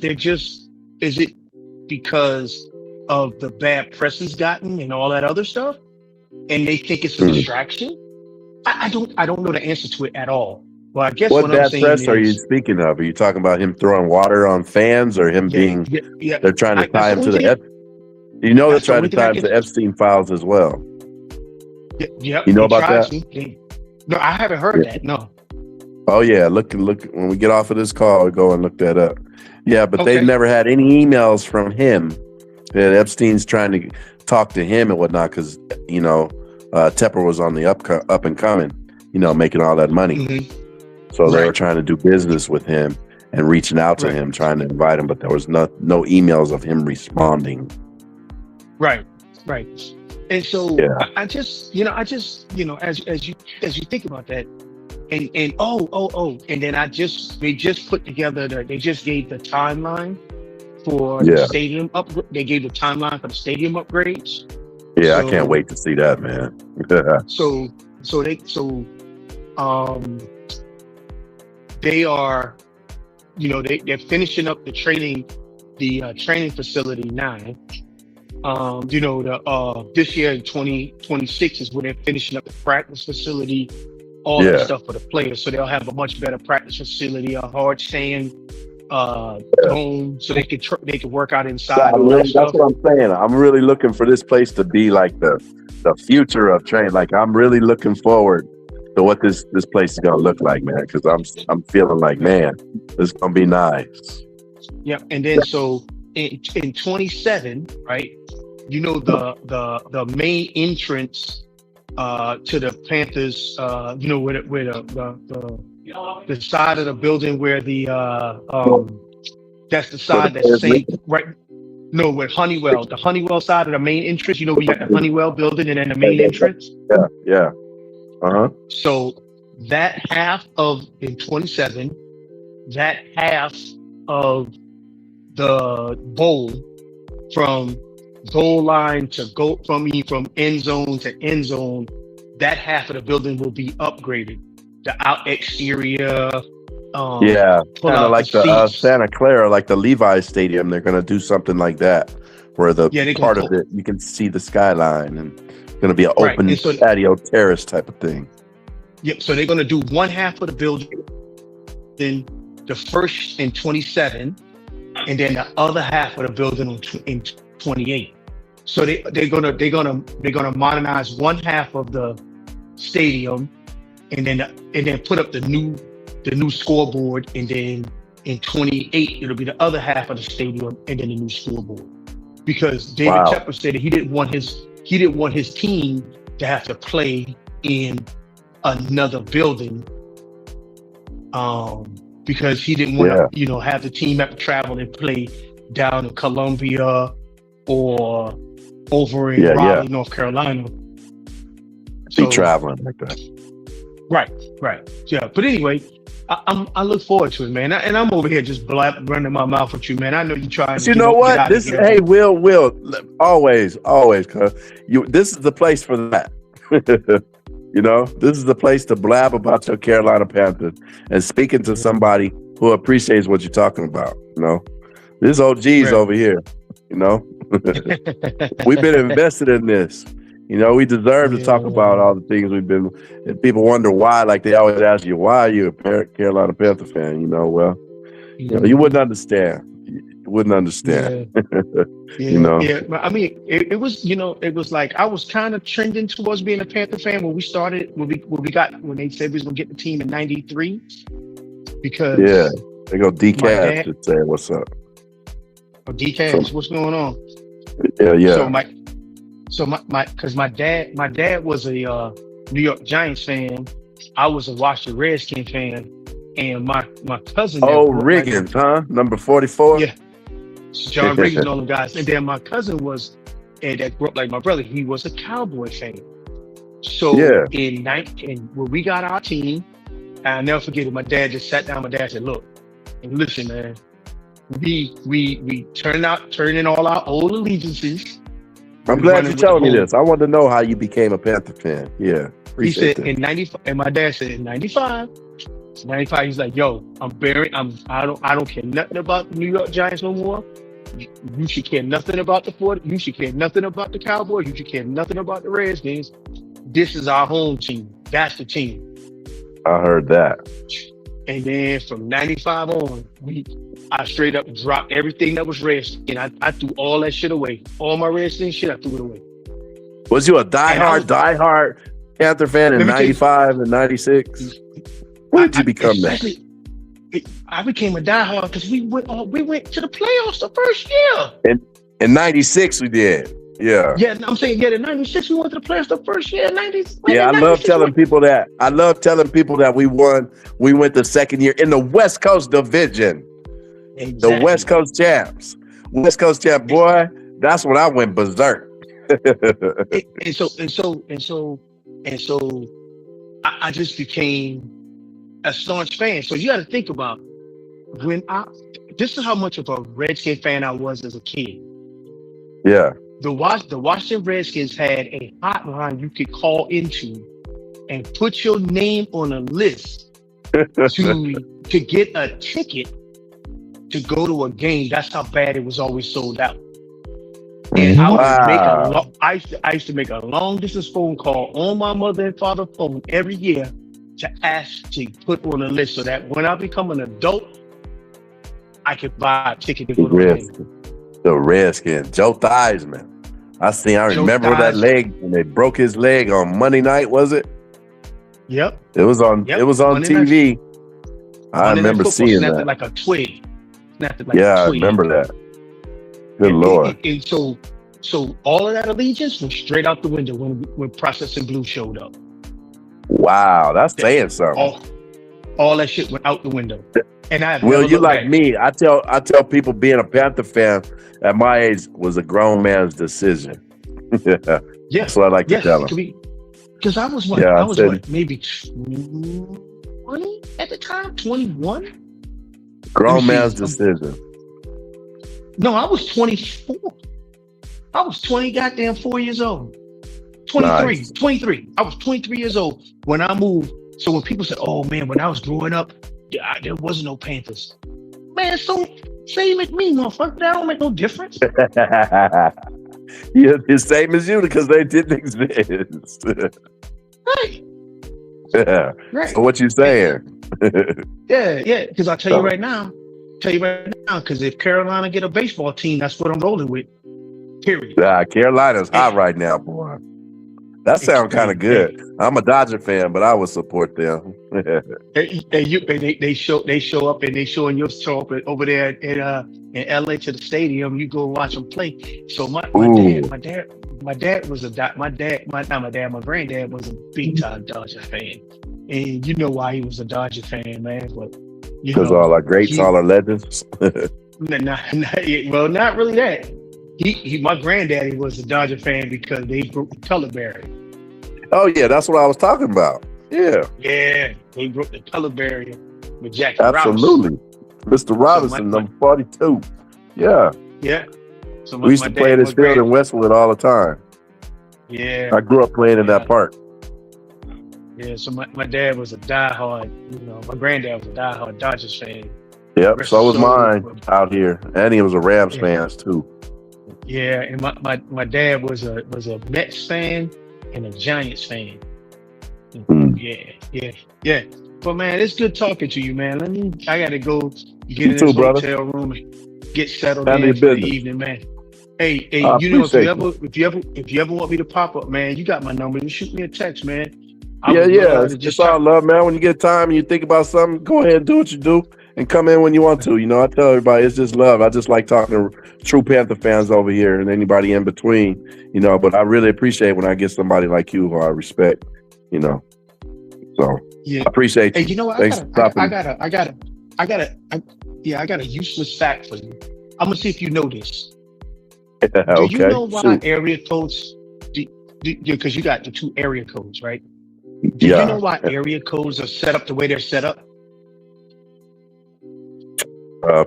of the bad press he's gotten and all that other stuff, and they think it's a distraction? I don't know the answer to it at all. Well, I guess What what I'm bad saying press is, are you speaking of? Are you talking about him throwing water on fans or him being? yeah. They're trying to tie him to the. That's They're the trying only to thing I tie him can- to Epstein files as well. Yep. You know he about tries that? to. No, I haven't heard that. No. Oh yeah, look. When we get off of this call, go and look that up. Yeah, but Okay. they've never had any emails from him that Epstein's trying to talk to him and whatnot because Tepper was on the up and coming, making all that money. Mhm. So they Right. were trying to do business with him, and reaching out to Right. him, trying to invite him, but there was no emails of him responding. Right. And so Yeah. I just, as you think about that, and and then they just put together they just gave the timeline for the stadium upgrade. They gave the timeline for the stadium upgrades. Yeah, I So- can't wait to see that, man. They are, they're finishing up the training facility now. This year in 2026 is when they're finishing up the practice facility, all that stuff for the players. So they'll have a much better practice facility, a hard sand dome, so they can work out inside. That's what I'm saying. I'm really looking for this place to be like the future of training. Like, I'm really looking forward to what this place is gonna look like, man. Because I'm feeling like, man, this is gonna be nice. Yeah, and then so in 27, right? The main entrance to the Panthers, where the side of the building where that's the side that's same, right? No, with Honeywell, the Honeywell side of the main entrance. We got the Honeywell building and then the main entrance. Yeah. So that half in 27, that half of the bowl from goal line to from end zone to end zone, that half of the building will be upgraded. The out exterior, kind of like the Santa Clara, like the Levi's Stadium. They're gonna do something like that, where the part of it you can see the skyline, and it's gonna be an open patio terrace type of thing. Yep. So they're gonna do one half of the building, then the first in 27, and then the other half of the building in 28. So they're gonna modernize one half of the stadium, and then put up the new scoreboard, and then in 28 it'll be the other half of the stadium and then the new scoreboard. Because David Tepper said that he didn't want his team to have to play in another building, because he didn't want to have the team have to travel and play down in Columbia or over in Raleigh, North Carolina. Be traveling like that. Right. Yeah. But anyway, I look forward to it, man. And I'm over here just running my mouth with you, man. I know you're trying to. You know what? Will, always, cause this is the place for that. This is the place to blab about your Carolina Panthers and speaking to somebody who appreciates what you're talking about. This OG's over here. We've been invested in this. We deserve to talk about all the things we've been. And people wonder why, like they always ask you, why are you a Carolina Panther fan? You wouldn't understand. You wouldn't understand. Yeah. I mean, it was like I was kind of trending towards being a Panther fan when we started. When they said we was gonna get the team in '93, because they go DCAS to say what's up. DCAS, what's going on? Yeah. So my dad was a New York Giants fan. I was a Washington Redskins fan, and my cousin. Riggins, number 44. Yeah, John Riggins and all them guys. And then my cousin that grew up like my brother. He was a Cowboy fan. So when we got our team, I'll never forget it. My dad just sat down. My dad said, "Look, and listen, man. We turning all our old allegiances." I'm glad you're telling me this. I want to know how you became a Panther fan. Yeah. He said in 95, and my dad said in 95, he's like, "Yo, I don't care nothing about the New York Giants no more. You should care nothing about the 40. You should care nothing about the Cowboys. You should care nothing about the Redskins. This is our home team. That's the team." I heard that. And then from 95 on, I straight up dropped everything that was Redskin. I threw all that shit away. All my Redskin shit, I threw it away. Was you a diehard Panther fan in 95 and 96? When did you become that? I became a diehard because we went to the playoffs the first year. In 96 we did. Yeah. Yeah, I'm saying, yeah, the 96 we went to the playoffs the first year, 90s. Yeah, I love telling people that. I love telling people that we won. We went the second year in the West Coast Division. Exactly. The West Coast champs. West Coast champ, boy. That's when I went berserk. and so I just became a staunch fan. So you got to think about this is how much of a Redskin fan I was as a kid. Yeah. The Washington Redskins had a hotline you could call into and put your name on a list to get a ticket to go to a game. That's how bad it was always sold out. And I used to make a long distance phone call on my mother and father phone every year to ask to put on a list so that when I become an adult, I could buy a ticket to go to a game. The Redskins, Joe Theismann. I remember that leg when they broke his leg on Monday night, was it? Yep. It was on Monday TV. I Monday remember seeing snapped that. It like a twig. I remember that. Good Lord. And so all of that allegiance was straight out the window when Processing Blue showed up. Wow, that's saying something. All that shit went out the window. And you like me. I tell people being a Panther fan at my age was a grown man's decision. Yeah. That's what I like to tell them. Because I was maybe 20 at the time, 21. Grown man's decision. No, I was 24. I was 4 years old. 23. Nice. 23. I was 23 years old when I moved. So when people said, "Oh man, when I was growing up, there wasn't no Panthers." Man, so same as me, motherfucker. That don't make no difference. Yeah, the same as you because they didn't exist. Right. Yeah. Right. So what you saying? Yeah. Because I'll tell you right now. Because if Carolina get a baseball team, that's what I'm rolling with. Period. Carolina's hot right now, boy. That sounds kind of good. I'm a Dodger fan, but I would support them. They show up and they showing your show up over there in LA to the stadium. You go watch them play. So my granddad was a big time Dodger fan, and you know why he was a Dodger fan, man. But because all our greats, all our legends. Not really that. My granddaddy was a Dodger fan because they broke the color barrier. Oh yeah, that's what I was talking about. Yeah. Yeah, they broke the color barrier with Jackie Absolutely. Mr. Robinson, number 42. Yeah. Yeah. So we used to play at his field in Westwood all the time. Yeah. I grew up playing in that park. Yeah, so my dad was a diehard, my granddad was a diehard Dodgers fan. Yep, so was mine out here. And he was a Rams fan too. Yeah, and my dad was a Mets fan and a Giants fan. Yeah. But man, it's good talking to you, man. I gotta go get in this hotel room and get settled in for the evening, man. Hey, if you ever want me to pop up, man, you got my number. You shoot me a text, man. It's just all love, man. When you get time and you think about something, go ahead and do what you do and come in when you want to. I tell everybody it's just love. I just like talking to true Panther fans over here and anybody in between, but I really appreciate when I get somebody like you who I respect, So I appreciate you. Hey, you know what? Thanks for stopping. I got a useless fact for you. I'm gonna see if you know this. Okay. Do you know why area codes? Because you got the 2 area codes, right? Do you know why area codes are set up the way they're set up?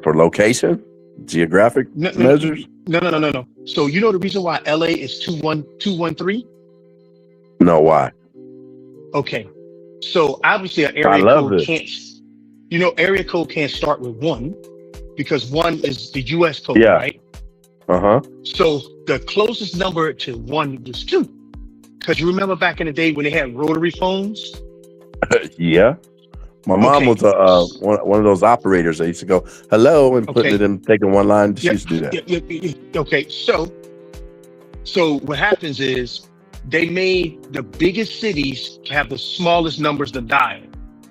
For location, geographic measures. No. So you know the reason why LA is 21213? No, why? Okay. So obviously an area code can't. Area code can't start with 1 because 1 is the U.S. code, right? So the closest number to 1 was 2. Because you remember back in the day when they had rotary phones? Yeah. My mom was one of those operators that used to go, hello, and putting it in, taking one line. She used to do that. Okay. So what happens is they made the biggest cities have the smallest numbers to dial.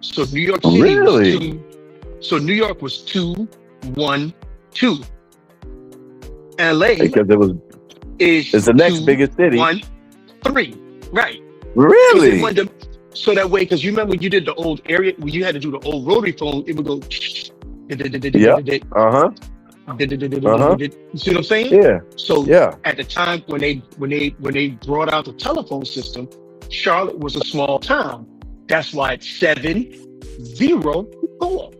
So New York City was 2. So New York was 212. LA. Because it was is It's the next biggest city. 1, 3. Right. Really? So that way, because you remember when you did the old area, when you had to do the old rotary phone, it would go. Yep. Uh-huh. You see what I'm saying? Yeah. So Yeah. at the time when they brought out the telephone system, Charlotte was a small town. That's why it's 704.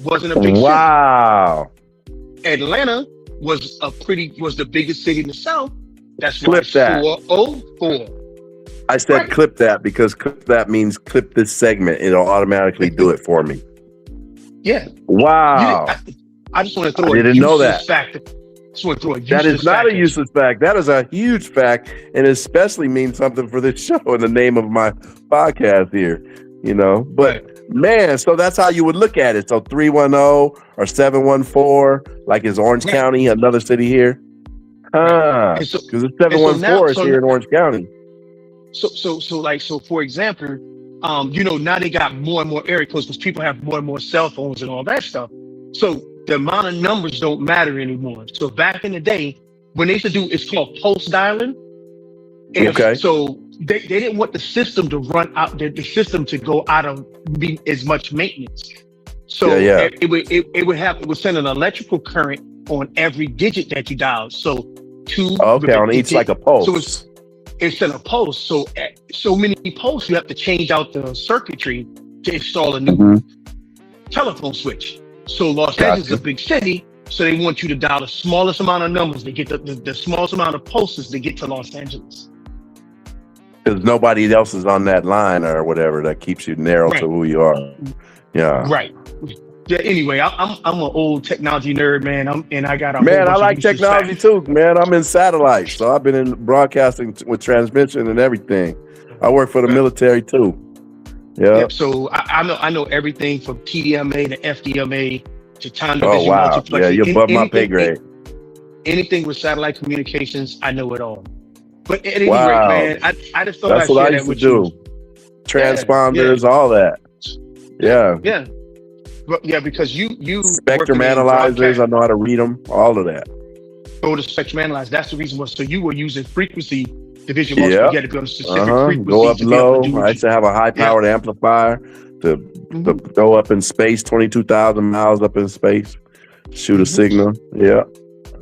Wasn't a big Wow. city. Atlanta was the biggest city in the South. That's why Clip it's that. 404. I said Right. clip that because clip that means clip this segment. It'll automatically do it for me. Yeah. Wow. I just want to throw I didn't know that. fact. Just want to throw a That is not a useless fact. That is a huge fact, and especially means something for this show and the name of my podcast here. You know, but man, so that's how you would look at it. So 310 or 714, like is Orange County, another city here? Because it's 714 is here in Orange County. So for example, now they got more and more area codes because people have more and more cell phones and all that stuff. So the amount of numbers don't matter anymore. So back in the day, when they used to do, it's called post dialing. Okay. So they didn't want the system to run out, the system to go out of as much maintenance. So it would send an electrical current on every digit that you dial. So on each like a pulse. So it's in a pulse. So many posts, you have to change out the circuitry to install a new telephone switch. So Los Angeles is a big city, so they want you to dial the smallest amount of numbers to get the smallest amount of pulses to get to Los Angeles. Because nobody else is on that line or whatever that keeps you narrow to who you are. Yeah. Right. Yeah. Anyway, I'm an old technology nerd, man. I got a man. I like technology too, man. I'm in satellite, so I've been in broadcasting with transmission and everything. I work for the military too. Yeah. Yep, so I know everything from TDMA to FDMA to time division. Oh wow. multiplexing. Yeah, you're above my pay grade. Anything with satellite communications, I know it all. But at any rate, man, I just thought that's what I used to do. Transponders, all that. Yeah. Yeah. Well, yeah, because you spectrum analyzers, I know how to read them, all of that. Oh, the spectrum analyzer. That's the reason was so you were using frequency division multiplication. You had to go to specific frequencies. Go up low. I used to have a high powered amplifier to go up in space, 22,000 miles up in space, shoot a signal. Yeah.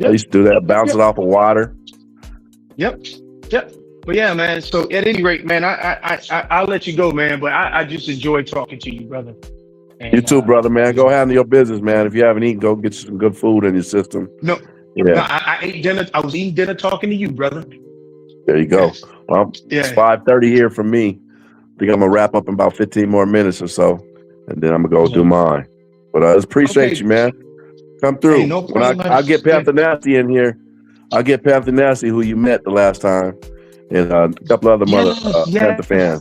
I used to do that, bounce it off of water. Yep. But yeah, man. So at any rate, man, I'll let you go, man. But I just enjoyed talking to you, brother. And, you too, brother, man. Go handle your business, man. If you haven't eaten, go get you some good food in your system. No, I ate dinner. I was eating dinner talking to you, brother. There you go. Well, it's 5:30 here for me. I think I'm gonna wrap up in about 15 more minutes or so, and then I'm gonna go do mine. But I appreciate you, man. Come through. Hey, no problem, I'll get Panther Nasty in here. I'll get Panther Nasty, who you met the last time, and a couple other Panther fans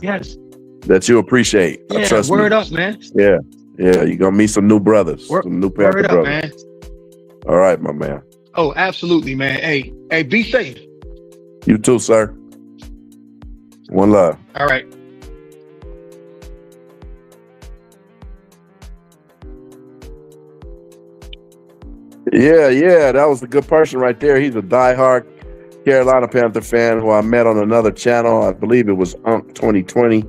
that you appreciate. Yeah, trust word me. up, man. Yeah, you're gonna meet some new brothers, some new Panther word up, brothers. man. All right, my man. Oh, absolutely, man. Hey, be safe. You too, sir. One love. All right. Yeah, that was a good person right there. He's a diehard Carolina Panther fan who I met on another channel. I believe it was 2020.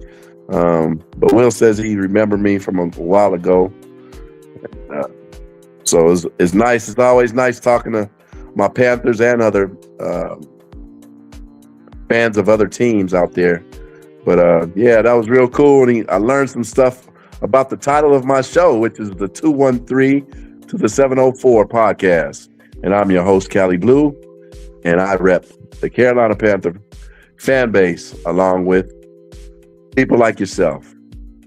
But Will says he remembered me from a while ago. So it's nice. It's always nice talking to my Panthers and other fans of other teams out there. But that was real cool. And I learned some stuff about the title of my show, which is the 213 to the 704 podcast. And I'm your host, Cali Blue, and I rep the Carolina Panther fan base along with people like yourself,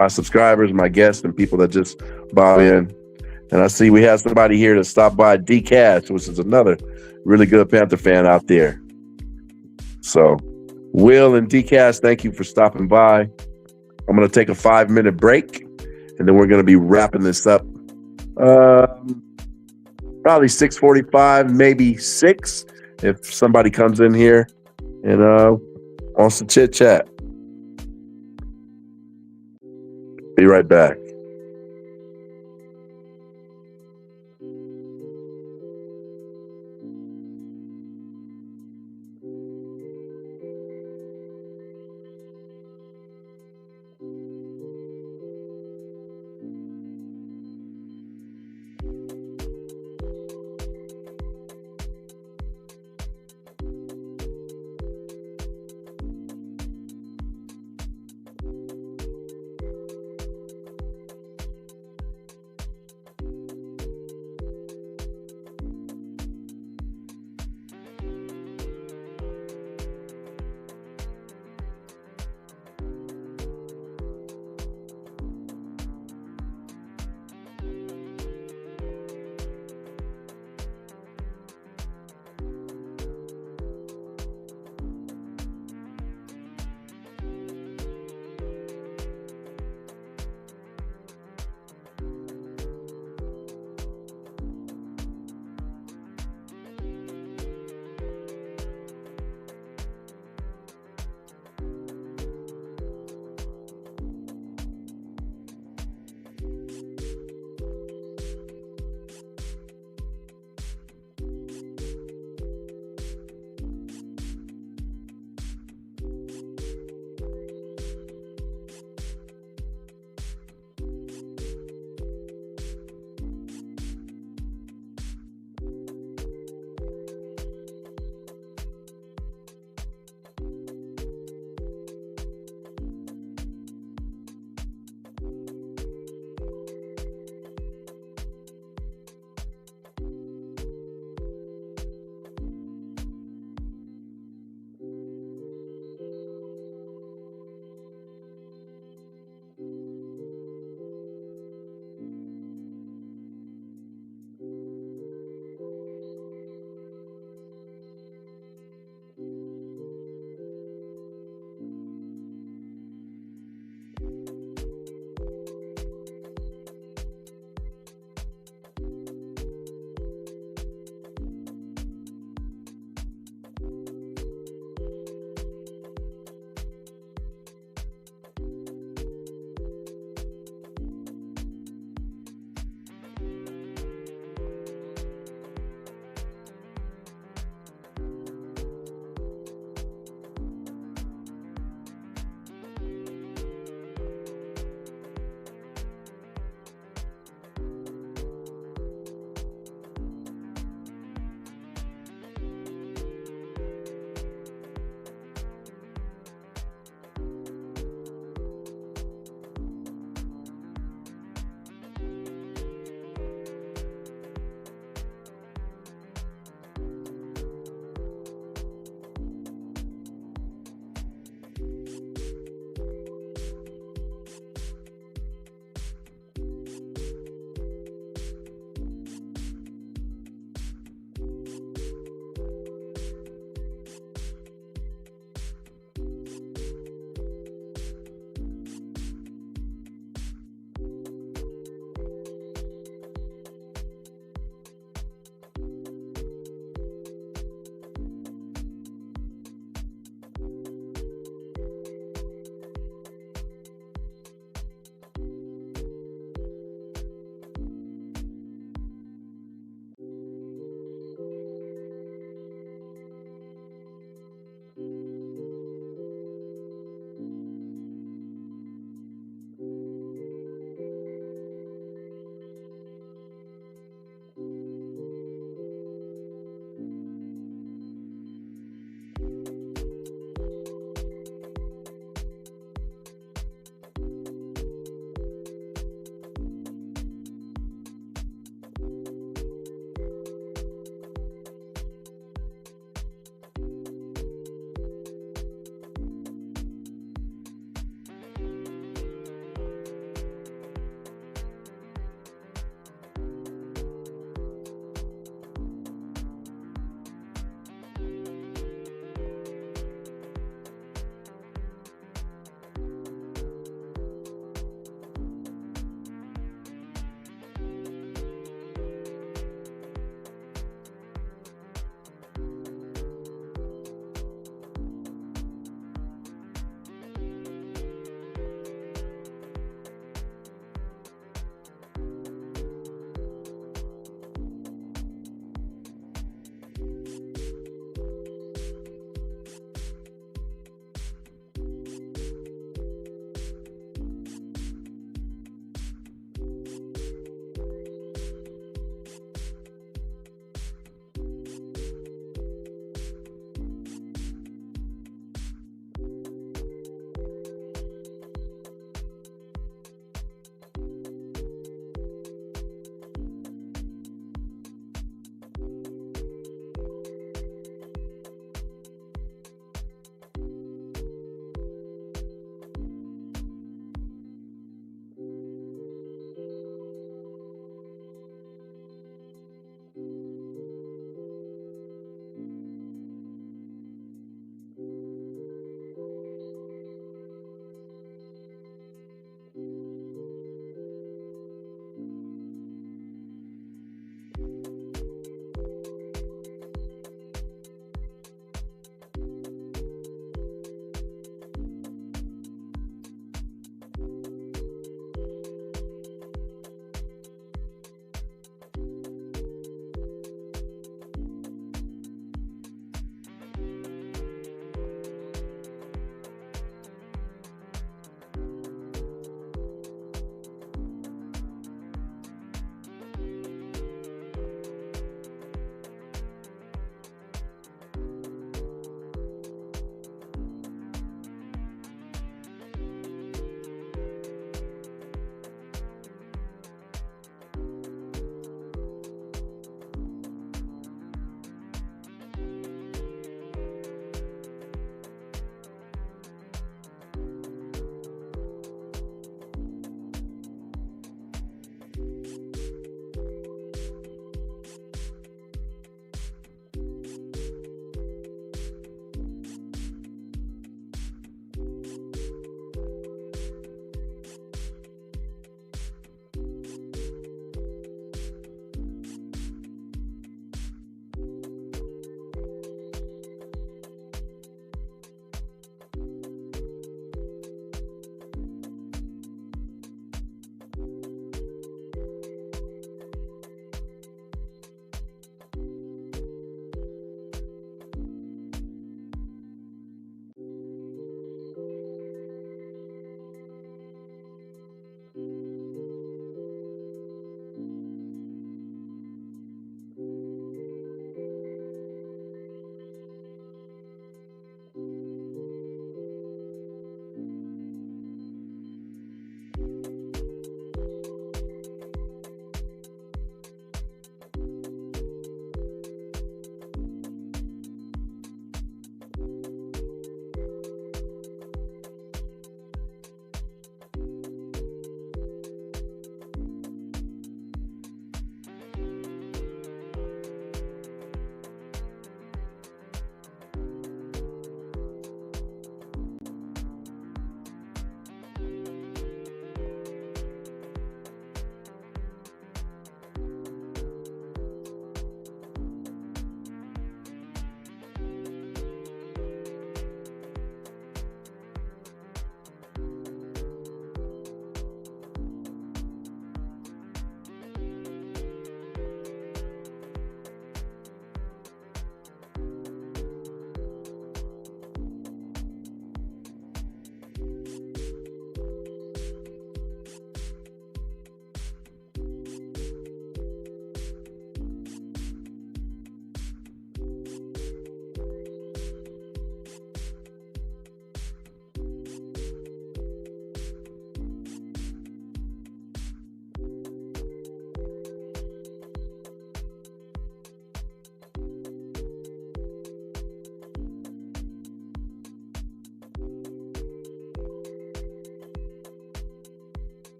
my subscribers, my guests, and people that just bow in. And I see we have somebody here to stop by, D-Cash, which is another really good Panther fan out there. So, Will and D-Cash, thank you for stopping by. I'm going to take a 5-minute break, and then we're going to be wrapping this up. Probably 6:45, maybe 6, if somebody comes in here and wants to chit chat. Be right back.